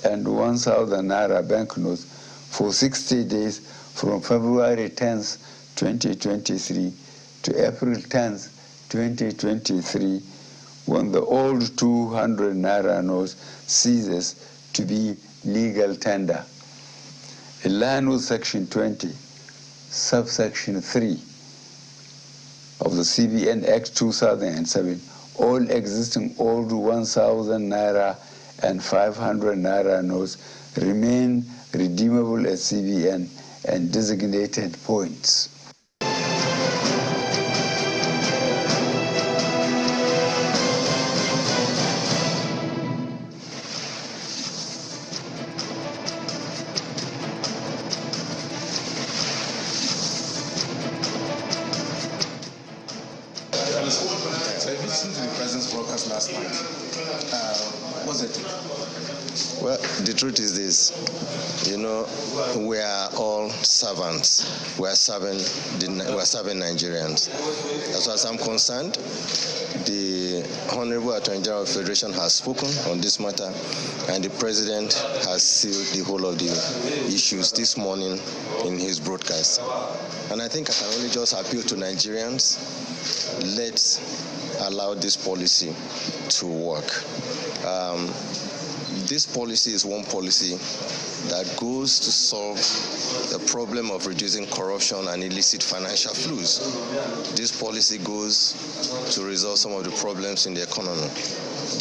and 1,000 Naira banknotes for 60 days from February 10th, 2023 to April 10th, 2023, when the old 200 Naira note ceases to be legal tender. In line with Section 20, subsection 3 of the CBN Act 2007, all existing old 1,000 Naira and 500 Naira notes remain redeemable at CBN and designated points. So if you listened to the president's broadcast last night, what's it? Well, the truth is this, we are all servants. We are serving Nigerians. As far as I'm concerned, the Honorable Attorney General of the Federation has spoken on this matter, and the president has sealed the whole of the issues this morning in his broadcast. And I think I can only just appeal to Nigerians, let's allow this policy to work. This policy is one policy that goes to solve the problem of reducing corruption and illicit financial flows. This policy goes to resolve some of the problems in the economy.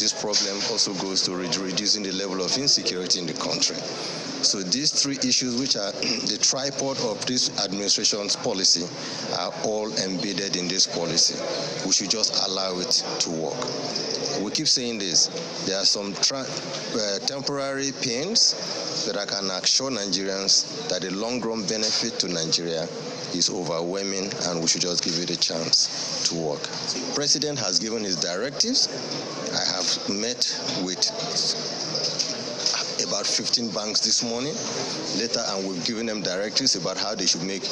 This problem also goes to reducing the level of insecurity in the country. So these three issues, which are the tripod of this administration's policy, are all embedded in this policy. We should just allow it to work. We keep saying this. There are some temporary pains, but I can assure Nigerians that the long-run benefit to Nigeria is overwhelming, and we should just give it a chance to work. The President has given his directives. I have met with about 15 banks this morning later, and we've given them directives about how they should make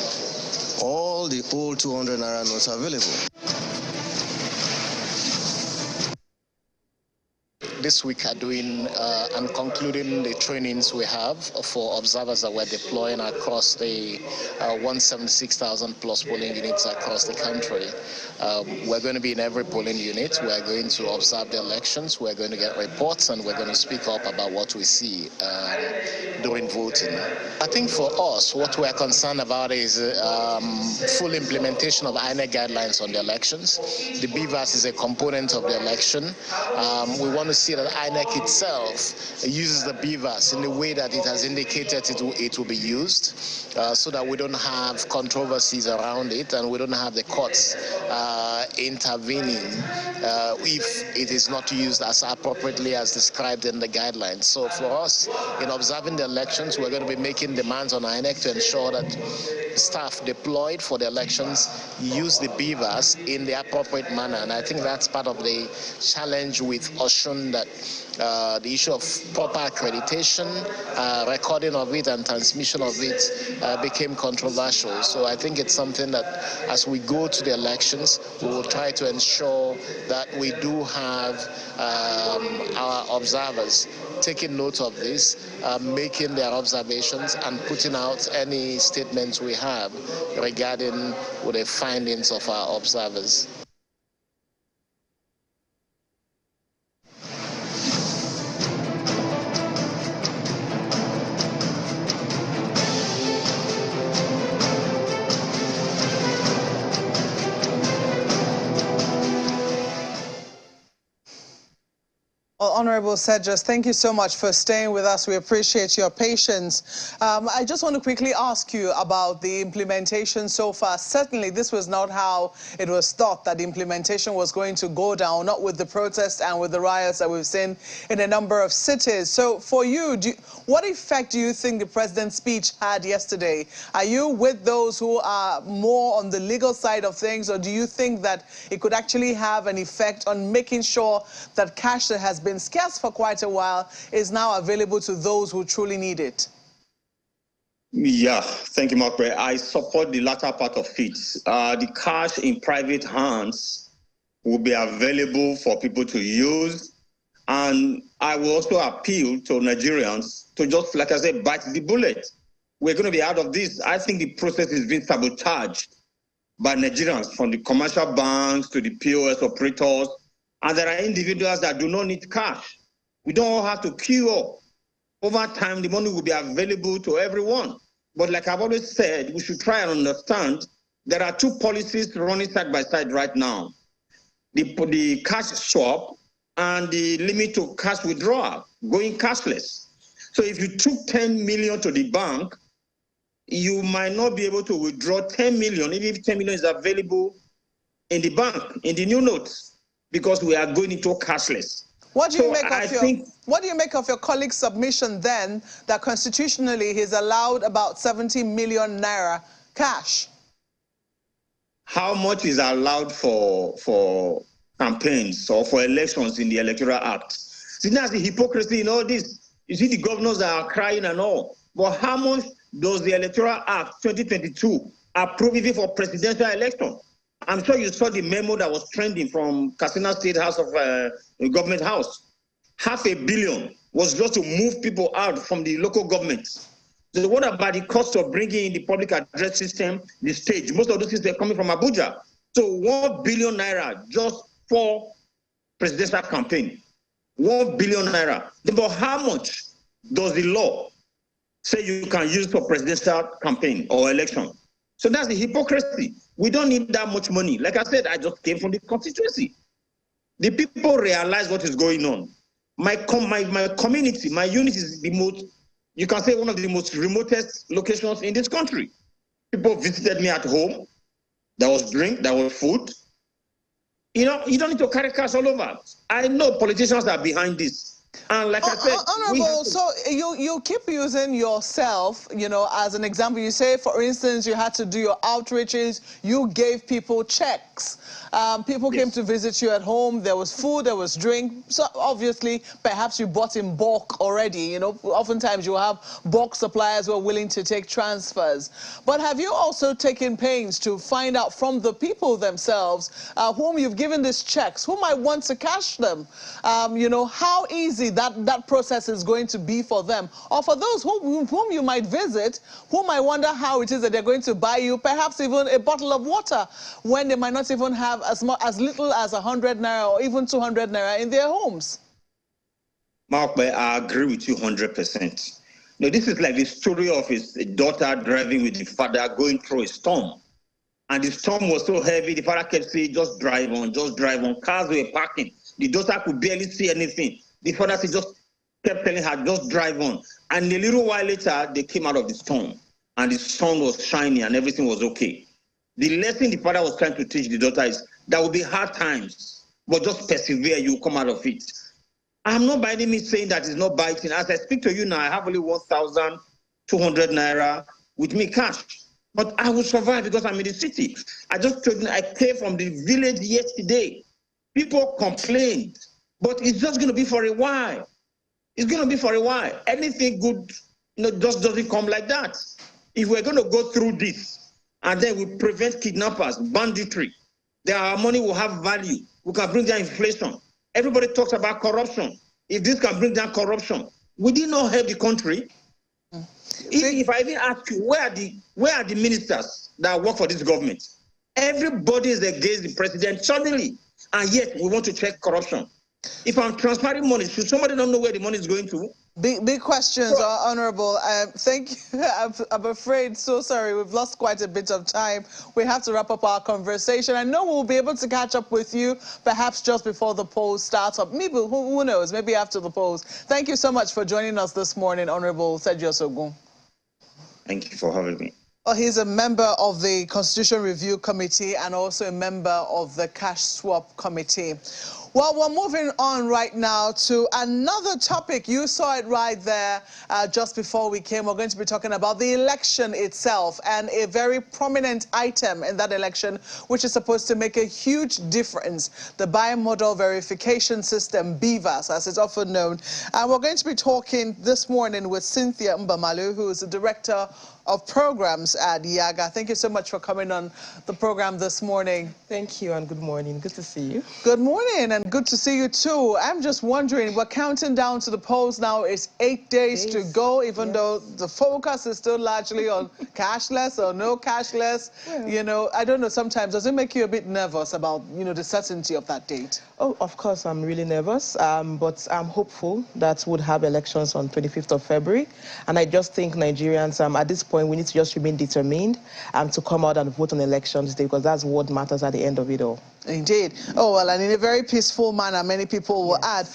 all the old 200 Naira notes available. this week are doing and concluding the trainings we have for observers that we're deploying across the 176,000 plus polling units across the country. We're going to be in every polling unit. We're going to observe the elections. We're going to get reports, and we're going to speak up about what we see during voting. I think for us, what we're concerned about is full implementation of INEC guidelines on the elections. The BVAS is a component of the election. We want to see that INEC itself uses the BVAS in the way that it has indicated it will be used, so that we don't have controversies around it and we don't have the courts intervening if it is not used as appropriately as described in the guidelines. So for us, in observing the elections, we're going to be making demands on INEC to ensure that staff deployed for the elections use the BVAS in the appropriate manner. And I think that's part of the challenge with Osun, that the issue of proper accreditation, recording of it and transmission of it became controversial. So I think it's something that as we go to the elections, we will try to ensure that we do have our observers taking note of this, making their observations and putting out any statements we have regarding the findings of our observers. Well, Honorable Sedges, thank you so much for staying with us. We appreciate your patience. I just want to quickly ask you about the implementation so far. Certainly, this was not how it was thought that the implementation was going to go down, not with the protests and with the riots that we've seen in a number of cities. So for you, what effect do you think the president's speech had yesterday? Are you with those who are more on the legal side of things, or do you think that it could actually have an effect on making sure that cash that has been scarce for quite a while is now available to those who truly need it? Yeah, thank you, Mark. I support the latter part of it. The cash in private hands will be available for people to use. And I will also appeal to Nigerians to just, like I said, bite the bullet. We're going to be out of this. I think the process is being sabotaged by Nigerians, from the commercial banks to the POS operators. And there are individuals that do not need cash. We don't all have to queue up. Over time, the money will be available to everyone. But like I've always said, we should try and understand there are two policies running side by side right now. The cash swap and the limit to cash withdrawal, going cashless. So if you took 10 million to the bank, you might not be able to withdraw 10 million, even if 10 million is available in the bank, in the new notes, because we are going into cashless. What do you make of your colleague's submission then that constitutionally he's allowed about 70 million naira cash? How much is allowed for campaigns or for elections in the Electoral Act? See, that's the hypocrisy in all this. You see the governors that are crying and all. But how much does the Electoral Act 2022 approve even for presidential election? I'm sure you saw the memo that was trending from Katsina State House of Government House. $500 million was just to move people out from the local governments. So what about the cost of bringing in the public address system, the stage? Most of those things are coming from Abuja. So 1 billion naira just for presidential campaign. 1 billion naira. But how much does the law say you can use for presidential campaign or election? So that's the hypocrisy. We don't need that much money. Like I said, I just came from the constituency. The people realize what is going on. My community, my unit is the most, you can say one of the most remotest locations in this country. People visited me at home. There was drink, there was food. You know, you don't need to carry cash all over. I know politicians are behind this. And like I said, Honorable, so you keep using yourself, you know, as an example. You say, for instance, you had to do your outreaches. You gave people checks. People came to visit you at home. There was food, there was drink. So obviously, perhaps you bought in bulk already. You know, oftentimes you have bulk suppliers who are willing to take transfers. But have you also taken pains to find out from the people themselves whom you've given these checks, who might want to cash them? You know, how easy that process is going to be for them, or for those whom you might visit, who might wonder how it is that they're going to buy you perhaps even a bottle of water when they might not even have as little as 100 naira or even 200 naira in their homes. Mark, I agree with you 100%. Now, this is like the story of his daughter driving with the father going through a storm. And the storm was so heavy, the father kept saying, just drive on, just drive on. Cars were parking. The daughter could barely see anything. The father just kept telling her, just drive on. And a little while later, they came out of the storm. And the sun was shining and everything was okay. The lesson the father was trying to teach the daughter is there will be hard times, but just persevere, you come out of it. I'm not by any means saying that it's not biting. As I speak to you now, I have only 1,200 naira with me cash. But I will survive because I'm in the city. I just told you, I came from the village yesterday. People complained, but it's just going to be for a while. It's going to be for a while. Anything good, just doesn't come like that. If we're going to go through this, and then we prevent kidnappers, banditry, then our money will have value. We can bring down inflation. Everybody talks about corruption. If this can bring down corruption, we did not help the country. If I even ask you, where are the ministers that work for this government? Everybody is against the president suddenly, and yet we want to check corruption. If I'm transferring money, should somebody not know where the money is going to? Big questions, Honorable. Thank you. I'm afraid, so sorry, we've lost quite a bit of time. We have to wrap up our conversation. I know we'll be able to catch up with you, perhaps just before the polls start up. Maybe, who knows, maybe after the polls. Thank you so much for joining us this morning, Honorable Sergio Sogun. Thank you for having me. Well, he's a member of the Constitution Review Committee and also a member of the Cash Swap Committee. Well, we're moving on right now to another topic. You saw it right there just before we came. We're going to be talking about the election itself and a very prominent item in that election, which is supposed to make a huge difference, the bimodal verification system, BVAS, as it's often known. And we're going to be talking this morning with Cynthia Mbamalu, who is the director of programs at Yaga. Thank you so much for coming on the program this morning. Thank you and good morning. Good to see you. Good morning and good to see you too. I'm just wondering, we're counting down to the polls now. It's 8 days to go, even though the focus is still largely on cashless or no cashless. Yeah. You know, I don't know, sometimes does it make you a bit nervous about, you know, the certainty of that date? Oh, of course, I'm really nervous, but I'm hopeful that we'll have elections on 25th of February. And I just think Nigerians, at this point, we need to just remain determined to come out and vote on elections day, because that's what matters at the end of it all. Indeed. Oh, well, and in a very peaceful manner, many people will add.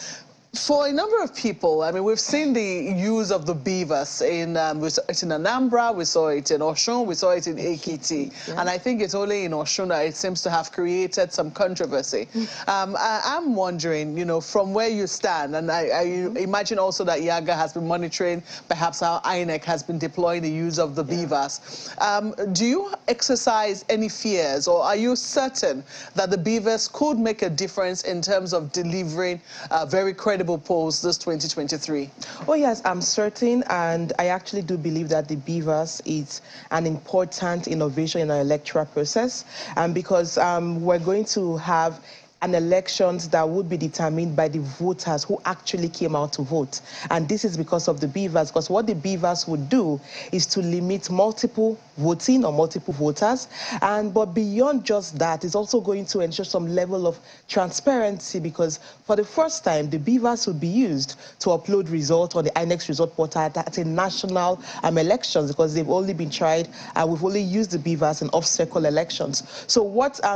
For a number of people, I mean, we've seen the use of the BVAS we saw it in Anambra, we saw it in Osun, we saw it in Ekiti. Yeah. And I think it's only in Osun that it seems to have created some controversy. I'm wondering, you know, from where you stand, and I imagine also that Yaga has been monitoring perhaps how INEC has been deploying the use of the BVAS. Do you exercise any fears, or are you certain that the BVAS could make a difference in terms of delivering very credible polls this 2023? Oh yes, I'm certain, and I actually do believe that the BVAS is an important innovation in our electoral process, because we're going to have an elections that would be determined by the voters who actually came out to vote. And this is because of the BVAS, because what the BVAS would do is to limit multiple voting or multiple voters. But beyond just that, it's also going to ensure some level of transparency, because for the first time, the BVAS will be used to upload results on the INEX result portal at a national elections, because they've only been tried, we've only used the BVAS in off-circle elections. So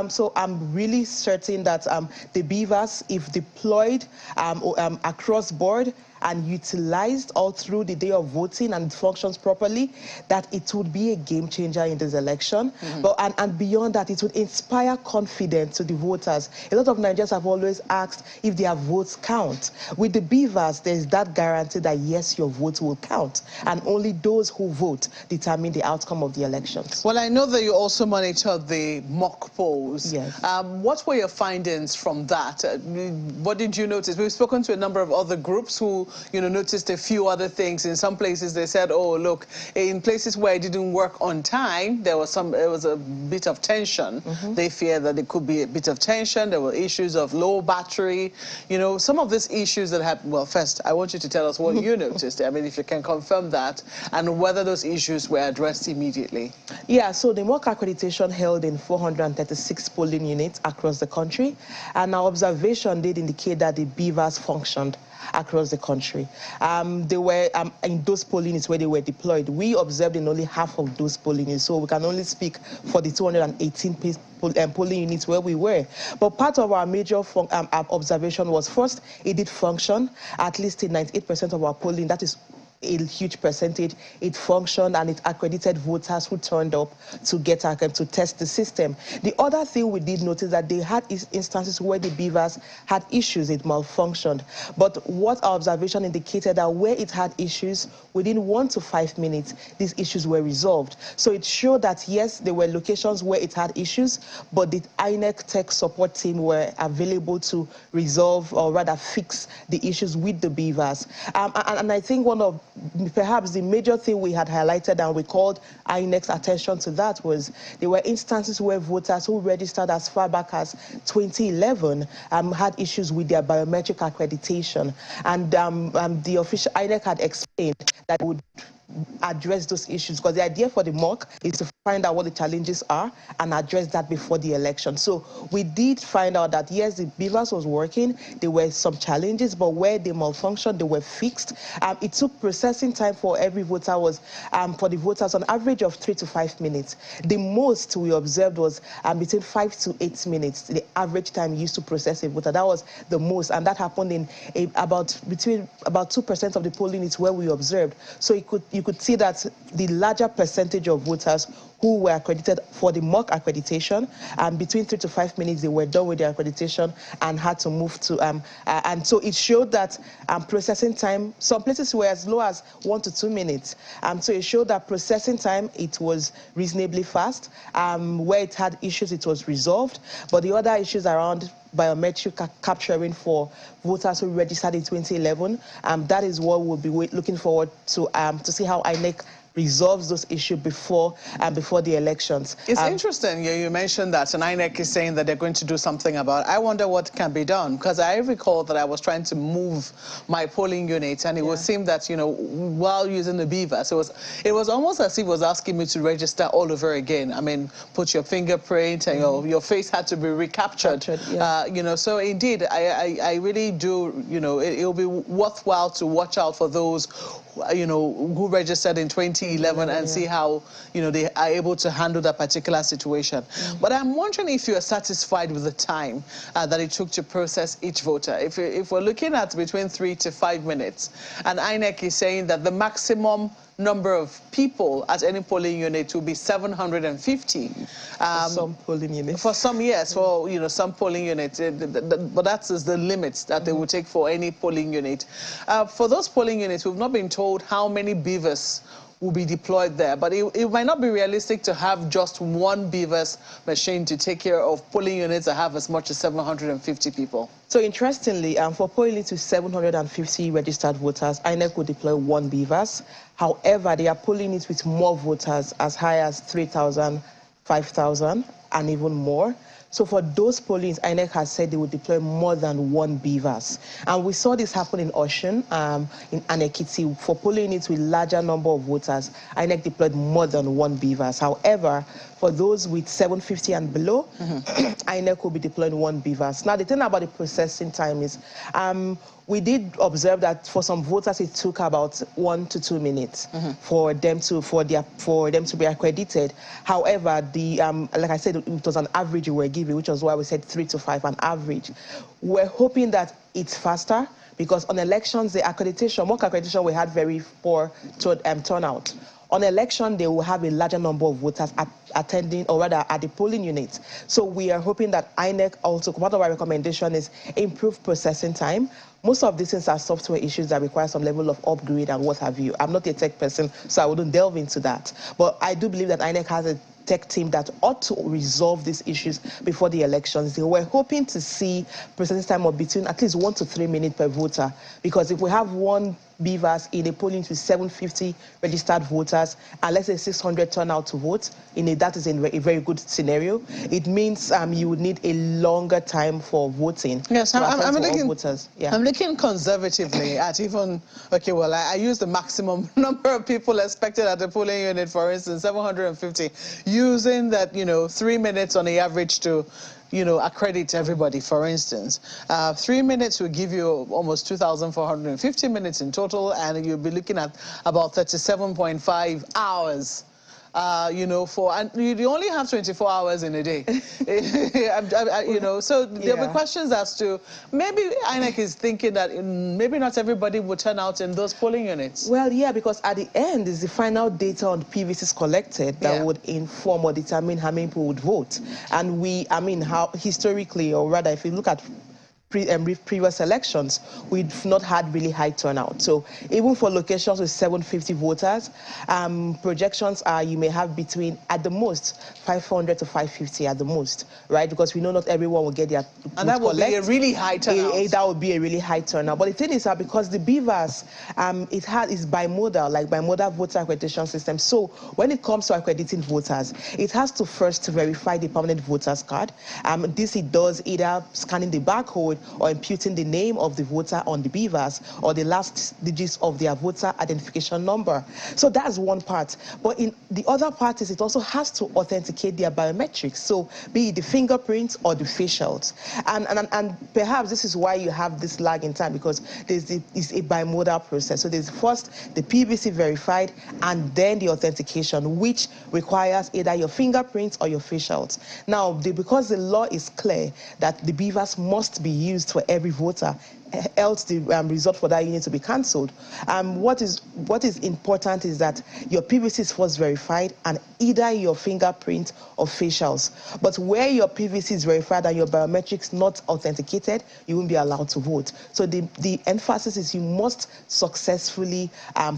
so I'm really certain that the BVAS, if deployed across board, and utilized all through the day of voting and it functions properly, that it would be a game changer in this election. But and beyond that, it would inspire confidence to the voters. A lot of Nigerians have always asked if their votes count. With the BVAS, there's that guarantee that yes, your vote will count, and only those who vote determine the outcome of the elections. Well, I know that you also monitored the mock polls. Yes. What were your findings from that? What did you notice? We've spoken to a number of other groups who, noticed a few other things. In some places, they said, oh, look, in places where it didn't work on time, there was a bit of tension. They fear that there could be a bit of tension. There were issues of low battery. Some of these issues that happened. Well, first, I want you to tell us what you noticed. I mean, if you can confirm that, and whether those issues were addressed immediately. Yeah, so the mock accreditation held in 436 polling units across the country, and our observation did indicate that the BVAS functioned across the country. They were in those polling units where they were deployed. We observed in only half of those polling units, so we can only speak for the 218 polling units where we were. But part of our major observation was, first, it did function, at least in 98% of our polling. That is a huge percentage. It functioned and it accredited voters who turned up to to test the system. The other thing we did notice that they had instances where the BVAS had issues, it malfunctioned. But what our observation indicated that where it had issues, within 1 to 5 minutes, these issues were resolved. So it showed that yes, there were locations where it had issues, but the INEC tech support team were available to resolve or rather fix the issues with the BVAS. And I think perhaps the major thing we had highlighted and we called INEC's attention to that was there were instances where voters who registered as far back as 2011 had issues with their biometric accreditation. And the official INEC had explained that it would address those issues, because the idea for the mock is to find out what the challenges are and address that before the election. So we did find out that yes, the BVAS was working, there were some challenges, but where they malfunctioned, they were fixed. It took processing time for every voter was for the voters on average of 3 to 5 minutes. The most we observed was between 5 to 8 minutes, the average time used to process a voter. That was the most, and that happened in about 2% of the polling units where we observed. So you could see that the larger percentage of voters who were accredited for the mock accreditation, between 3 to 5 minutes they were done with their accreditation and had to move to, and so it showed that processing time, some places were as low as 1 to 2 minutes. So it showed that processing time, it was reasonably fast. Where it had issues, it was resolved. But the other issues around biometric capturing for voters who registered in 2011, that is what we'll be looking forward to see how INEC resolves those issues before the elections. It's interesting, you mentioned that, and INEC is saying that they're going to do something about it. I wonder what can be done, because I recall that I was trying to move my polling unit, and it would seem that, while using the BVAS, it was almost as if it was asking me to register all over again. I mean, put your fingerprint, and your face had to be recaptured. So indeed, I really do, it'll be worthwhile to watch out for those who registered in 2011 and see how, they are able to handle that particular situation. But I'm wondering if you are satisfied with the time that it took to process each voter. If we're looking at between 3 to 5 minutes, and INEC is saying that the maximum number of people at any polling unit will be 750. For some polling units. For some, yes, for some polling units, but that is the limit that they will take for any polling unit. For those polling units, we've not been told how many BVAS will be deployed there, but it might not be realistic to have just one BVAS machine to take care of polling units that have as much as 750 people. So interestingly, for polling units with 750 registered voters, INEC will deploy one BVAS. However, there are polling units with more voters, as high as 3,000, 5,000, and even more. So for those pollings, INEC has said they would deploy more than one BVAS. And we saw this happen in Osun, in Anekiti. For polling units with larger number of voters, INEC deployed more than one BVAS. However, for those with 750 and below, INEC will be deploying one BVAS. Now, the thing about the processing time is, we did observe that for some voters it took about 1 to 2 minutes for them to be accredited. However, like I said, it was an average we were giving, which was why we said 3 to 5, an average. We're hoping that it's faster, because on elections, the accreditation, mock accreditation, we had very poor turnout. On election, they will have a larger number of voters attending, or rather at the polling unit. So we are hoping that INEC also, part of our recommendation is improve processing time. Most of these things are software issues that require some level of upgrade and what have you. I'm not a tech person, so I wouldn't delve into that. But I do believe that INEC has a tech team that ought to resolve these issues before the elections. We're hoping to see processing time of between at least 1 to 3 minutes per voter, because if we have one BVAS in a polling to 750 registered voters, and let's say 600 turn out to vote, that is a very good scenario. It means you would need a longer time for voting. Yes, I'm looking, voters. Yeah. I'm looking conservatively at even, okay, well, I use the maximum number of people expected at the polling unit, for instance, 750, using that, 3 minutes on the average to accredit everybody, for instance. 3 minutes will give you almost 2,450 minutes in total, and you'll be looking at about 37.5 hours. And you only have 24 hours in a day. So there'll be questions as to, maybe INEC is thinking that maybe not everybody will turn out in those polling units. Well, yeah, because at the end is the final data on PVCs collected that would inform or determine how many people would vote. And how historically, or rather, if you look at previous elections, we've not had really high turnout. So even for locations with 750 voters, projections are you may have between, at the most, 500 to 550 at the most, right? Because we know not everyone will get their and that would be a really high turnout. That would be a really high turnout. But the thing is that because the BVAS, is bimodal, like bimodal voter accreditation system. So when it comes to accrediting voters, it has to first verify the permanent voters card. This it does either scanning the barcode or imputing the name of the voter on the BVAS or the last digits of their voter identification number. So that's one part. But in the other part is it also has to authenticate their biometrics, so be it the fingerprints or the facials. And perhaps this is why you have this lag in time, because it's a bimodal process. So there's first the PVC verified and then the authentication, which requires either your fingerprints or your facials. Now, because the law is clear that the BVAS must be used for every voter, else the result for that unit to be cancelled. What is important is that your PVC is first verified and either your fingerprint or facials. But where your PVC is verified and your biometrics not authenticated, you won't be allowed to vote. So the emphasis is you must successfully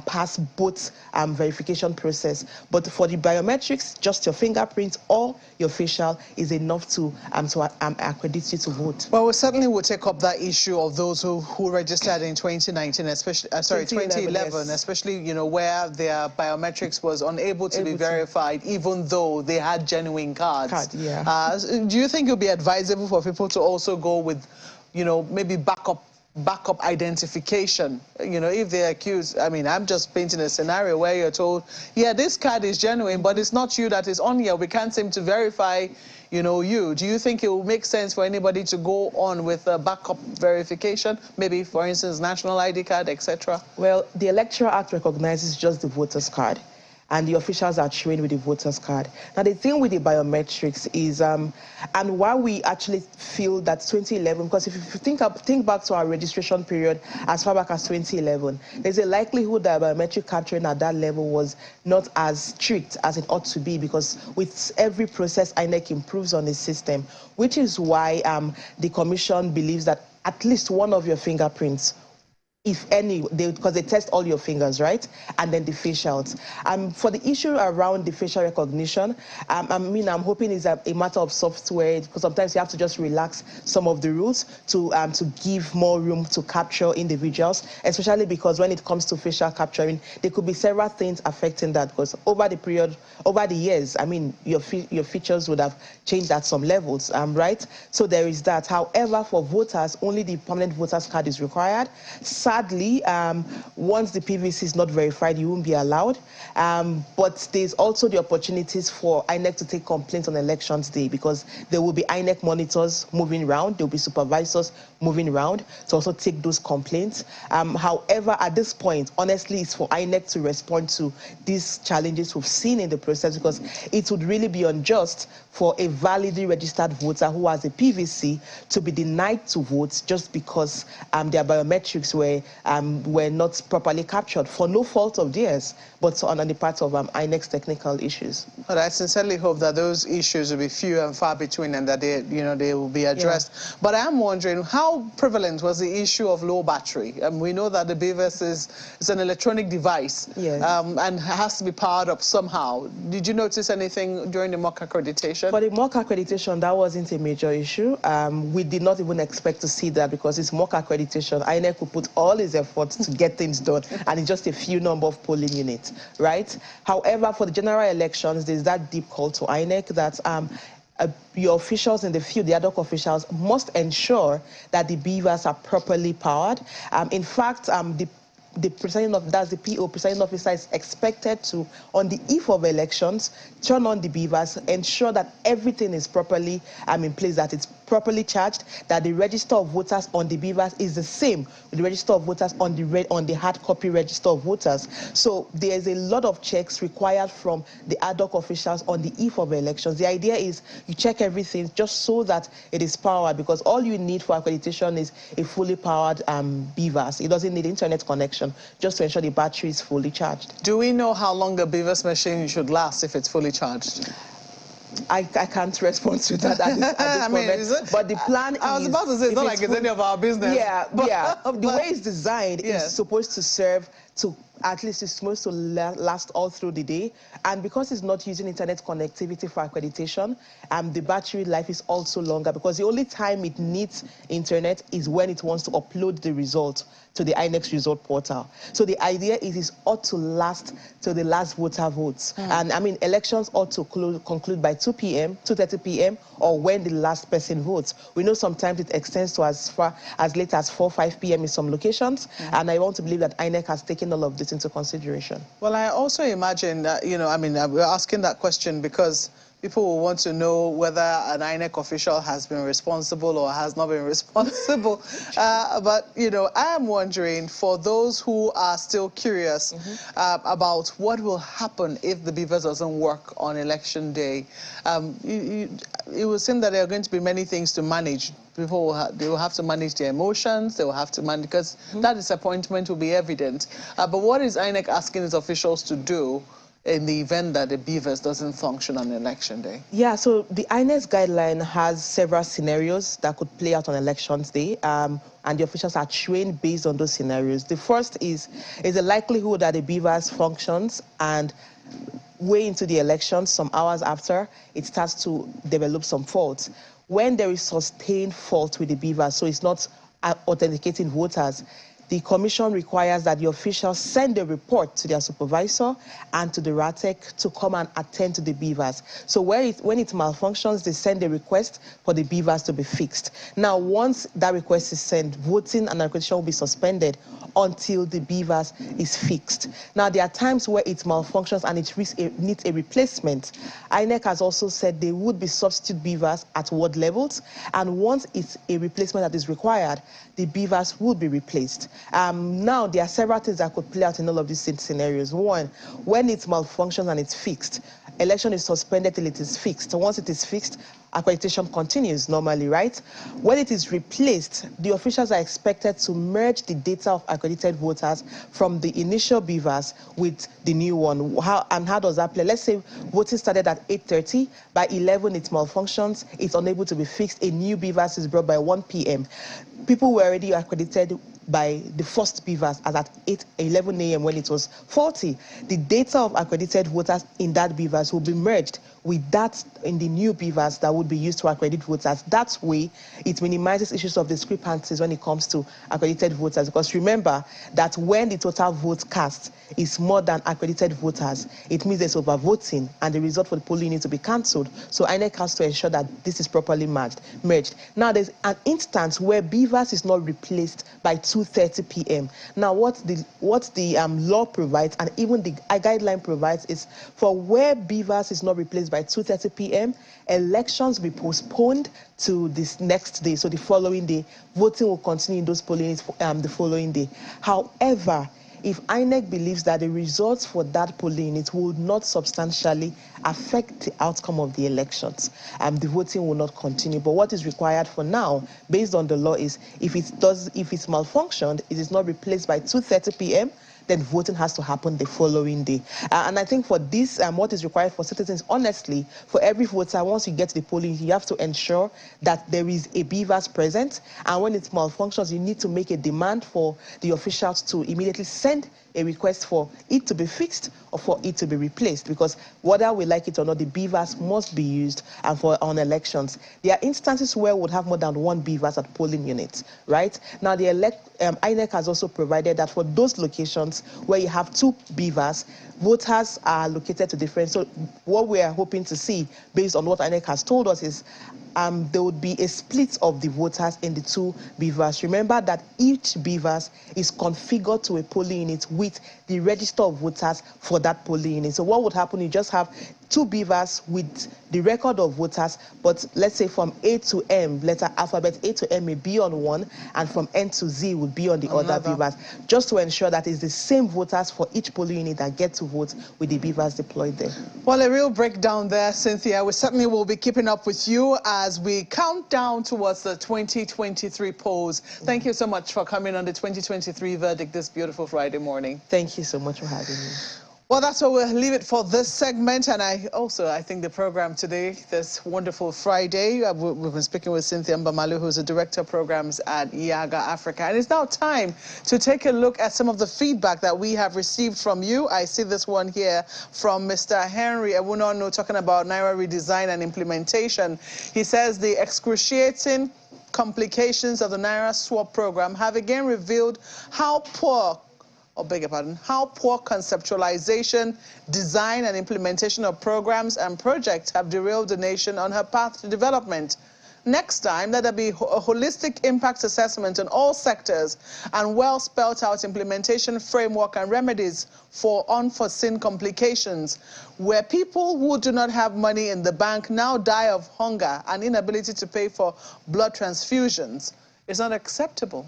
pass both verification process. But for the biometrics, just your fingerprint or your facial is enough to accredit you to vote. Well, we certainly will take up that issue of those who registered in 2019, especially 2011, yes. Especially where their biometrics was unable to be verified, even though they had genuine cards. Do you think it would be advisable for people to also go with, maybe backup identification? If they're accused, I'm just painting a scenario where you're told, yeah, this card is genuine, but it's not you that is on here. We can't seem to verify you. Do you think it will make sense for anybody to go on with a backup verification? Maybe, for instance, national ID card, etc.? Well, the Electoral Act recognizes just the voter's card, and the officials are trained with the voter's card. Now, the thing with the biometrics is, and why we actually feel that 2011, because if you think back to our registration period as far back as 2011, there's a likelihood that biometric capturing at that level was not as strict as it ought to be, because with every process, INEC improves on the system, which is why the Commission believes that at least one of your fingerprints, if any, because they test all your fingers, right? And then the facials. For the issue around the facial recognition, I'm hoping it's a matter of software, because sometimes you have to just relax some of the rules to give more room to capture individuals, especially because when it comes to facial capturing, there could be several things affecting that, because over the years, your features would have changed at some levels, right? So there is that. However, for voters, only the permanent voters card is required. sadly, once the PVC is not verified, you won't be allowed. But there's also the opportunities for INEC to take complaints on elections day, because there will be INEC monitors moving around, there will be supervisors moving around to also take those complaints. However, at this point, honestly, it's for INEC to respond to these challenges we've seen in the process, because it would really be unjust for a validly registered voter who has a PVC to be denied to vote just because their biometrics were not properly captured for no fault of theirs, but on the part of INEC's technical issues. But I sincerely hope that those issues will be few and far between, and that they will be addressed. Yeah. But I am wondering, how prevalent was the issue of low battery? We know that the BVAS is an electronic device, yes, and has to be powered up somehow. Did you notice anything during the mock accreditation? For the mock accreditation, that wasn't a major issue. We did not even expect to see that, because it's mock accreditation. INEC will put all its efforts to get things done, and it's just a few number of polling units, right? However, for the general elections, there's that deep call to INEC that your officials in the field, the ad hoc officials, must ensure that the BVAS are properly powered. In fact, the presiding officer is expected to, on the eve of elections, turn on the BVAS, ensure that everything is properly in place, that it's properly charged, that the register of voters on the BVAS is the same with the register of voters on the hard copy register of voters. So there's a lot of checks required from the ad hoc officials on the eve of elections. The idea is you check everything just so that it is powered, because all you need for accreditation is a fully powered BVAS. It doesn't need internet connection, just to ensure the battery is fully charged. Do we know how long a BVAS machine should last if it's fully charged? I can't respond to that at this moment. But the plan is... I was about to say, it's not like it's any of our business. Yeah, the way it's designed is supposed to serve to... At least it's supposed to last all through the day. And because it's not using internet connectivity for accreditation, the battery life is also longer, because the only time it needs internet is when it wants to upload the result to the INEX result portal. So the idea is it ought to last till the last voter votes. And elections ought to conclude by 2 p.m., 2:30 p.m., or when the last person votes. We know sometimes it extends to as late as 4, 5 p.m. in some locations. And I want to believe that INEC has taken all of this into consideration. Well, I also imagine that, we're asking that question because people will want to know whether an INEC official has been responsible or has not been responsible. But, I am wondering, for those who are still curious about what will happen if the BVAS doesn't work on election day, it would seem that there are going to be many things to manage. People they will have to manage their emotions, they will have to manage, because that disappointment will be evident. But what is INEC asking its officials to do in the event that the BVAS doesn't function on election day? Yeah, so the INEC guideline has several scenarios that could play out on elections day, and the officials are trained based on those scenarios. The first is the likelihood that the BVAS functions, and way into the elections, some hours after, it starts to develop some faults. When there is sustained fault with the BVAS, so it's not authenticating voters, the commission requires that the officials send a report to their supervisor and to the RATEC to come and attend to the BVAS. So when it malfunctions, they send a request for the BVAS to be fixed. Now, once that request is sent, voting and accreditation will be suspended until the BVAS is fixed. Now, there are times where it malfunctions and it needs a replacement. INEC has also said they would be substitute BVAS at ward levels, and once it's a replacement that is required, the BVAS would be replaced. Now, there are several things that could play out in all of these scenarios. One, when it malfunctions and it's fixed, election is suspended till it is fixed. So once it is fixed, accreditation continues normally, right? When it is replaced, the officials are expected to merge the data of accredited voters from the initial BVAS with the new one. How does that play? Let's say voting started at 8:30. By 11, it malfunctions. It's unable to be fixed. A new BVAS is brought by 1 p.m. People were already accredited by the first BVAS as at 11 a.m. when it was 40. The data of accredited voters in that BVAS will be merged with that in the new BVAS that would be used to accredit voters. That way, it minimizes issues of discrepancies when it comes to accredited voters. Because remember that when the total vote cast is more than accredited voters, it means there's overvoting, and the result for the polling needs to be cancelled. So INEC has to ensure that this is properly merged. Now, there's an instance where BVAS is not replaced by 2 2:30 p.m. Now, what the law provides, and even the guideline provides, is for where BVAS is not replaced by 2:30 p.m., elections be postponed to this next day, so the following day. Voting will continue in those polling the following day. However, if INEC believes that the results for that polling unit will not substantially affect the outcome of the elections, the voting will not continue. But what is required for now, based on the law, is if it's malfunctioned, it is not replaced by 2:30 p.m., then voting has to happen the following day. And I think for this, what is required for citizens, honestly, for every voter, once you get to the polling, you have to ensure that there is a BVAS present. And when it malfunctions, you need to make a demand for the officials to immediately send a request for it to be fixed or for it to be replaced, because whether we like it or not, the BVAS must be used on elections. There are instances where we would have more than one BVAS at polling units, right? Now, the INEC has also provided that for those locations where you have two BVAS, voters are located to different. So what we are hoping to see, based on what INEC has told us, is there would be a split of the voters in the two BVAS. Remember that each BVAS is configured to a polling unit with the register of voters for that polling unit. So what would happen, you just have two BVAS with the record of voters, but let's say from A to M, letter alphabet A to M may be on one, and from N to Z would be on the other BVAS, just to ensure that it's the same voters for each polling unit that get to vote with the BVAS deployed there. Well, a real breakdown there, Cynthia. We certainly will be keeping up with you as we count down towards the 2023 polls. Thank you so much for coming on the 2023 verdict this beautiful Friday morning. Thank you so much for having me. Well, that's where we'll leave it for this segment. And I think the program today, this wonderful Friday, we've been speaking with Cynthia Mbamalu, who's the Director of Programs at IAGA Africa. And it's now time to take a look at some of the feedback that we have received from you. I see this one here from Mr. Henry Ewunono talking about Naira redesign and implementation. He says the excruciating complications of the Naira swap program have again revealed how poor conceptualization, design, and implementation of programs and projects have derailed the nation on her path to development. Next time, let there be a holistic impact assessment on all sectors and well-spelled-out implementation framework and remedies for unforeseen complications, where people who do not have money in the bank now die of hunger and inability to pay for blood transfusions. It's not acceptable.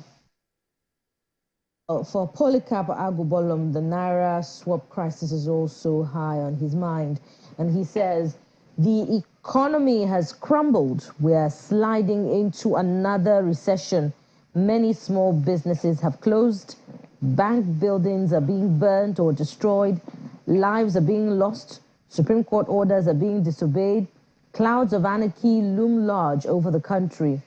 For Polycarp Agubolom, the Naira swap crisis is also high on his mind. And he says, the economy has crumbled. We are sliding into another recession. Many small businesses have closed. Bank buildings are being burnt or destroyed. Lives are being lost. Supreme Court orders are being disobeyed. Clouds of anarchy loom large over the country.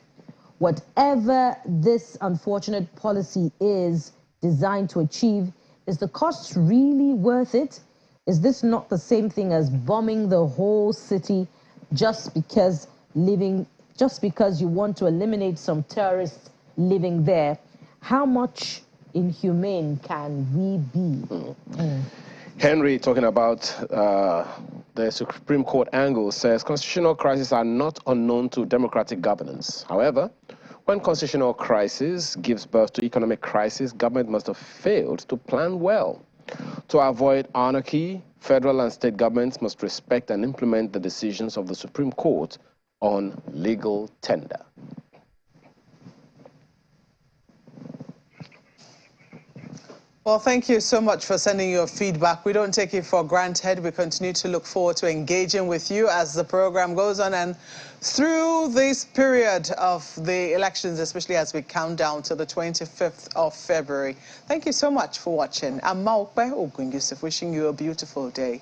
Whatever this unfortunate policy is designed to achieve, is the cost really worth it? Is this not the same thing as bombing the whole city just because you want to eliminate some terrorists living there? How much inhumane can we be? Henry, talking about the Supreme Court angle, says constitutional crises are not unknown to democratic governance. However, when constitutional crisis gives birth to economic crisis, government must have failed to plan well. To avoid anarchy, federal and state governments must respect and implement the decisions of the Supreme Court on legal tender. Well, thank you so much for sending your feedback. We don't take it for granted. We continue to look forward to engaging with you as the program goes on and through this period of the elections, especially as we count down to the 25th of February. Thank you so much for watching. I'm Maokbe Ogun-Yusuf, wishing you a beautiful day.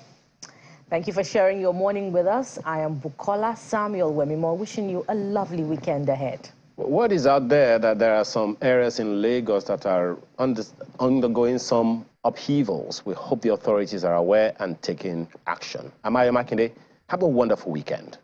Thank you for sharing your morning with us. I am Bukola Samuel Wemimo, wishing you a lovely weekend ahead. What is out there that there are some areas in Lagos that are undergoing some upheavals? We hope the authorities are aware and taking action. I'm Ayo Makinde. Have a wonderful weekend.